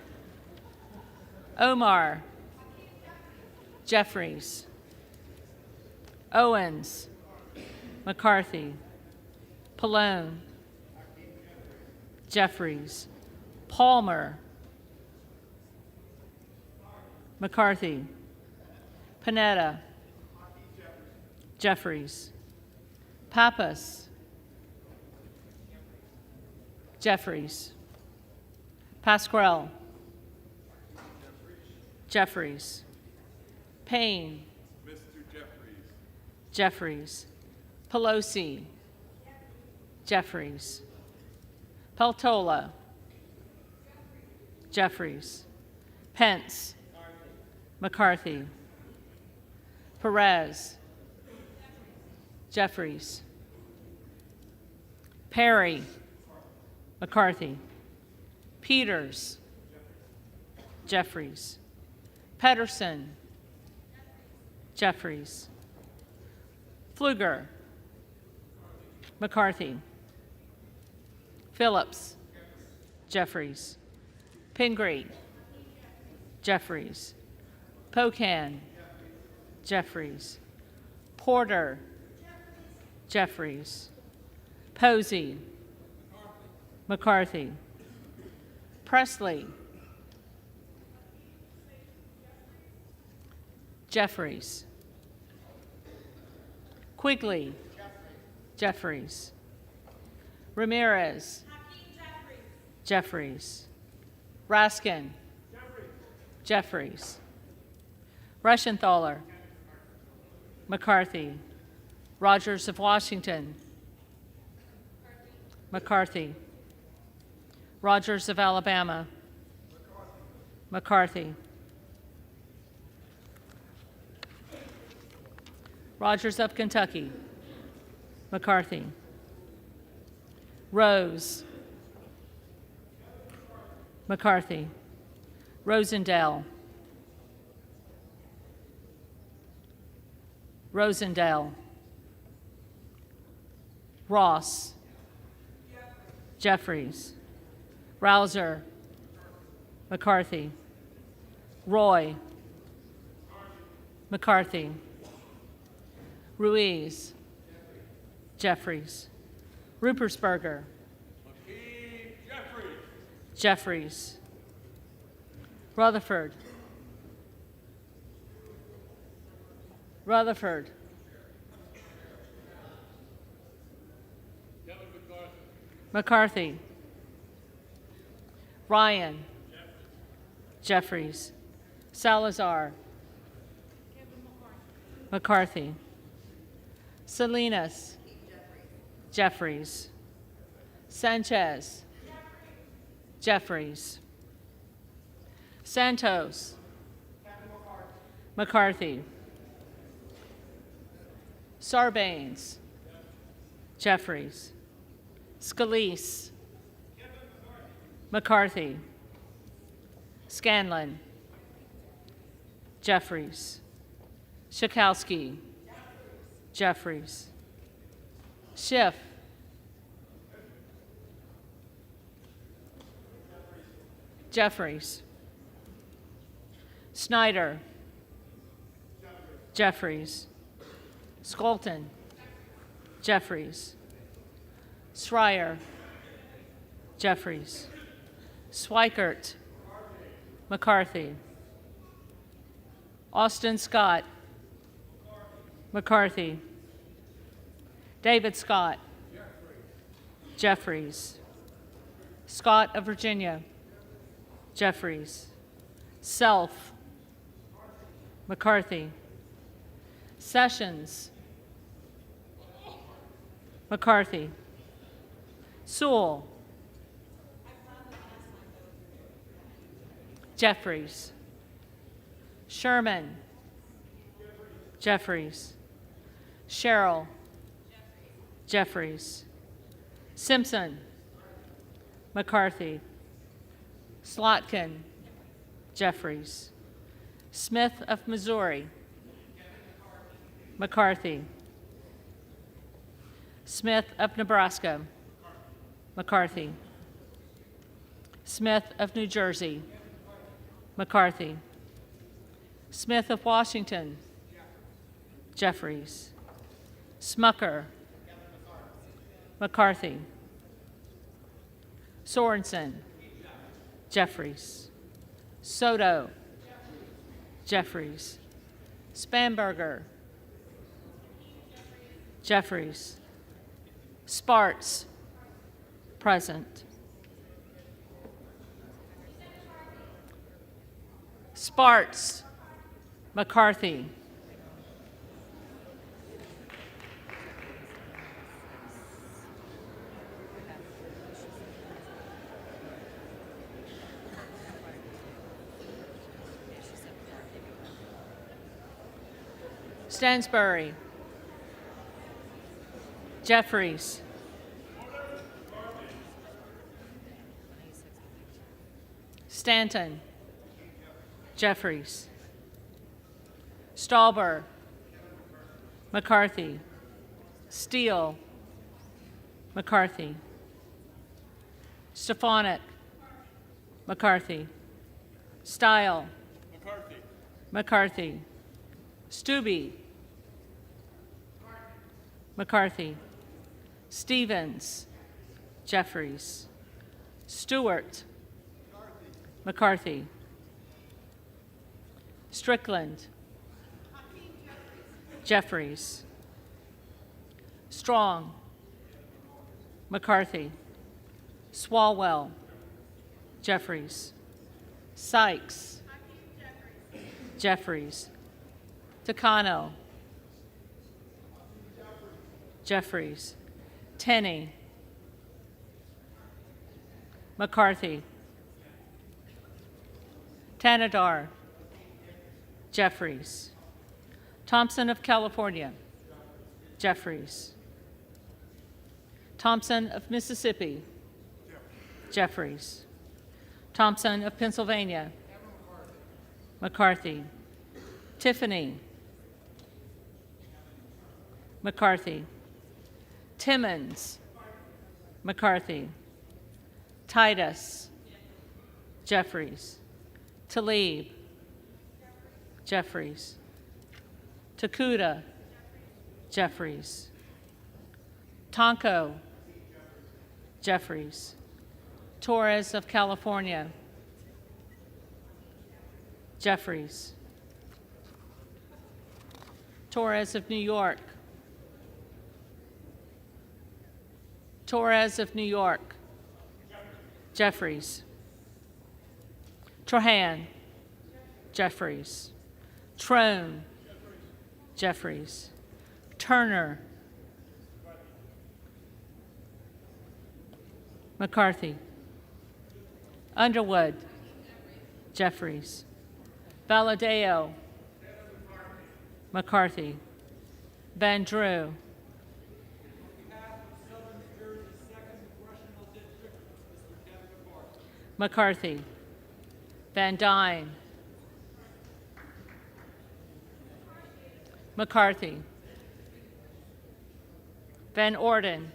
Omar. Jeffries. Owens. McCarthy. Pallone. Jeffries. Palmer. McCarthy. Panetta. Jeffries. Pappas. Jeffries. Pasquarelle. Jeffries. Payne. Mr. Jeffries. Jeffries. Pelosi. Jeffries. Peltola. Jeffries. Pence. McCarthy. Perez. Jeffries. Perry. McCarthy. Peters. Jeffries. Pedersen. Jeffries. Pfluger. McCarthy. Phillips. Jeffries. Pingree. Jeffries. Pocan. Jeffries. Porter. Jeffries. Posey. McCarthy. Presley. Jeffries. Quigley. Jeffries. Ramirez. Jeffries. Raskin. Jeffries. Reschenthaler. McCarthy. Rogers of Washington. McCarthy. Rogers of Alabama. McCarthy. Rogers of Kentucky. McCarthy. Rose. McCarthy. Rosendale. Rosendale. Ross. Jeffries. Rouser. McCarthy. Roy. McCarthy. Ruiz. Jeffries. Rupersberger. Jeffries. Rutherford. Rutherford. McCarthy. Ryan. Jeffries. Salazar. McCarthy. Salinas. Jeffries. Sanchez. Jeffries. Santos. McCarthy. Sarbanes. Jeffries. Scalise. McCarthy. Scanlon. Jeffries. Schakowsky. Jeffries. Schiff. Jeffries. Snyder. Jeffries. Skolton. Jeffries. Schreier. Jeffries. Swikert. McCarthy. Austin Scott. McCarthy. David Scott. Jeffries. Scott of Virginia. Jeffries. Self. McCarthy. Sessions. McCarthy. Sewell. Jeffries. Sherman. Jeffries. Sherrill. Jeffries. Simpson, McCarthy, Slotkin, Jeffries, Smith of Missouri, McCarthy, Smith of Nebraska, McCarthy, Smith of New Jersey, McCarthy, Smith of Washington, Jeffries, Smucker, McCarthy, Sorensen, Jeffries, Soto, Jeffries, Spanberger, Jeffries, Sparts, present. Sparts, McCarthy. Stansbury, Jeffries, Stanton, Jeffries, Stauber, McCarthy, Steele, McCarthy, Stefanik, McCarthy, Stile, McCarthy, Stubbe, McCarthy, Stevens, Jeffries, Stewart, McCarthy, Strickland, Jeffries, Strong, McCarthy, Swalwell, Jeffries, Sykes, Jeffries, Takano, Jeffries, Tenney, McCarthy, Tanadar, Jeffries, Thompson of California, Jeffries, Thompson of Mississippi, Jeffries, Thompson of Pennsylvania, McCarthy, Tiffany, McCarthy, Timmons, McCarthy, Titus, Jeffries, Tlaib, Jeffries, Takuda, Jeffries, Tonko, Jeffries, Torres of California, Jeffries, Torres of New York, Torres of New York, Jeffries, Trahan, Jeffries, Trone, Jeffries, Turner, McCarthy, Underwood, Jeffries, Valadeo, McCarthy, Van Drew, McCarthy, Van Dyne, McCarthy, Van Orden,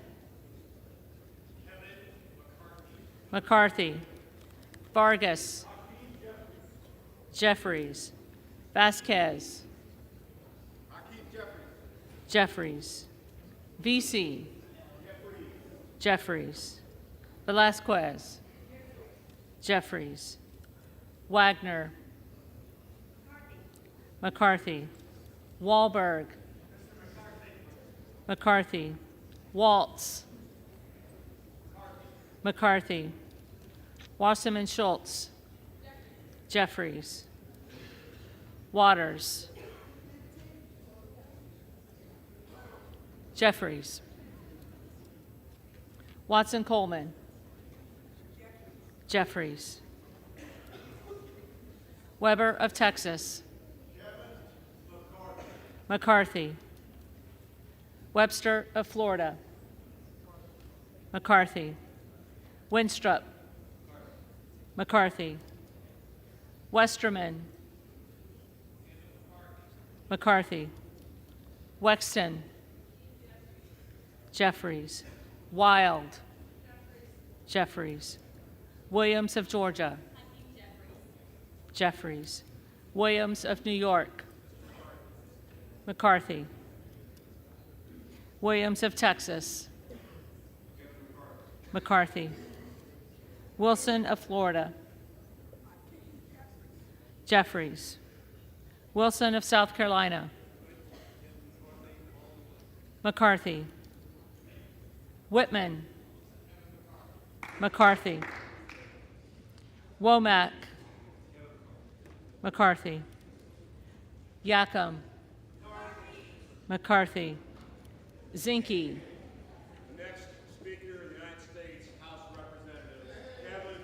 McCarthy, Vargas, Jeffries, Vasquez, Jeffries, VC, Jeffries, Velasquez, Jeffries, Wagner, McCarthy, Wahlberg, McCarthy, Waltz, McCarthy, Wasserman Schultz, Jeffries, Waters, Jeffries, Watson Coleman, Jeffries, Weber of Texas, McCarthy, Webster of Florida, McCarthy. Winstrup. McCarthy. Westerman. McCarthy. Wexton. Jeffries. Wild. Jeffries. Williams of Georgia. Jeffries. Williams of New York. McCarthy. Williams of Texas. McCarthy. Wilson of Florida. Jeffries. Wilson of South Carolina. McCarthy. Whitman. McCarthy. Womack. McCarthy. Yackham. McCarthy. Zinke. The next speaker in the United States House of Representatives, Kevin.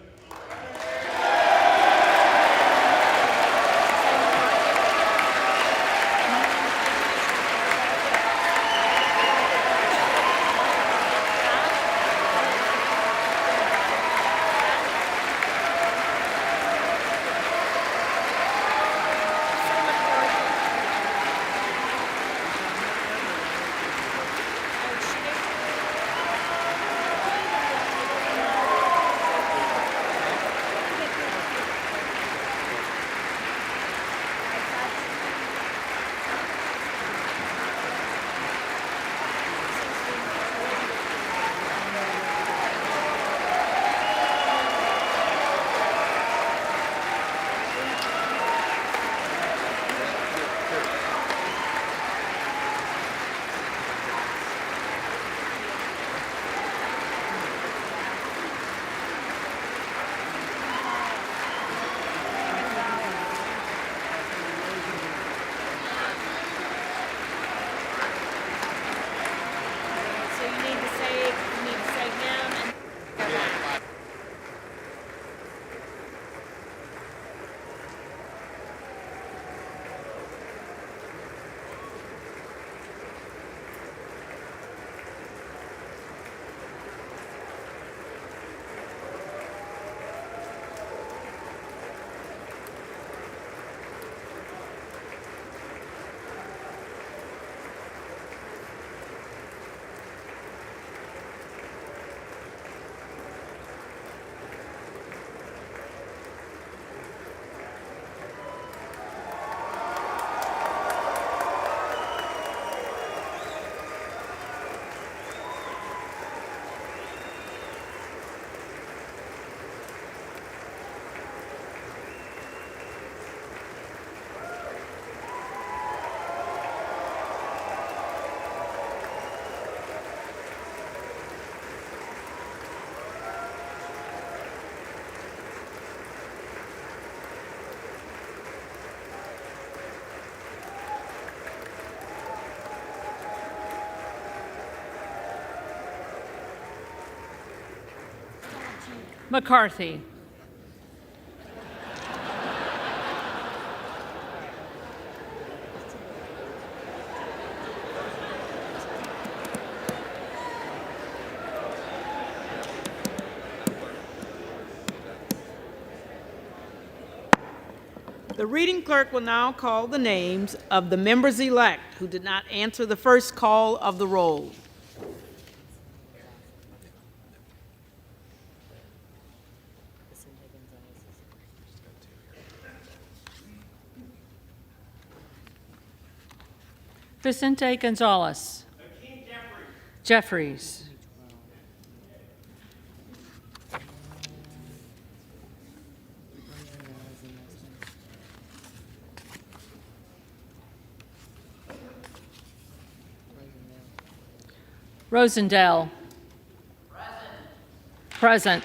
So you need to say him and McCarthy. The reading clerk will now call the names of the members-elect who did not answer the first call of the roll. Vicente Gonzalez. Jeffries. Rosendale. Present.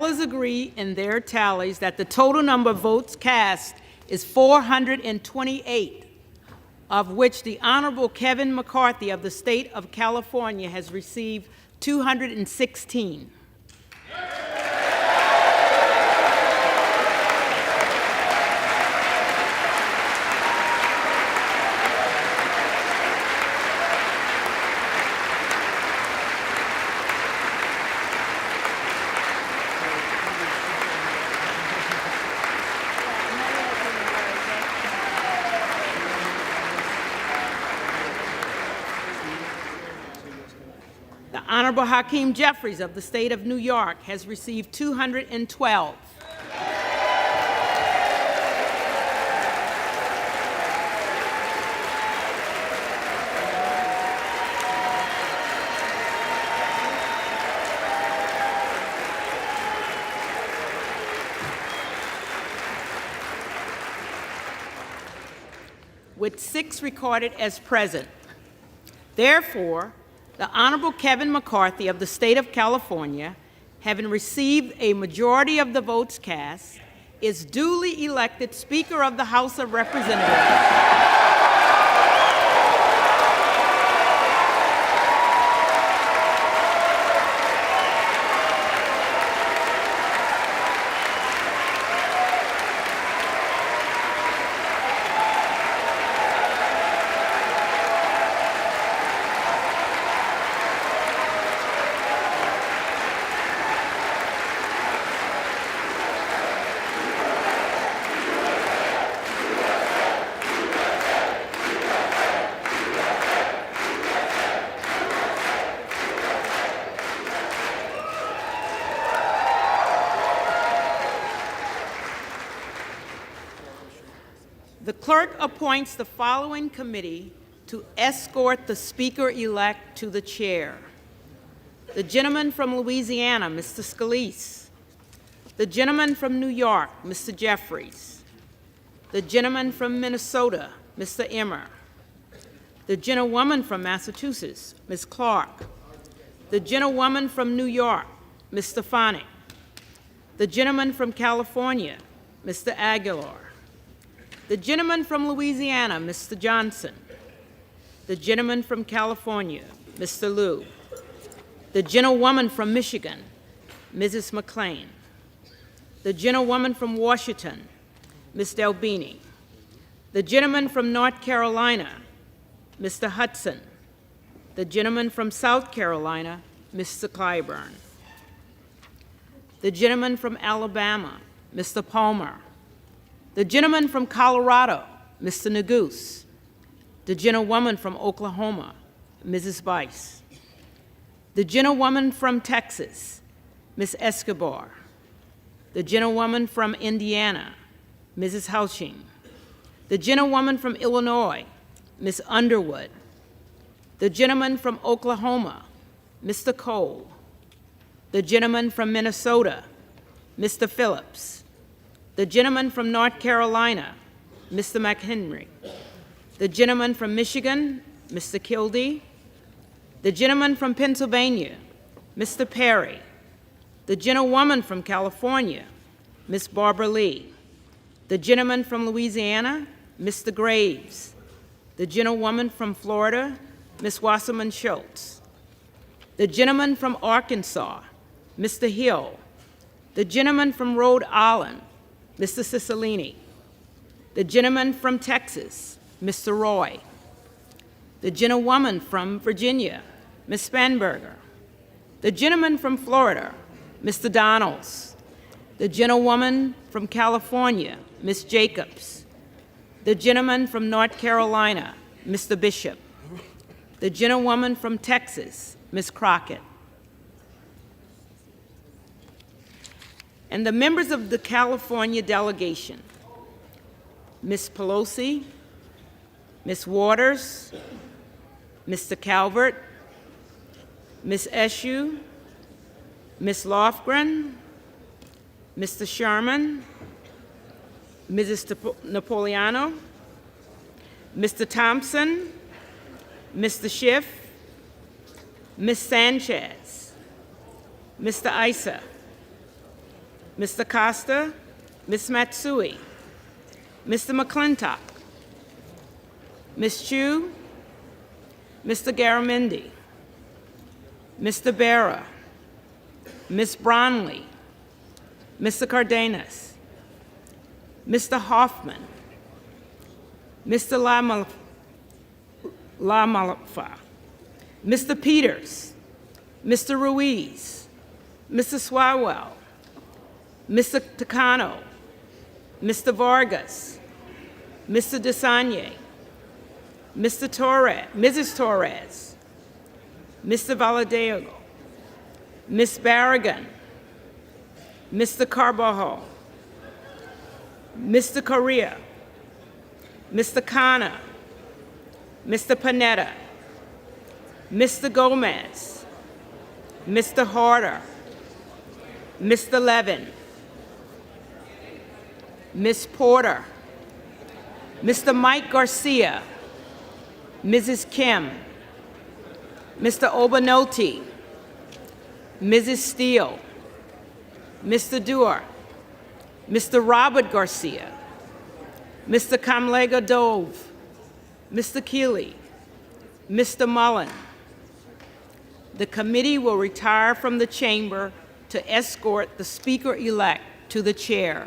tellers agree in their tallies that the total number of votes cast is 428, of which the Honorable Kevin McCarthy of the state of California has received 216. The Honorable Hakeem Jeffries of the state of New York has received 212. With 6 recorded as present. Therefore, the Honorable Kevin McCarthy of the state of California, having received a majority of the votes cast, is duly elected Speaker of the House of Representatives. The clerk appoints the following committee to escort the Speaker-elect to the chair. The gentleman from Louisiana, Mr. Scalise. The gentleman from New York, Mr. Jeffries. The gentleman from Minnesota, Mr. Emmer. The gentlewoman from Massachusetts, Ms. Clark. The gentlewoman from New York, Ms. Stefanik. The gentleman from California, Mr. Aguilar. The gentleman from Louisiana, Mr. Johnson. The gentleman from California, Mr. Liu. The gentlewoman from Michigan, Mrs. McClain. The gentlewoman from Washington, Ms. Delbini. The gentleman from North Carolina, Mr. Hudson. The gentleman from South Carolina, Mr. Clyburn. The gentleman from Alabama, Mr. Palmer. The gentleman from Colorado, Mr. Neguse. The gentlewoman from Oklahoma, Mrs. Bice. The gentlewoman from Texas, Ms. Escobar. The gentlewoman from Indiana, Mrs. Houching. The gentlewoman from Illinois, Ms. Underwood. The gentleman from Oklahoma, Mr. Cole. The gentleman from Minnesota, Mr. Phillips. The gentleman from North Carolina, Mr. McHenry. The gentleman from Michigan, Mr. Kildee. The gentleman from Pennsylvania, Mr. Perry. The gentlewoman from California, Ms. Barbara Lee. The gentleman from Louisiana, Mr. Graves. The gentlewoman from Florida, Ms. Wasserman Schultz. The gentleman from Arkansas, Mr. Hill. The gentleman from Rhode Island, Mr. Cicilline. The gentleman from Texas, Mr. Roy. The gentlewoman from Virginia, Ms. Spanberger. The gentleman from Florida, Mr. Donalds. The gentlewoman from California, Ms. Jacobs. The gentleman from North Carolina, Mr. Bishop. The gentlewoman from Texas, Ms. Crockett. And the members of the California delegation, Ms. Pelosi, Ms. Waters, Mr. Calvert, Ms. Eshoo, Ms. Lofgren, Mr. Sherman, Mrs. Napolitano, Mr. Thompson, Mr. Schiff, Ms. Sanchez, Mr. Issa, Mr. Costa, Ms. Matsui, Mr. McClintock, Ms. Chu, Mr. Garamendi, Mr. Barra, Ms. Bronley, Mr. Cardenas, Mr. Hoffman, Mr. Lamalfa, Mr. Peters, Mr. Ruiz, Mr. Swalwell, Mr. Takano, Mr. Vargas, Mr. Desanye, Mr. Torres, Mrs. Torres, Mr. Valadego, Ms. Barragan, Mr. Carbajal, Mr. Correa, Mr. Khanna, Mr. Panetta, Mr. Gomez, Mr. Harder, Mr. Levin, Ms. Porter, Mr. Mike Garcia, Mrs. Kim, Mr. Obanoti, Mrs. Steele, Mr. Dewar, Mr. Robert Garcia, Mr. Kamlega Dove, Mr. Keeley, Mr. Mullen. The committee will retire from the chamber to escort the speaker-elect to the chair.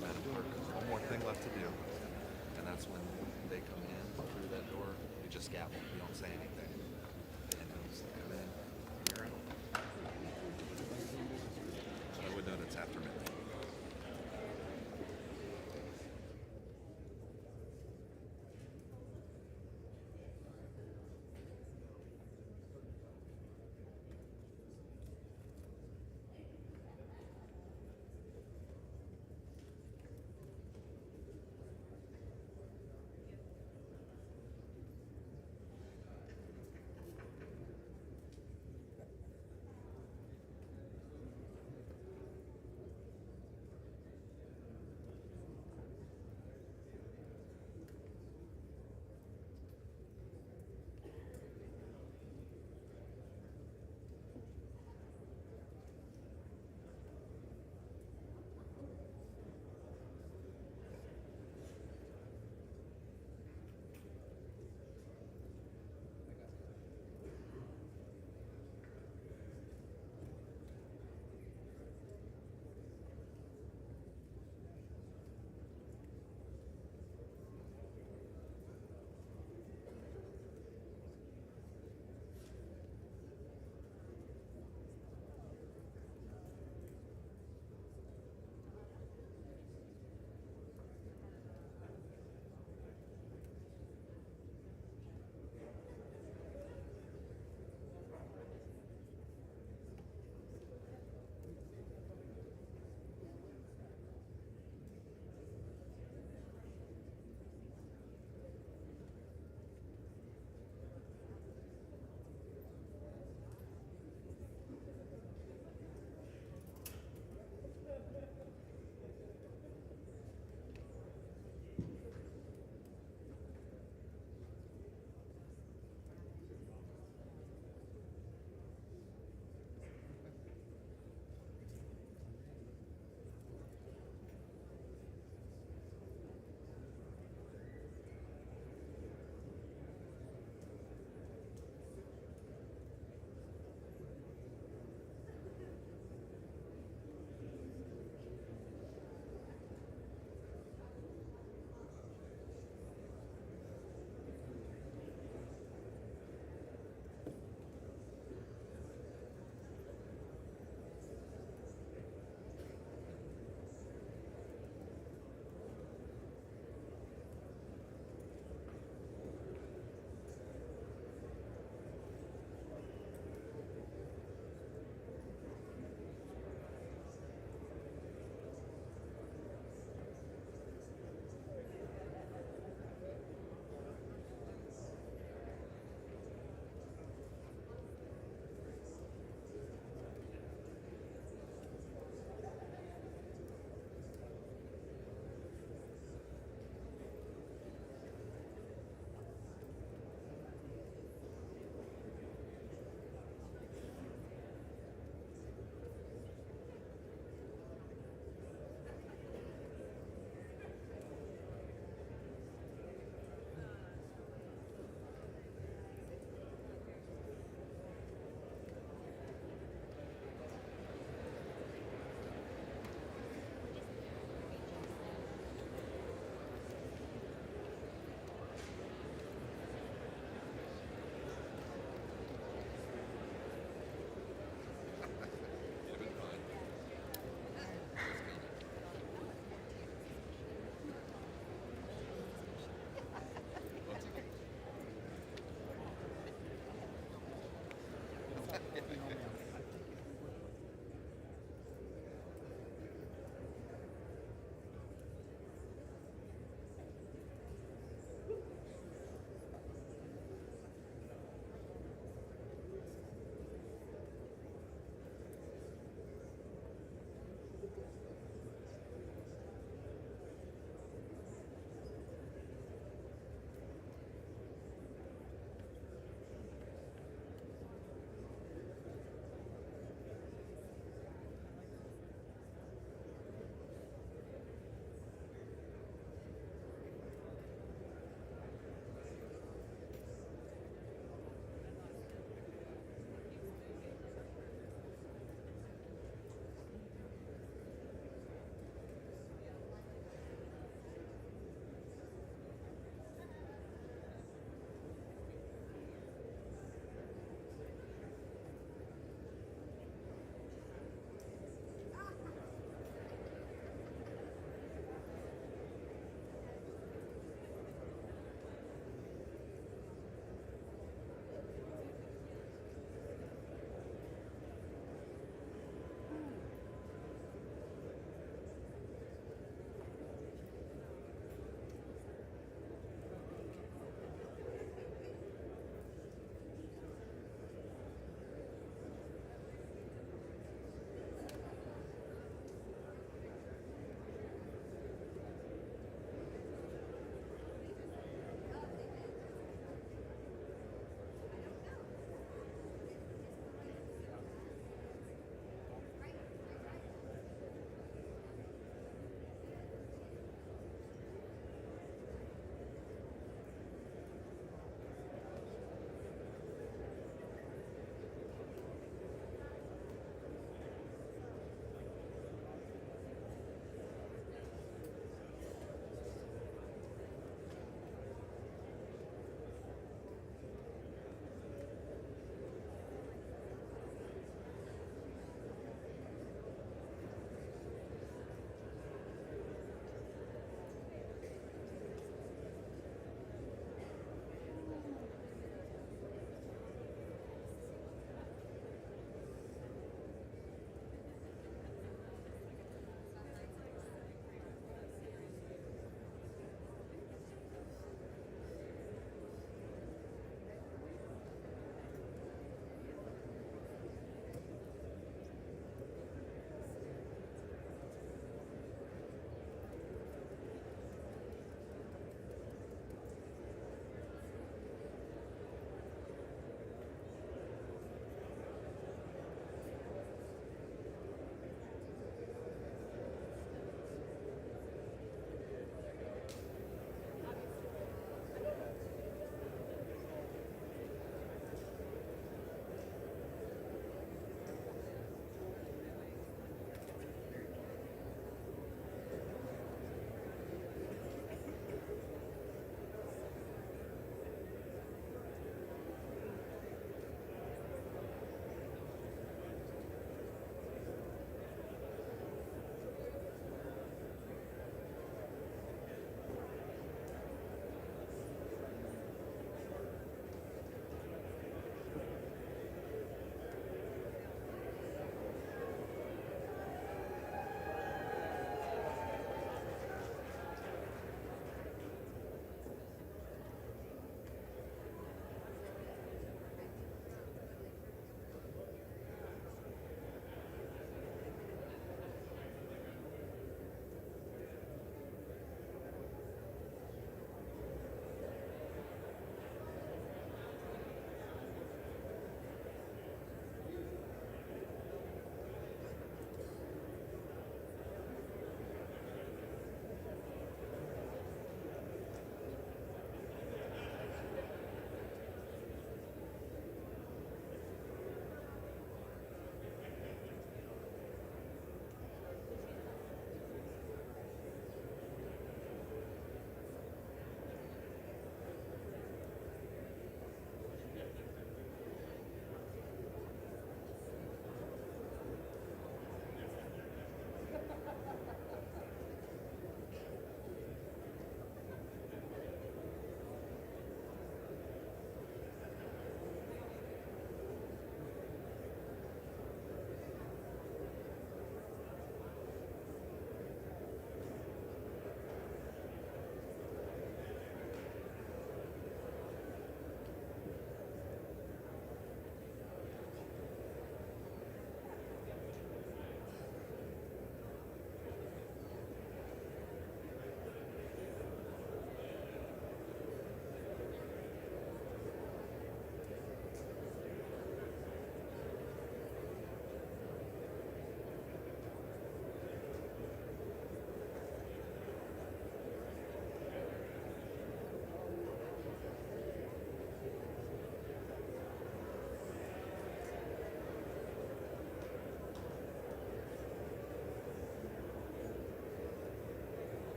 One more thing left to do, and that's when they come in through that door, you just gavel. You don't say anything. And those that come in, you're out. I would note it's after midnight.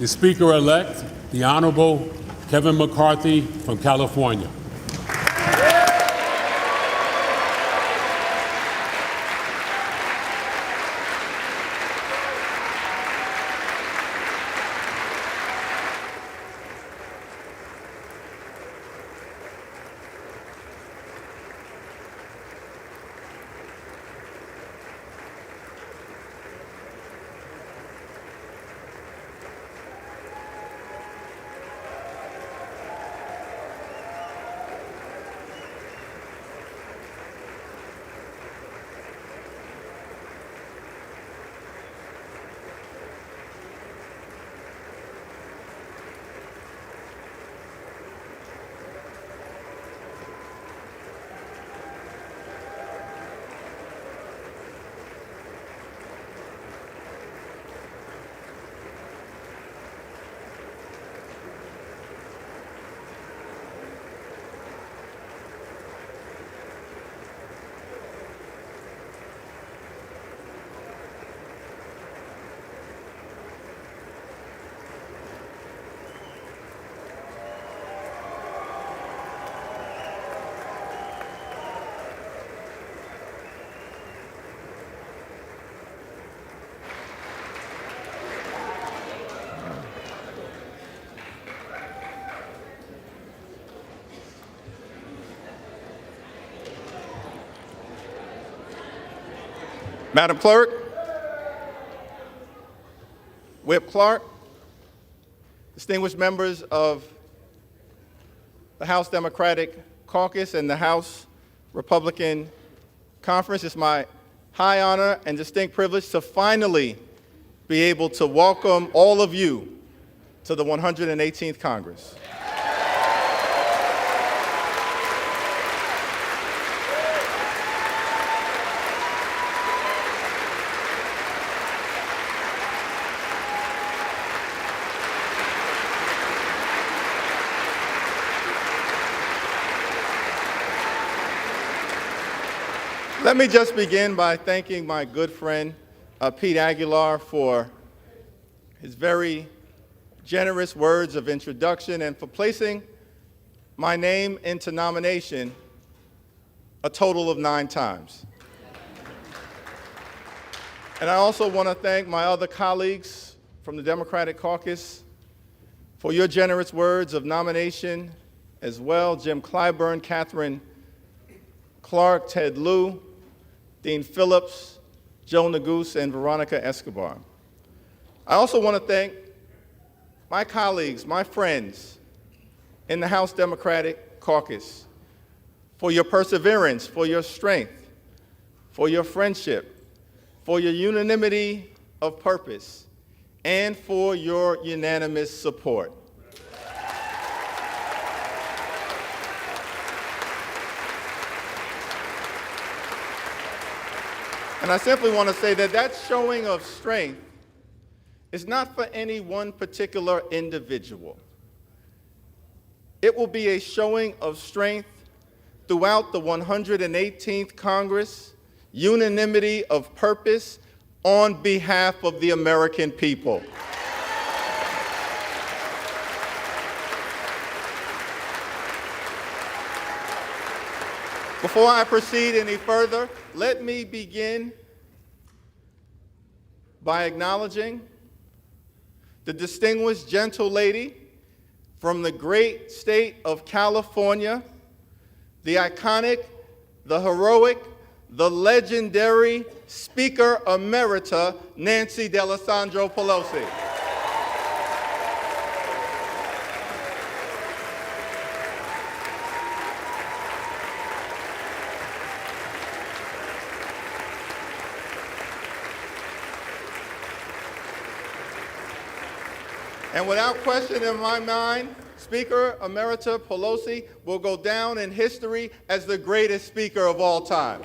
the Speaker-elect, the Honorable Kevin McCarthy from California. Madam Clerk, Whip Clark, distinguished members of the House Democratic Caucus and the House Republican Conference, it's my high honor and distinct privilege to finally be able to welcome all of you to the 118th Congress. Let me just begin by thanking my good friend, Pete Aguilar, for his very generous words of introduction and for placing my name into nomination a total of 9 times. And I also want to thank my other colleagues from the Democratic Caucus for your generous words of nomination as well. Jim Clyburn, Catherine Clark, Ted Lieu, Dean Phillips, Joe Neguse, and Veronica Escobar. I also want to thank my colleagues, my friends in the House Democratic Caucus for your perseverance, for your strength, for your friendship, for your unanimity of purpose, and for your unanimous support. And I simply want to say that that showing of strength is not for any one particular individual. It will be a showing of strength throughout the 118th Congress, unanimity of purpose on behalf of the American people. Before I proceed any further, let me begin by acknowledging the distinguished gentle lady from the great state of California, the iconic, the heroic, the legendary Speaker Emerita, Nancy D'Alessandro Pelosi. And without question in my mind, Speaker Emerita Pelosi will go down in history as the greatest speaker of all time.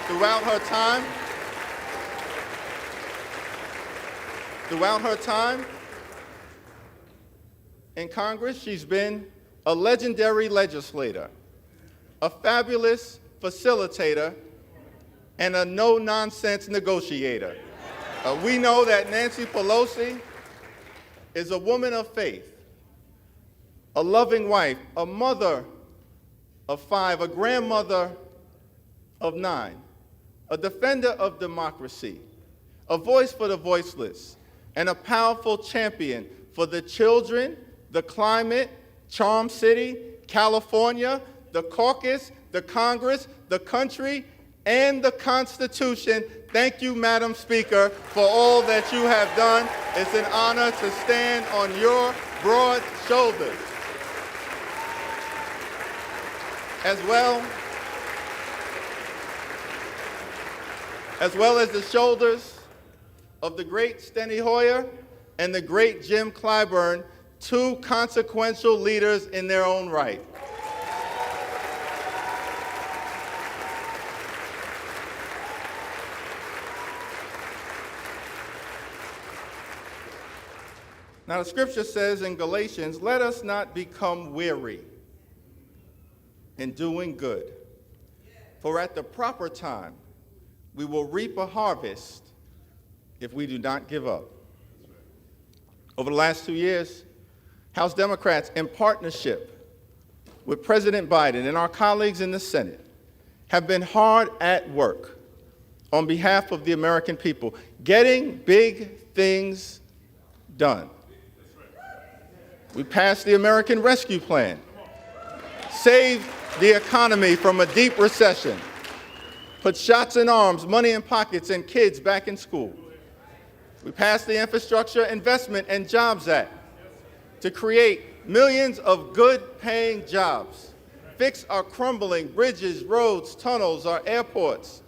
Throughout her time in Congress, she's been a legendary legislator, a fabulous facilitator, and a no-nonsense negotiator. We know that Nancy Pelosi is a woman of faith, a loving wife, a mother of 5, a grandmother of 9, a defender of democracy, a voice for the voiceless, and a powerful champion for the children, the climate, Charm City, California, the caucus, the Congress, the country, and the Constitution. Thank you, Madam Speaker, for all that you have done. It's an honor to stand on your broad shoulders. As well as the shoulders of the great Steny Hoyer and the great Jim Clyburn, 2 consequential leaders in their own right. Now, the scripture says in Galatians, let us not become weary in doing good, for at the proper time we will reap a harvest if we do not give up. Over the last 2 years, House Democrats, in partnership with President Biden and our colleagues in the Senate, have been hard at work on behalf of the American people, getting big things done. We passed the American Rescue Plan, saved the economy from a deep recession, put shots in arms, money in pockets, and kids back in school. We passed the Infrastructure Investment and Jobs Act to create millions of good-paying jobs, fix our crumbling bridges, roads, tunnels, our airports,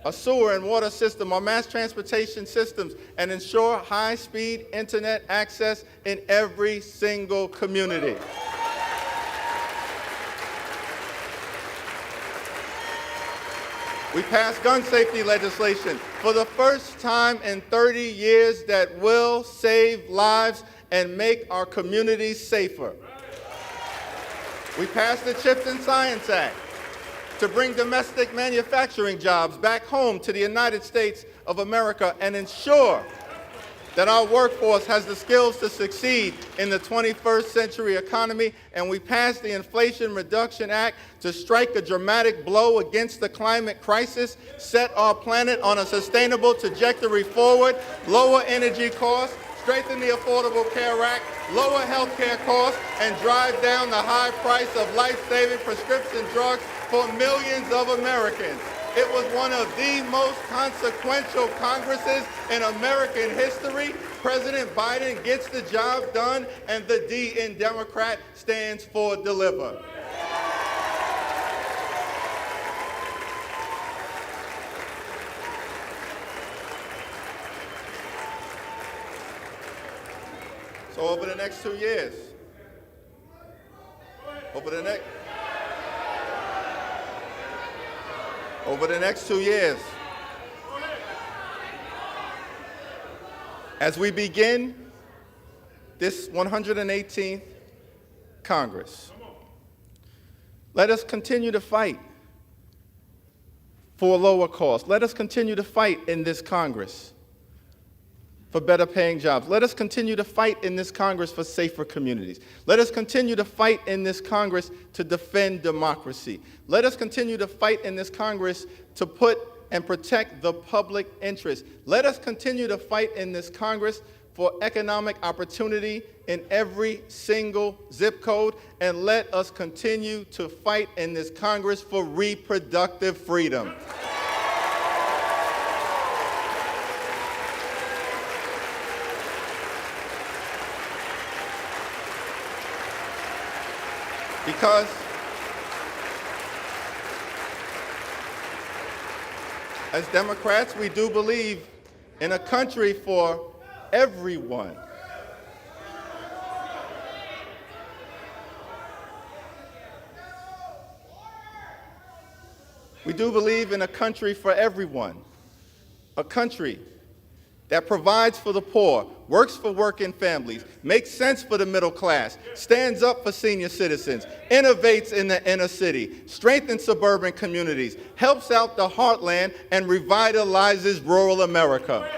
our sewer and water system, our mass transportation systems, and ensure high-speed internet access in every single community. We passed gun safety legislation for the first time in 30 years that will save lives and make our communities safer. We passed the Chips and Science Act to bring domestic manufacturing jobs back home to the United States of America and ensure that our workforce has the skills to succeed in the 21st century economy. And we passed the Inflation Reduction Act to strike a dramatic blow against the climate crisis, set our planet on a sustainable trajectory forward, lower energy costs, strengthen the Affordable Care Act, lower health care costs, and drive down the high price of life-saving prescription drugs for millions of Americans. It was one of the most consequential Congresses in American history. President Biden gets the job done, and the D in Democrat stands for deliver. So over the next 2 years, over the next 2 years, as we begin this 118th Congress, let us continue to fight for lower costs. Let us continue to fight in this Congress for better paying jobs. Let us continue to fight in this Congress for safer communities. Let us continue to fight in this Congress to defend democracy. Let us continue to fight in this Congress to put and protect the public interest. Let us continue to fight in this Congress for economic opportunity in every single zip code. And let us continue to fight in this Congress for reproductive freedom. Because as Democrats, we do believe in a country for everyone. We do believe in a country for everyone, a country that provides for the poor, works for working families, makes sense for the middle class, stands up for senior citizens, innovates in the inner city, strengthens suburban communities, helps out the heartland, and revitalizes rural America.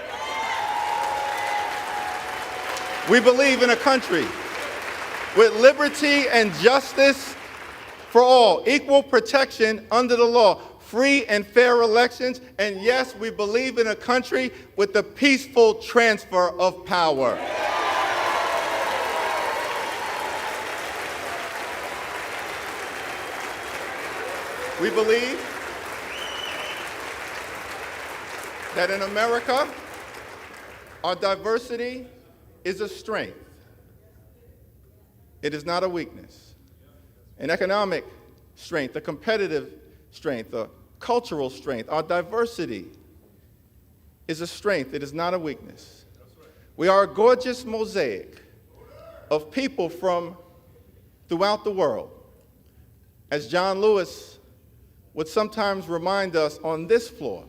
We believe in a country with liberty and justice for all, equal protection under the law, free and fair elections, and yes, we believe in a country with the peaceful transfer of power. We believe that in America, our diversity is a strength. It is not a weakness. An economic strength, a competitive strength, a cultural strength. Our diversity is a strength. It is not a weakness. We are a gorgeous mosaic of people from throughout the world. As John Lewis would sometimes remind us on this floor,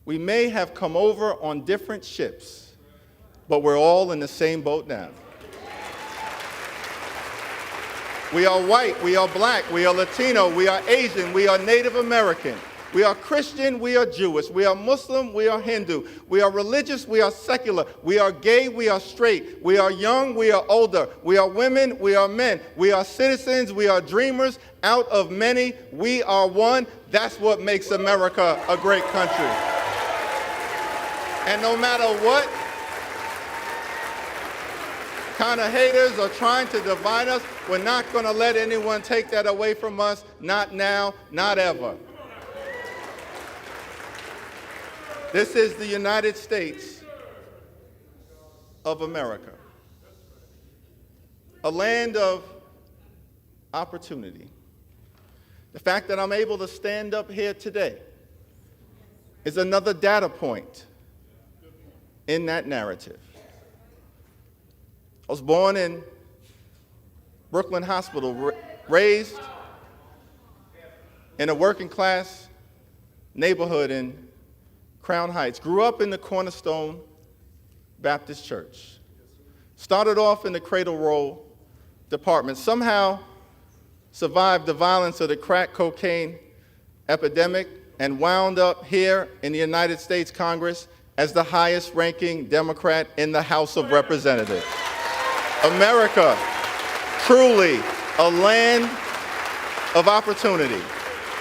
we may have come over on different ships, but we're all in the same boat now. We are white, we are black, we are Latino, we are Asian, we are Native American, we are Christian, we are Jewish, we are Muslim, we are Hindu, we are religious, we are secular, we are gay, we are straight, we are young, we are older, we are women, we are men, we are citizens, we are dreamers. Out of many, we are one. That's what makes America a great country. And no matter what kind of haters are trying to divide us, we're not going to let anyone take that away from us. Not now, not ever. This is the United States of America, a land of opportunity. The fact that I'm able to stand up here today is another data point in that narrative. I was born in Brooklyn Hospital, raised in a working class neighborhood in Crown Heights, grew up in the Cornerstone Baptist Church, started off in the cradle roll department, somehow survived the violence of the crack cocaine epidemic, and wound up here in the United States Congress as the highest ranking Democrat in the House of Representatives. America, truly a land of opportunity.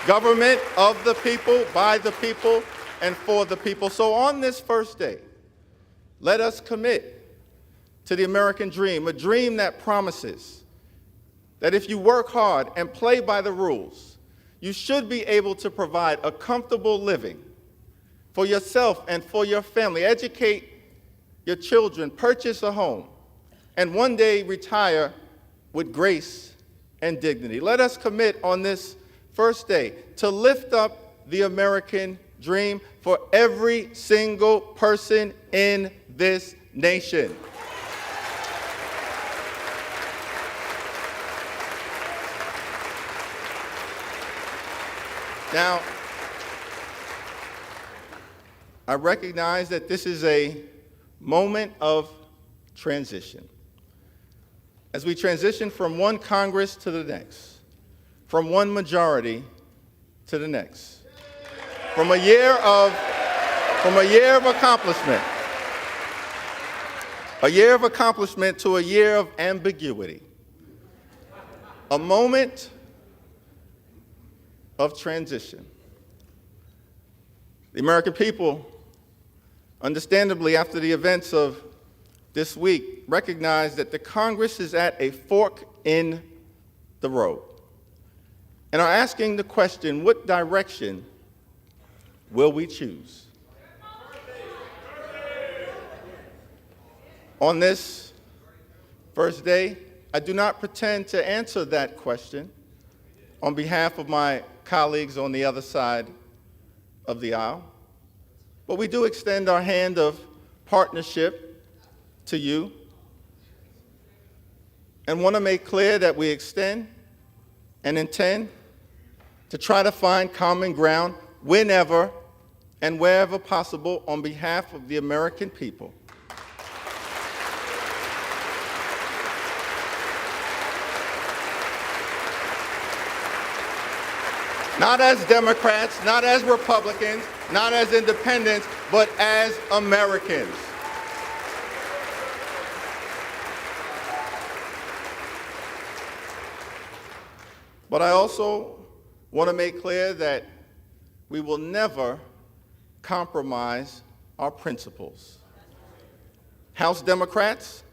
Government of the people, by the people, and for the people. So on this first day, let us commit to the American dream, a dream that promises that if you work hard and play by the rules, you should be able to provide a comfortable living for yourself and for your family, educate your children, purchase a home, and one day retire with grace and dignity. Let us commit on this first day to lift up the American dream for every single person in this nation. Now, I recognize that this is a moment of transition. As we transition from one Congress to the next, from one majority to the next, from a year of accomplishment to a year of ambiguity, a moment of transition. The American people, understandably, after the events of this week, recognize that the Congress is at a fork in the road and are asking the question, what direction will we choose? On this first day, I do not pretend to answer that question on behalf of my colleagues on the other side of the aisle, but we do extend our hand of partnership to you and want to make clear that we extend and intend to try to find common ground whenever and wherever possible on behalf of the American people. Not as Democrats, not as Republicans, not as independents, but as Americans. But I also want to make clear that we will never compromise our principles. House Democrats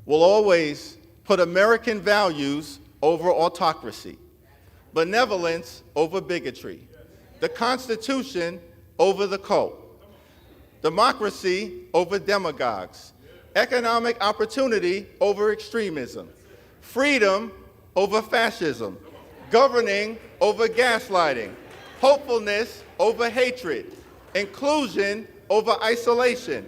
will always put American values over autocracy, benevolence over bigotry, the Constitution over the cult, democracy over demagogues, economic opportunity over extremism, freedom over fascism, governing over gaslighting, hopefulness over hatred, inclusion over isolation,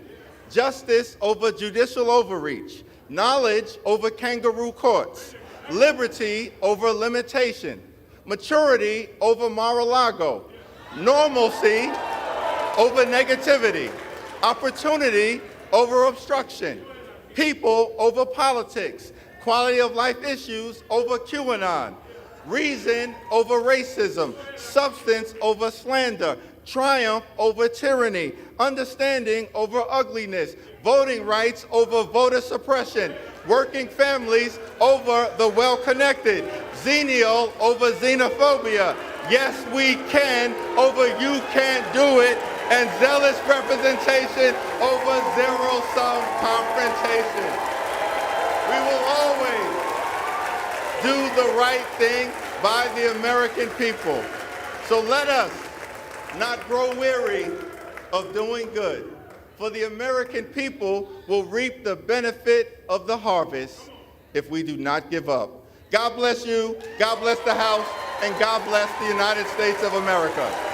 justice over judicial overreach, knowledge over kangaroo courts, liberty over limitation, maturity over Mar-a-Lago, normalcy over negativity, opportunity over obstruction, people over politics, quality of life issues over QAnon, reason over racism, substance over slander, triumph over tyranny, understanding over ugliness, voting rights over voter suppression, working families over the well-connected, xenial over xenophobia, yes we can over you can't do it, and zealous representation over zero-sum confrontation. We will always do the right thing by the American people. So let us not grow weary of doing good, for the American people will reap the benefit of the harvest if we do not give up. God bless you, God bless the House, and God bless the United States of America.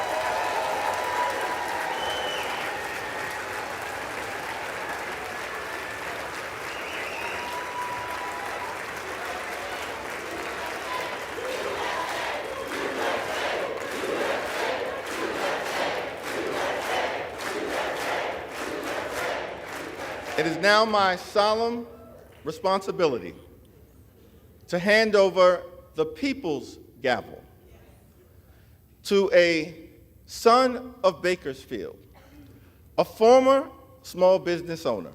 It is now my solemn responsibility to hand over the people's gavel to a son of Bakersfield, a former small business owner,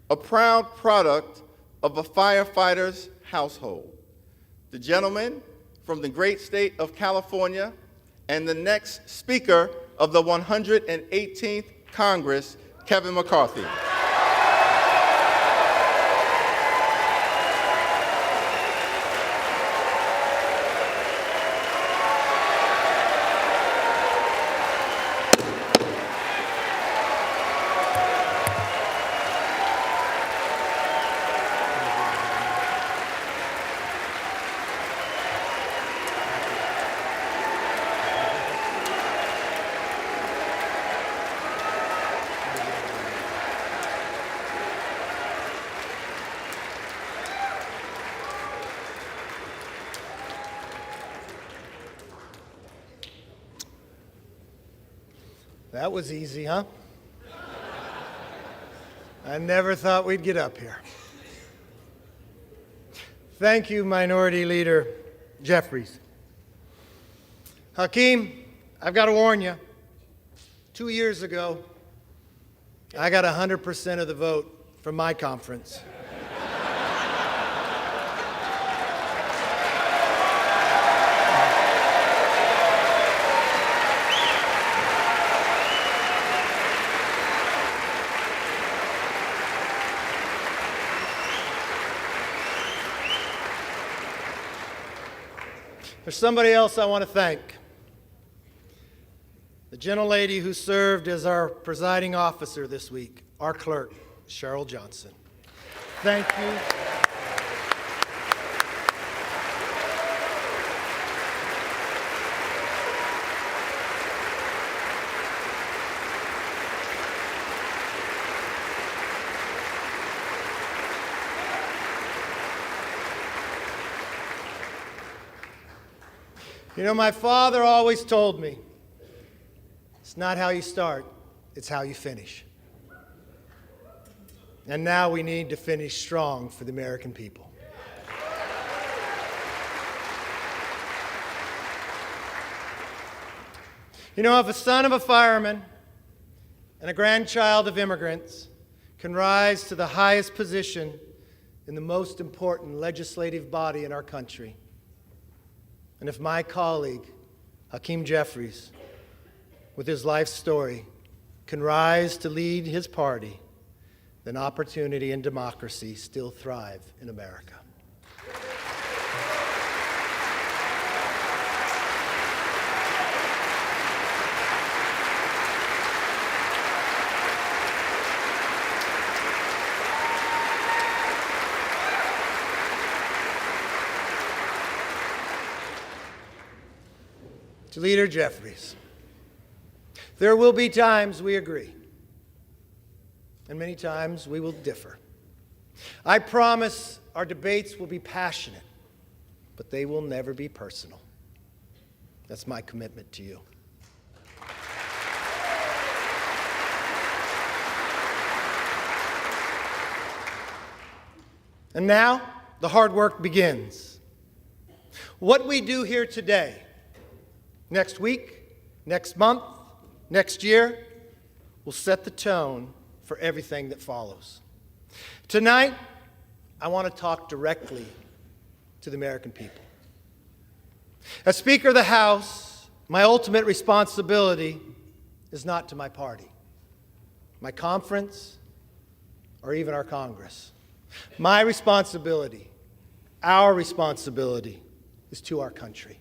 a proud product of a firefighter's household, the gentleman from the great state of California and the next Speaker of the 118th Congress, Kevin McCarthy. That was easy, huh? I never thought we'd get up here. Thank you, Minority Leader Jeffries. Hakeem, I've got to warn you. 2 years ago, I got 100% of the vote from my conference. There's somebody else I want to thank. The gentlelady who served as our presiding officer this week, our clerk, Cheryl Johnson. Thank you. You know, my father always told me, it's not how you start, it's how you finish. And now we need to finish strong for the American people. You know, if a son of a fireman and a grandchild of immigrants can rise to the highest position in the most important legislative body in our country, And if my colleague, Hakeem Jeffries, with his life story, can rise to lead his party, then opportunity and democracy still thrive in America. To Leader Jeffries, there will be times we agree, and many times we will differ. I promise our debates will be passionate, but they will never be personal. That's my commitment to you. And now, the hard work begins. What we do here today, next week, next month, next year, will set the tone for everything that follows. Tonight, I want to talk directly to the American people. As Speaker of the House, my ultimate responsibility is not to my party, my conference, or even our Congress. My responsibility, our responsibility, is to our country.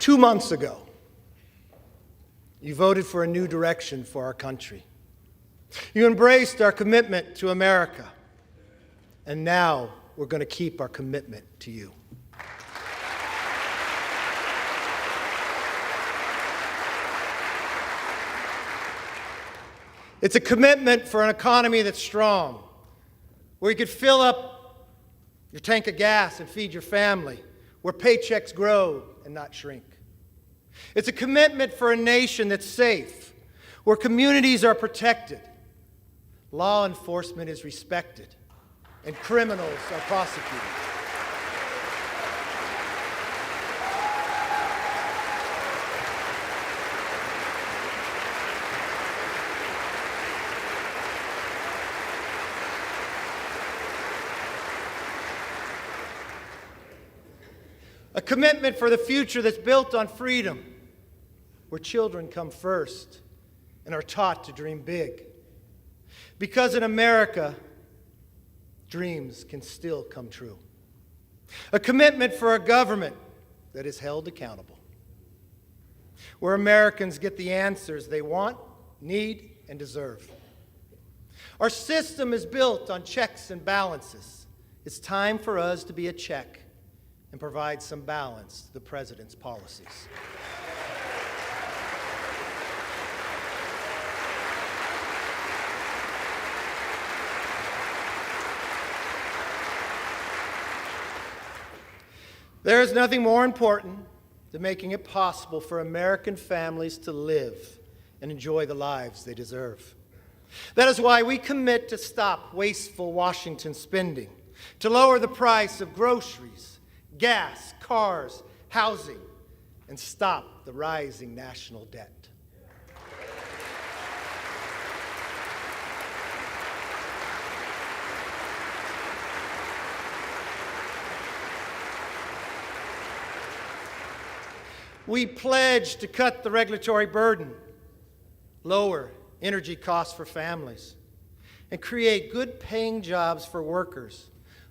Two months ago, you voted for a new direction for our country. You embraced our commitment to America. And now we're going to keep our commitment to you. It's a commitment for an economy that's strong, where you could fill up your tank of gas and feed your family, where paychecks grow and not shrink. It's a commitment for a nation that's safe, where communities are protected, law enforcement is respected, and criminals are prosecuted. A commitment for the future that's built on freedom, where children come first and are taught to dream big. Because in America, dreams can still come true. A commitment for a government that is held accountable, where Americans get the answers they want, need, and deserve. Our system is built on checks and balances. It's time for us to be a check and provide some balance to the president's policies. There is nothing more important than making it possible for American families to live and enjoy the lives they deserve. That is why we commit to stop wasteful Washington spending, to lower the price of groceries, gas, cars, housing, and stop the rising national debt. We pledge to cut the regulatory burden, lower energy costs for families, and create good-paying jobs for workers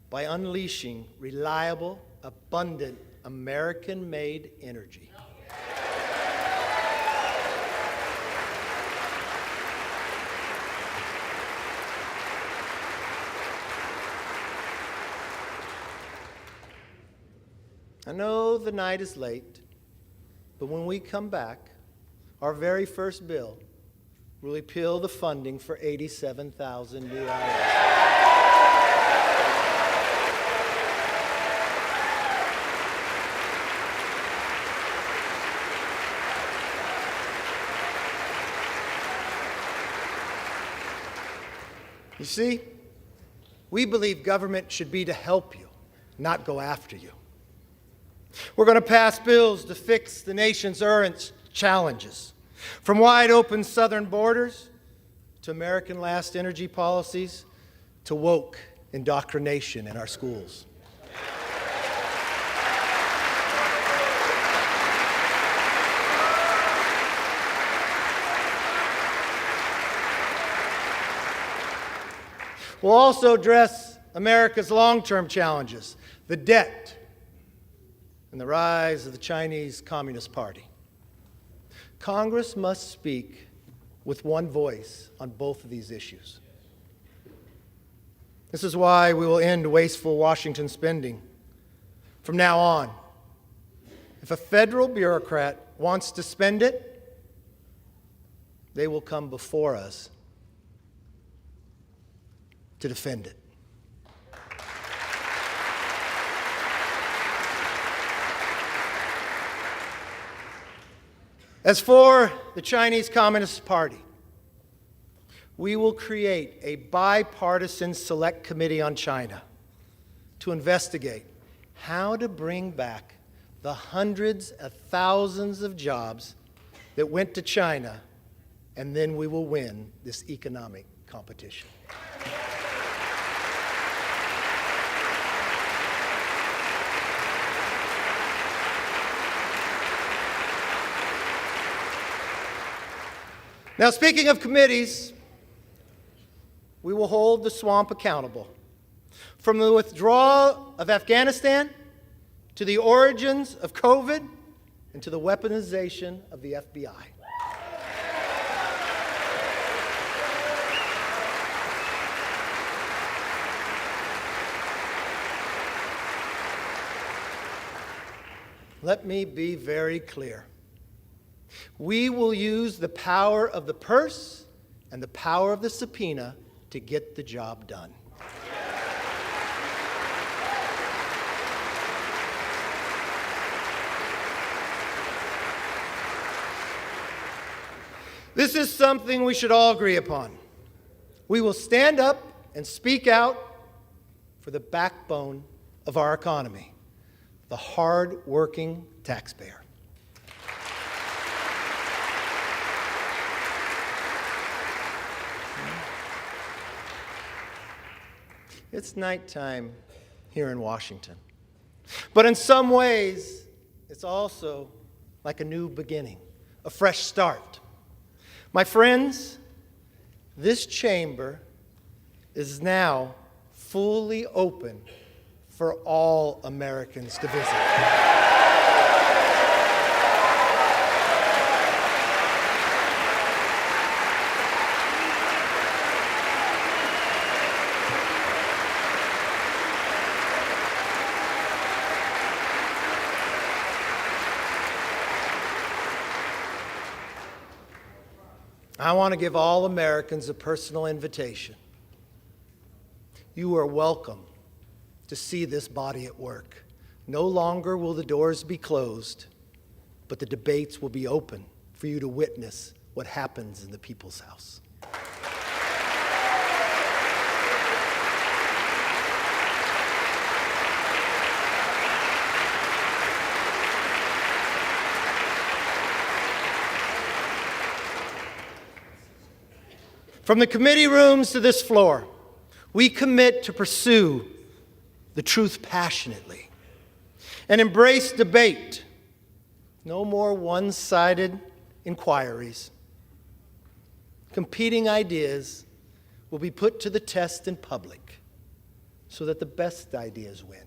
by unleashing reliable, abundant, American-made energy. I know the night is late, but when we come back, our very first bill will repeal the funding for 87,000 new hours. You see, we believe government should be to help you, not go after you. We're going to pass bills to fix the nation's current challenges, from wide open southern borders to American last energy policies, to woke indoctrination in our schools. We'll also address America's long-term challenges, the debt and the rise of the Chinese Communist Party. Congress must speak with one voice on both of these issues. This is why we will end wasteful Washington spending. From now on, if a federal bureaucrat wants to spend it, they will come before us to defend it. As for the Chinese Communist Party, we will create a bipartisan select committee on China to investigate how to bring back the hundreds of thousands of jobs that went to China, and then we will win this economic competition. Now, speaking of committees, we will hold the swamp accountable. From the withdrawal of Afghanistan to the origins of COVID and to the weaponization of the FBI. Let me be very clear. We will use the power of the purse and the power of the subpoena to get the job done. This is something we should all agree upon. We will stand up and speak out for the backbone of our economy, the hard-working taxpayer. It's nighttime here in Washington. But in some ways, it's also like a new beginning, a fresh start. My friends, this chamber is now fully open for all Americans to visit. I want to give all Americans a personal invitation. You are welcome to see this body at work. No longer will the doors be closed, but the debates will be open for you to witness what happens in the People's House. From the committee rooms to this floor, we commit to pursue the truth passionately and embrace debate. No more one-sided inquiries. Competing ideas will be put to the test in public so that the best ideas win.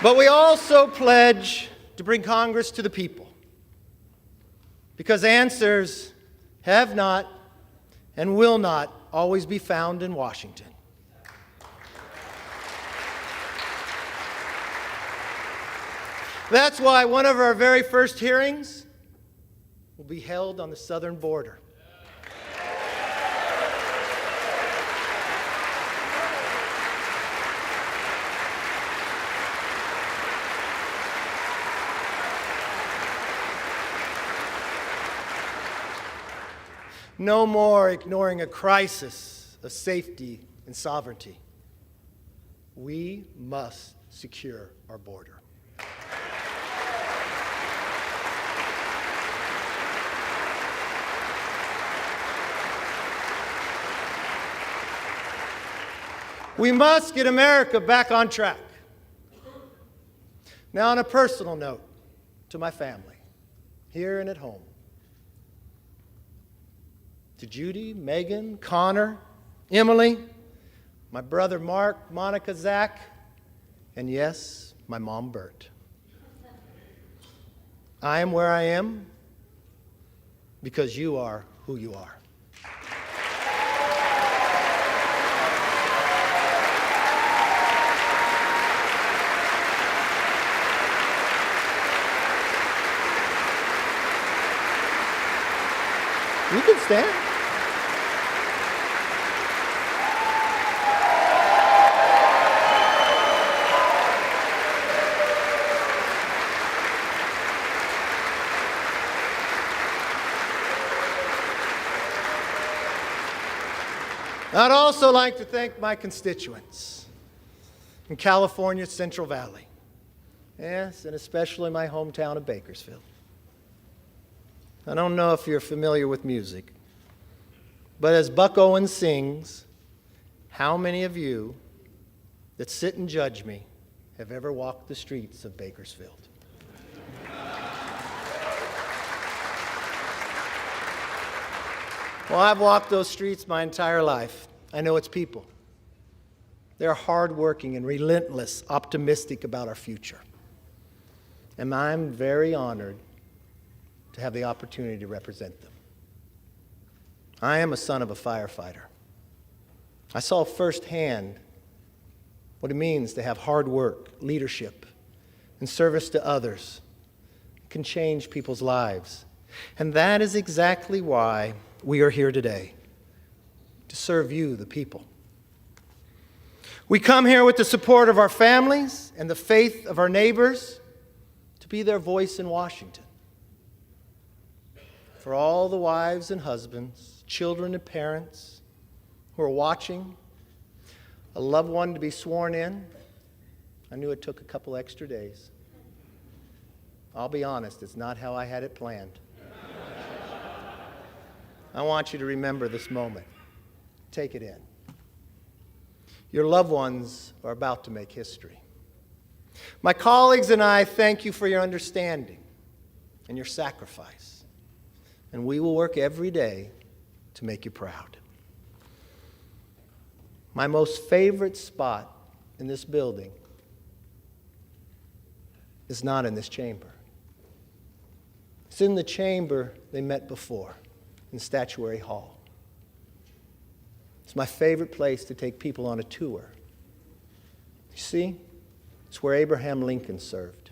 But we also pledge to bring Congress to the people, because answers have not and will not always be found in Washington. That's why one of our very first hearings will be held on the southern border. No more ignoring a crisis of safety and sovereignty. We must secure our border. We must get America back on track. Now, on a personal note, to my family, here and at home. To Judy, Megan, Connor, Emily, my brother Mark, Monica, Zach, and yes, my mom Bert. I am where I am because you are who you are. You can stand. I'd also like to thank my constituents in California's Central Valley. Yes, and especially my hometown of Bakersfield. I don't know if you're familiar with music, but as Buck Owens sings, how many of you that sit and judge me have ever walked the streets of Bakersfield? Well, I've walked those streets my entire life. I know its people. They're hardworking and relentless, optimistic about our future. And I'm very honored to have the opportunity to represent them. I am a son of a firefighter. I saw firsthand what it means to have hard work, leadership, and service to others. It can change people's lives. And that is exactly why we are here today, to serve you, the people. We come here with the support of our families and the faith of our neighbors to be their voice in Washington. For all the wives and husbands, children and parents who are watching, a loved one to be sworn in, I knew it took a couple extra days. I'll be honest, it's not how I had it planned. I want you to remember this moment. Take it in. Your loved ones are about to make history. My colleagues and I thank you for your understanding and your sacrifice. And we will work every day to make you proud. My most favorite spot in this building is not in this chamber. It's in the chamber they met before, in Statuary Hall. It's my favorite place to take people on a tour. You see, it's where Abraham Lincoln served.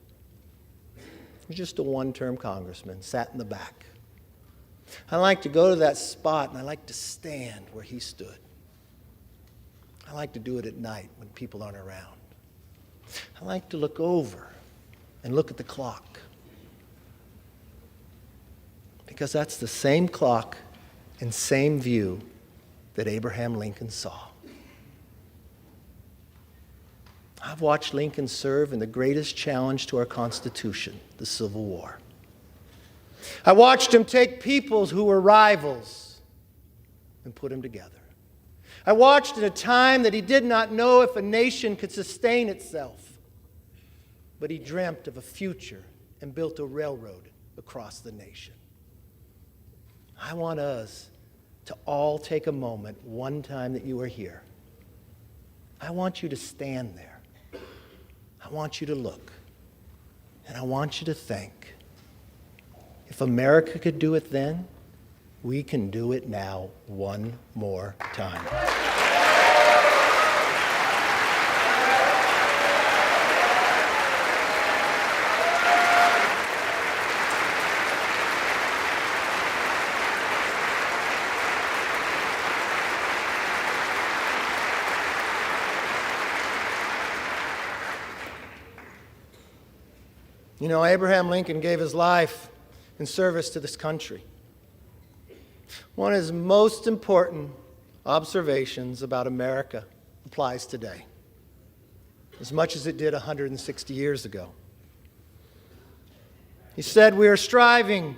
He was just a one-term congressman, sat in the back. I like to go to that spot and I like to stand where he stood. I like to do it at night when people aren't around. I like to look over and look at the clock. Because that's the same clock and same view that Abraham Lincoln saw. I've watched Lincoln serve in the greatest challenge to our Constitution, the Civil War. I watched him take peoples who were rivals and put them together. I watched in a time that he did not know if a nation could sustain itself, but he dreamt of a future and built a railroad across the nation. I want us to all take a moment one time that you are here. I want you to stand there. I want you to look. And I want you to think. If America could do it then, we can do it now one more time. You know, Abraham Lincoln gave his life in service to this country. One of his most important observations about America applies today, as much as it did 160 years ago. He said, "We are striving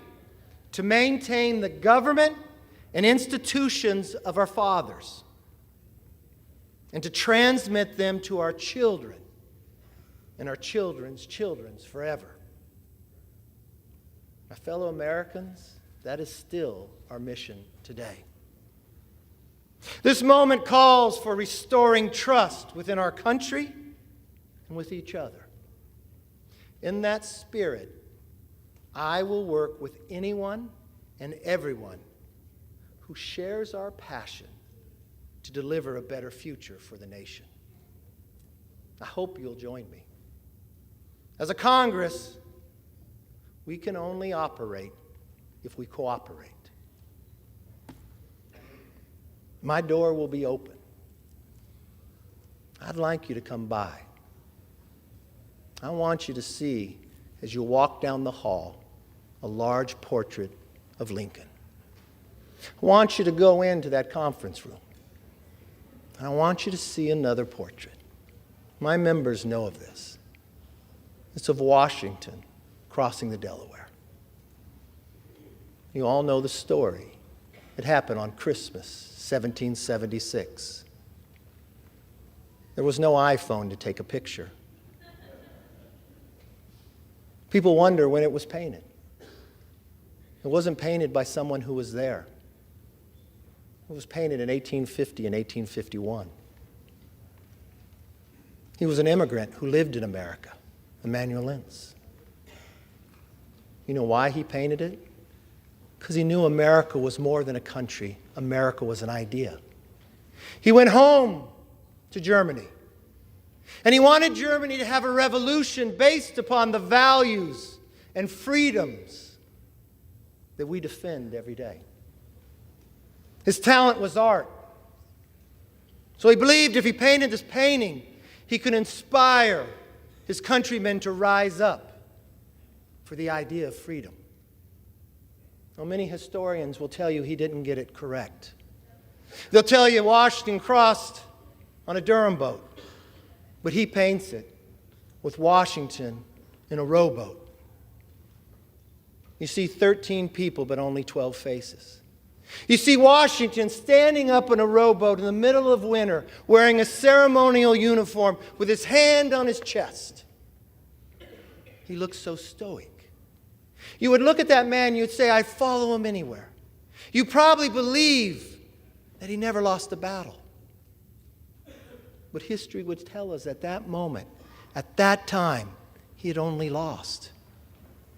to maintain the government and institutions of our fathers. and to transmit them to our children and our children's children's forever. My fellow Americans, that is still our mission today. This moment calls for restoring trust within our country and with each other. In that spirit, I will work with anyone and everyone who shares our passion to deliver a better future for the nation. I hope you'll join me. As a Congress, we can only operate if we cooperate. My door will be open. I'd like you to come by. I want you to see, as you walk down the hall, a large portrait of Lincoln. I want you to go into that conference room. And I want you to see another portrait. My members know of this. It's of Washington crossing the Delaware. You all know the story. It happened on Christmas, 1776. There was no iPhone to take a picture. People wonder when it was painted. It wasn't painted by someone who was there. It was painted in 1850 and 1851. He was an immigrant who lived in America, Emanuel Lentz. You know why he painted it? Because he knew America was more than a country. America was an idea. He went home to Germany, and he wanted Germany to have a revolution based upon the values and freedoms that we defend every day. His talent was art. So he believed if he painted this painting, he could inspire his countrymen to rise up for the idea of freedom. Well, many historians will tell you he didn't get it correct. They'll tell you Washington crossed on a Durham boat, but he paints it with Washington in a rowboat. You see 13 people, but only 12 faces. You see Washington standing up in a rowboat in the middle of winter, wearing a ceremonial uniform with his hand on his chest. He looks so stoic. You would look at that man, you'd say, I'd follow him anywhere. You probably believe that he never lost a battle. But history would tell us at that moment, at that time, he had only lost.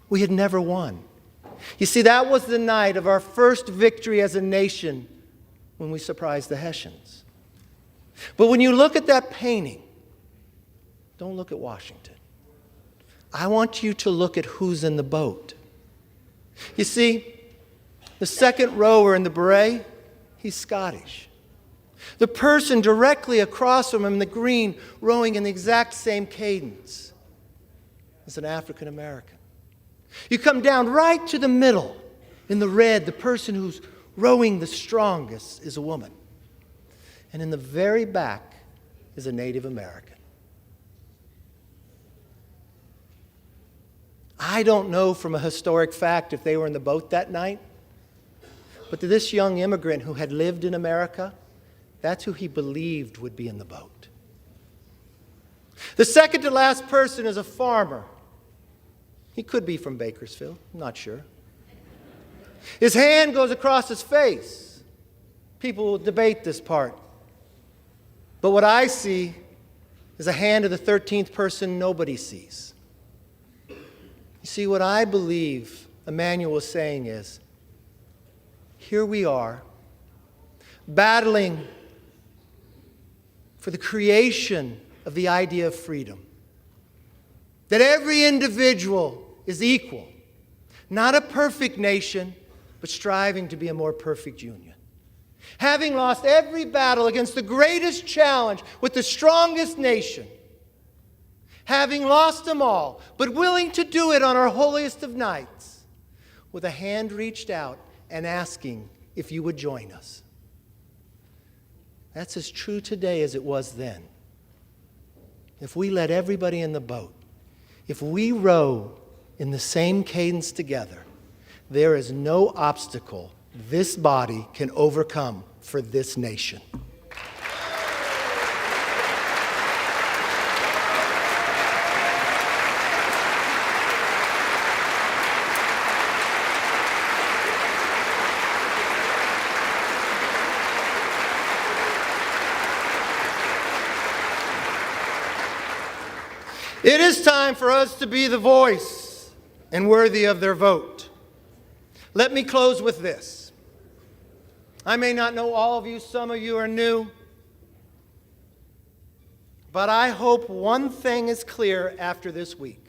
We had never won. You see, that was the night of our first victory as a nation when we surprised the Hessians. But when you look at that painting, don't look at Washington. I want you to look at who's in the boat. You see, the second rower in the beret, he's Scottish. The person directly across from him in the green, rowing in the exact same cadence, is an African American. You come down right to the middle in the red, the person who's rowing the strongest is a woman. And in the very back is a Native American. I don't know from a historic fact if they were in the boat that night, but to this young immigrant who had lived in America, that's who he believed would be in the boat. The second to last person is a farmer. He could be from Bakersfield, I'm not sure. His hand goes across his face. People will debate this part. But what I see is a hand of the 13th person nobody sees. You see, what I believe Emmanuel was saying is, here we are, battling for the creation of the idea of freedom. That every individual is equal. Not a perfect nation, but striving to be a more perfect union. Having lost every battle against the greatest challenge with the strongest nation. Having lost them all, but willing to do it on our holiest of nights, with a hand reached out and asking if you would join us. That's as true today as it was then. If we let everybody in the boat, if we row in the same cadence together, there is no obstacle this body can overcome for this nation. It is time for us to be the voice and worthy of their vote. Let me close with this. I may not know all of you, some of you are new, but I hope one thing is clear after this week.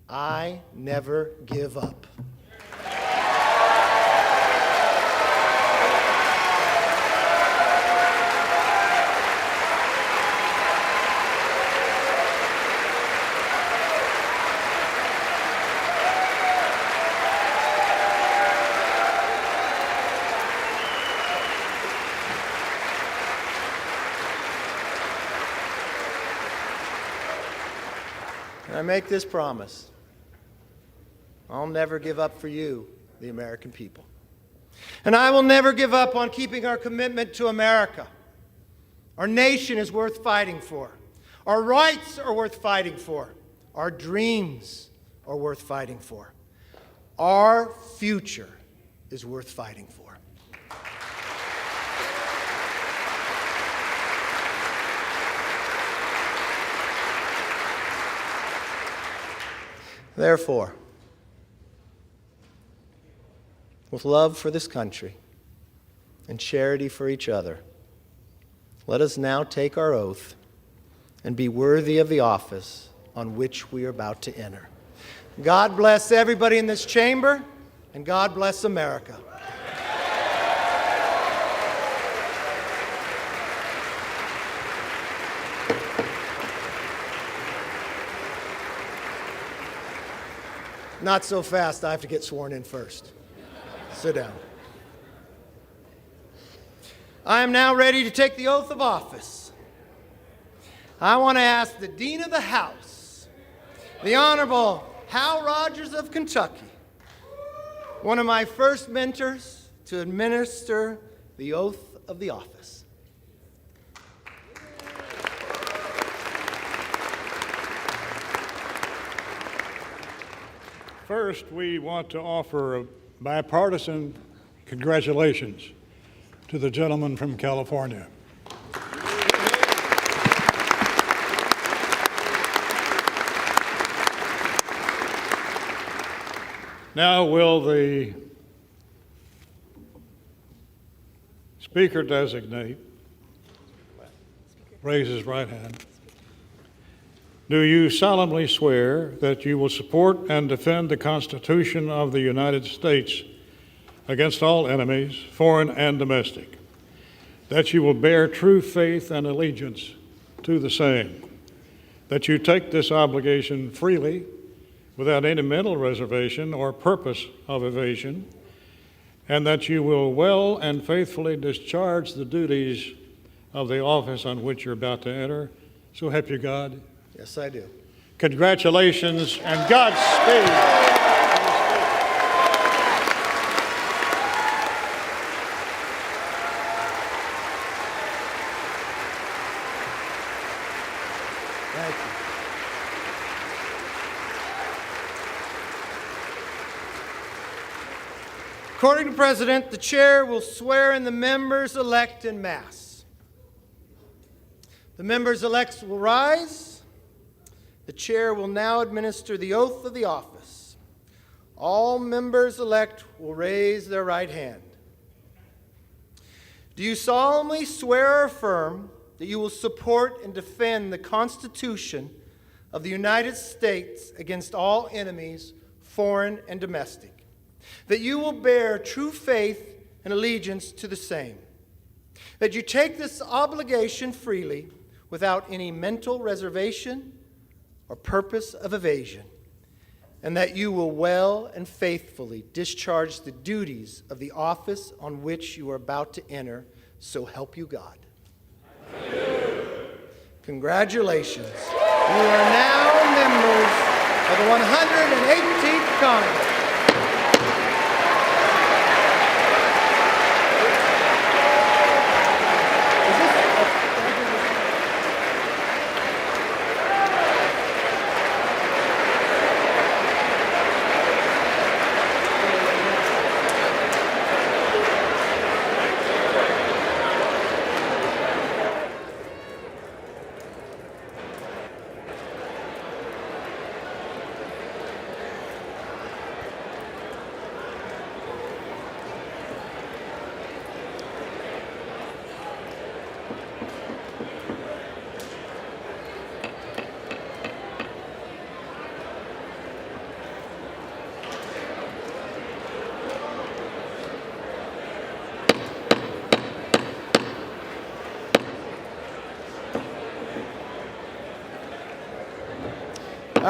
I never give up. I make this promise. I'll never give up for you, the American people. And I will never give up on keeping our commitment to America. Our nation is worth fighting for. Our rights are worth fighting for. Our dreams are worth fighting for. Our future is worth fighting for. Therefore, with love for this country and charity for each other, let us now take our oath and be worthy of the office on which we are about to enter. God bless everybody in this chamber, and God bless America. Not so fast. I have to get sworn in first. Sit down. I am now ready to take the oath of office. I want to ask the Dean of the House, the Honorable Hal Rogers of Kentucky, one of my first mentors, to administer the oath of the office. First, we want to offer a bipartisan congratulations to the gentleman from California. Now, will the Speaker designate raise his right hand? Do you solemnly swear that you will support and defend the Constitution of the United States against all enemies, foreign and domestic, that you will bear true faith and allegiance to the same, that you take this obligation freely without any mental reservation or purpose of evasion, and that you will well and faithfully discharge the duties of the office on which you're about to enter? So help you God. Yes, I do. Congratulations and Godspeed. Thank you. According to the President, the Chair will swear in the members-elect en masse. The members-elect will rise. The Chair will now administer the oath of the office. All members-elect will raise their right hand. Do you solemnly swear or affirm that you will support and defend the Constitution of the United States against all enemies, foreign and domestic, that you will bear true faith and allegiance to the same, that you take this obligation freely without any mental reservation or purpose of evasion, and that you will well and faithfully discharge the duties of the office on which you are about to enter, so help you God. Congratulations. You are now members of the 118th Congress.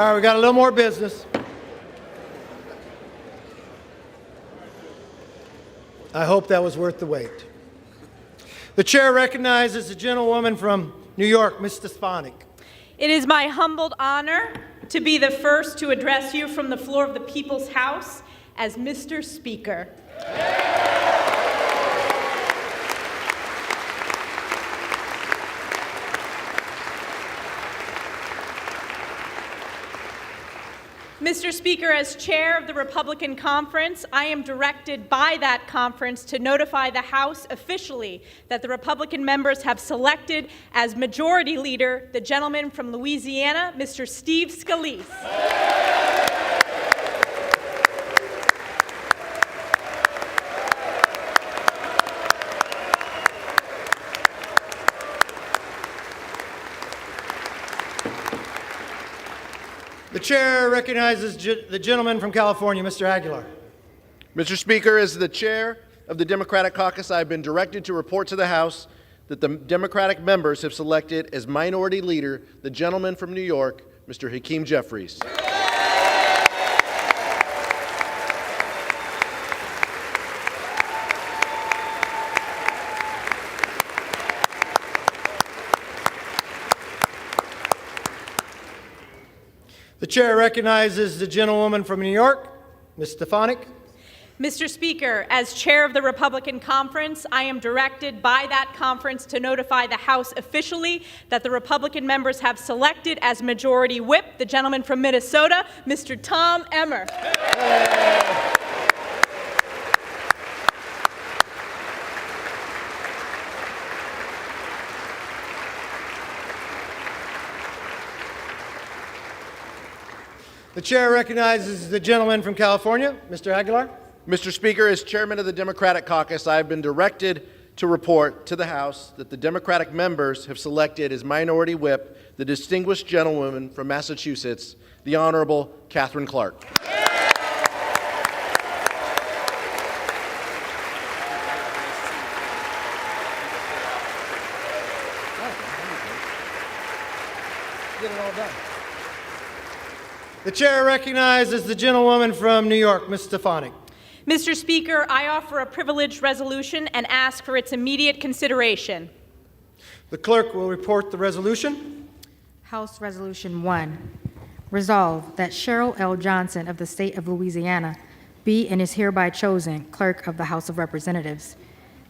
right, we got a little more business. I hope that was worth the wait. The chair recognizes the gentlewoman from New York, Ms. Stefanik. It is my humbled honor to be the first to address you from the floor of the People's House as Mr. Speaker. Mr. Speaker, as chair of the Republican Conference, I am directed by that conference to notify the House officially that the Republican members have selected as Majority Leader the gentleman from Louisiana, Mr. Steve Scalise. The chair recognizes the gentleman from California, Mr. Aguilar. Mr. Speaker, as the chair of the Democratic Caucus, I have been directed to report to the House that the Democratic members have selected as Minority Leader the gentleman from New York, Mr. Hakeem Jeffries. The chair recognizes the gentlewoman from New York, Ms. Stefanik. Mr. Speaker, as chair of the Republican Conference, I am directed by that conference to notify the House officially that the Republican members have selected as Majority Whip the gentleman from Minnesota, Mr. Tom Emmer. The chair recognizes the gentleman from California, Mr. Aguilar. Mr. Speaker, as chairman of the Democratic Caucus, I have been directed to report to the House that the Democratic members have selected as Minority Whip the distinguished gentlewoman from Massachusetts, the Honorable Catherine Clark. Get it all done. The chair recognizes the gentlewoman from New York, Ms. Stefanik. Mr. Speaker, I offer a privileged resolution and ask for its immediate consideration. The clerk will report the resolution. House Resolution 1. Resolved that Cheryl L. Johnson of the state of Louisiana be and is hereby chosen Clerk of the House of Representatives.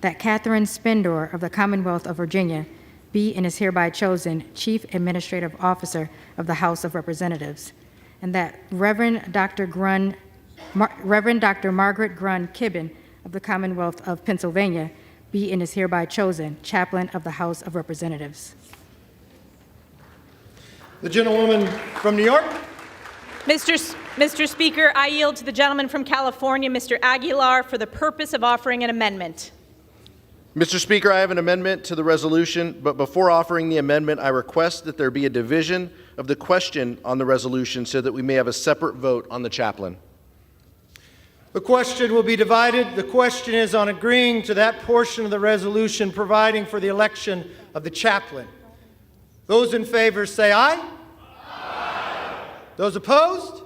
That Catherine Spendor of the Commonwealth of Virginia be and is hereby chosen Chief Administrative Officer of the House of Representatives. And that Reverend Dr. Margaret Grun Kibben of the Commonwealth of Pennsylvania be and is hereby chosen Chaplain of the House of Representatives. The gentlewoman from New York. Mr. Speaker, I yield to the gentleman from California, Mr. Aguilar, for the purpose of offering an amendment. Mr. Speaker, I have an amendment to the resolution, but before offering the amendment, I request that there be a division of the question on the resolution so that we may have a separate vote on the chaplain. The question will be divided. The question is on agreeing to that portion of the resolution providing for the election of the chaplain. Those in favor say aye. Aye. Those opposed?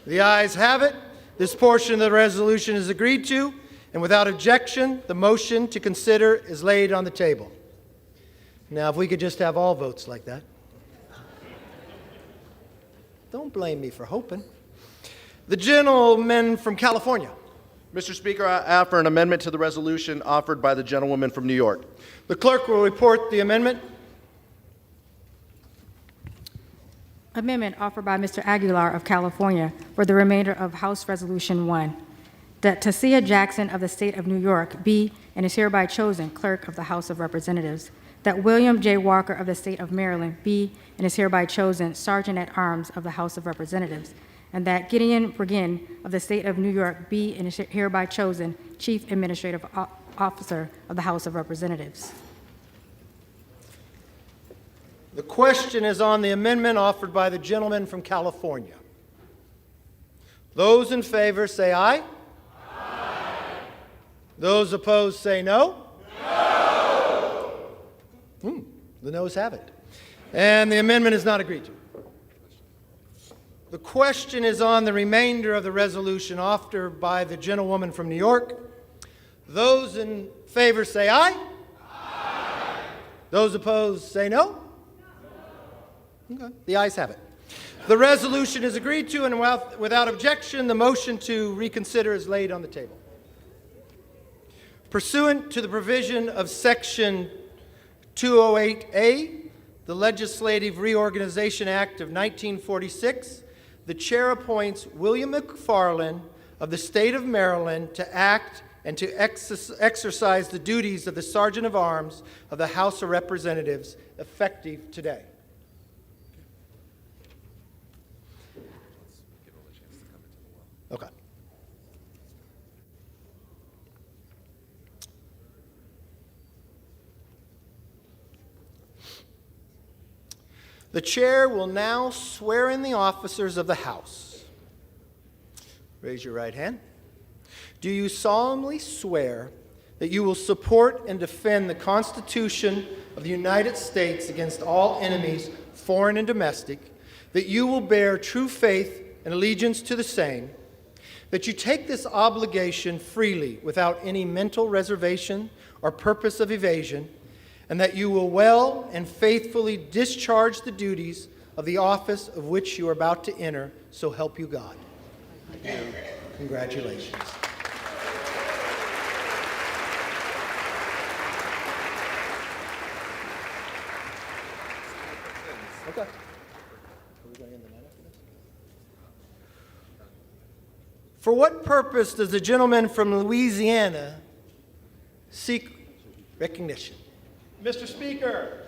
The ayes have it. This portion of the resolution is agreed to, and without objection, the motion to consider is laid on the table. Now, if we could just have all votes like that. Don't blame me for hoping. The gentleman from California. Mr. Speaker, I offer an amendment to the resolution offered by the gentlewoman from New York. The clerk will report the amendment. Amendment offered by Mr. Aguilar of California for the remainder of House Resolution 1. That Tasia Jackson of the state of New York be and is hereby chosen Clerk of the House of Representatives. That William J. Walker of the state of Maryland be and is hereby chosen Sergeant-at-Arms of the House of Representatives. And that Gideon Bergen of the state of New York be and is hereby chosen Chief Administrative Officer of the House of Representatives. The question is on the amendment offered by the gentleman from California. Those in favor say aye. Aye. Those opposed say no. No. The noes have it. And the amendment is not agreed to. The question is on the remainder of the resolution offered by the gentlewoman from New York. Those in favor say aye. Aye. Those opposed say no. Okay. The ayes have it. The resolution is agreed to, and without objection, the motion to reconsider is laid on the table. Pursuant to the provision of Section 208A, the Legislative Reorganization Act of 1946, the chair appoints William McFarland of the state of Maryland to act and to exercise the duties of the Sergeant of Arms of the House of Representatives, effective today. Okay. The chair will now swear in the officers of the House. Raise your right hand. Do you solemnly swear that you will support and defend the Constitution of the United States against all enemies, foreign and domestic, that you will bear true faith and allegiance to the same, that you take this obligation freely without any mental reservation or purpose of evasion, and that you will well and faithfully discharge the duties of the office of which you are about to enter, so help you God? I do. Congratulations. Okay. Are we going in the night after this? For what purpose does the gentleman from Louisiana seek recognition? Mr. Speaker,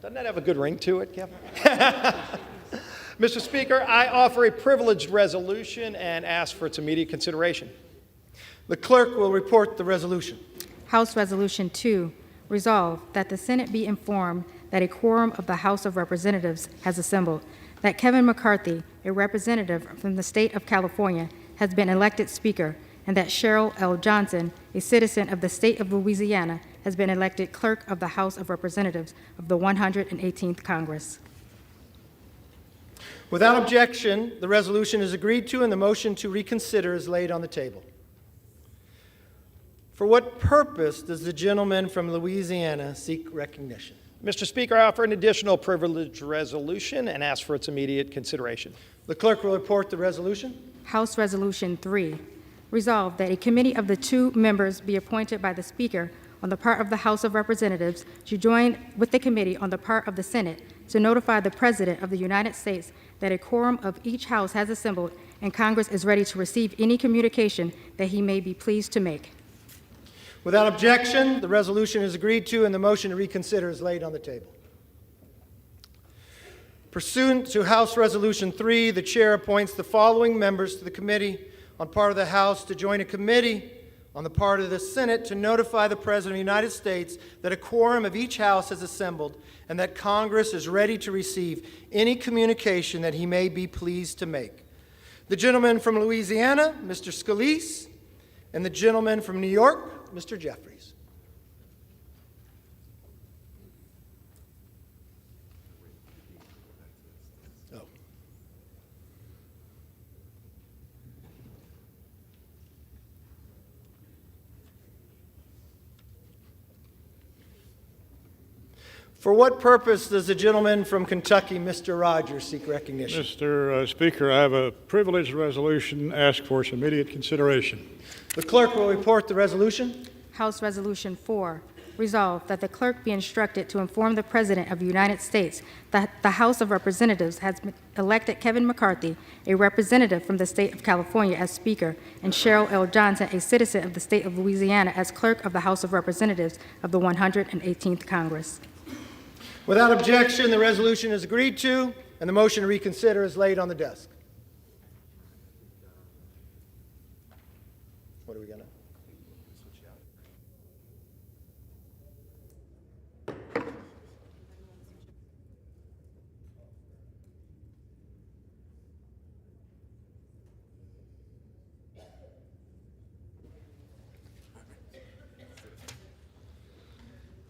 doesn't that have a good ring to it, Kevin? Mr. Speaker, I offer a privileged resolution and ask for its immediate consideration. The clerk will report the resolution. House Resolution 2, resolved that the Senate be informed that a quorum of the House of Representatives has assembled, that Kevin McCarthy, a representative from the state of California, has been elected Speaker, and that Cheryl L. Johnson, a citizen of the state of Louisiana, has been elected Clerk of the House of Representatives of the 118th Congress. Without objection, the resolution is agreed to, and the motion to reconsider is laid on the table. For what purpose does the gentleman from Louisiana seek recognition? Mr. Speaker, I offer an additional privileged resolution and ask for its immediate consideration. The clerk will report the resolution. House Resolution 3, resolved that a committee of the 2 members be appointed by the Speaker on the part of the House of Representatives to join with the committee on the part of the Senate to notify the President of the United States that a quorum of each House has assembled and Congress is ready to receive any communication that he may be pleased to make. Without objection, the resolution is agreed to, and the motion to reconsider is laid on the table. Pursuant to House Resolution 3, the chair appoints the following members to the committee on part of the House to join a committee on the part of the Senate to notify the President of the United States that a quorum of each House has assembled and that Congress is ready to receive any communication that he may be pleased to make. The gentleman from Louisiana, Mr. Scalise, and the gentleman from New York, Mr. Jeffries. For what purpose does the gentleman from Kentucky, Mr. Rogers, seek recognition? Mr. Speaker, I have a privileged resolution, ask for its immediate consideration. The clerk will report the resolution. House Resolution 4, resolved that the clerk be instructed to inform the President of the United States that the House of Representatives has elected Kevin McCarthy, a representative from the state of California, as Speaker, and Cheryl L. Johnson, a citizen of the state of Louisiana, as Clerk of the House of Representatives of the 118th Congress. Without objection, the resolution is agreed to, and the motion to reconsider is laid on the desk. What are we going to?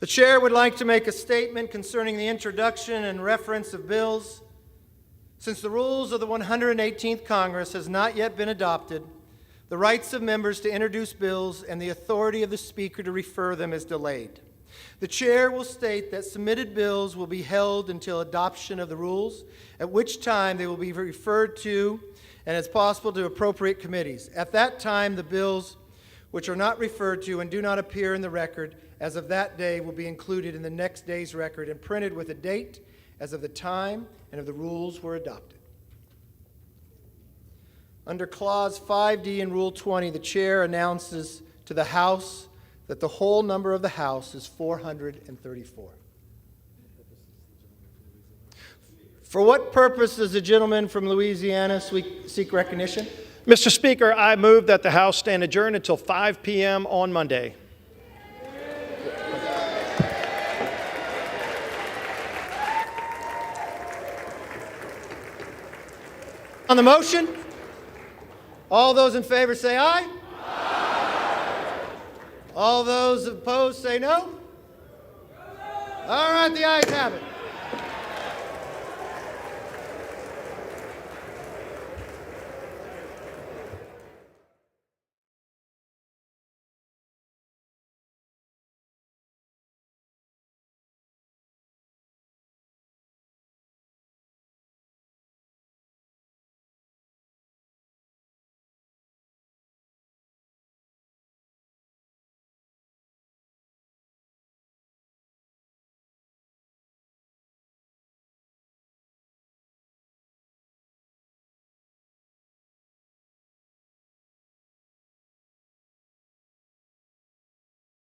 The chair would like to make a statement concerning the introduction and reference of bills. Since the rules of the 118th Congress has not yet been adopted, the rights of members to introduce bills and the authority of the Speaker to refer them is delayed. The chair will state that submitted bills will be held until adoption of the rules, at which time they will be referred to and, as possible, to appropriate committees. At that time, the bills which are not referred to and do not appear in the record as of that day will be included in the next day's record and printed with a date as of the time and of the rules were adopted. Under Clause 5D in Rule 20, the chair announces to the House that the whole number of the House is 434. For what purpose does the gentleman from Louisiana seek recognition? Mr. Speaker, I move that the House stand adjourned until 5 p.m. on Monday. On the motion, all those in favor say aye. Aye. All those opposed say no. All right, the ayes have it.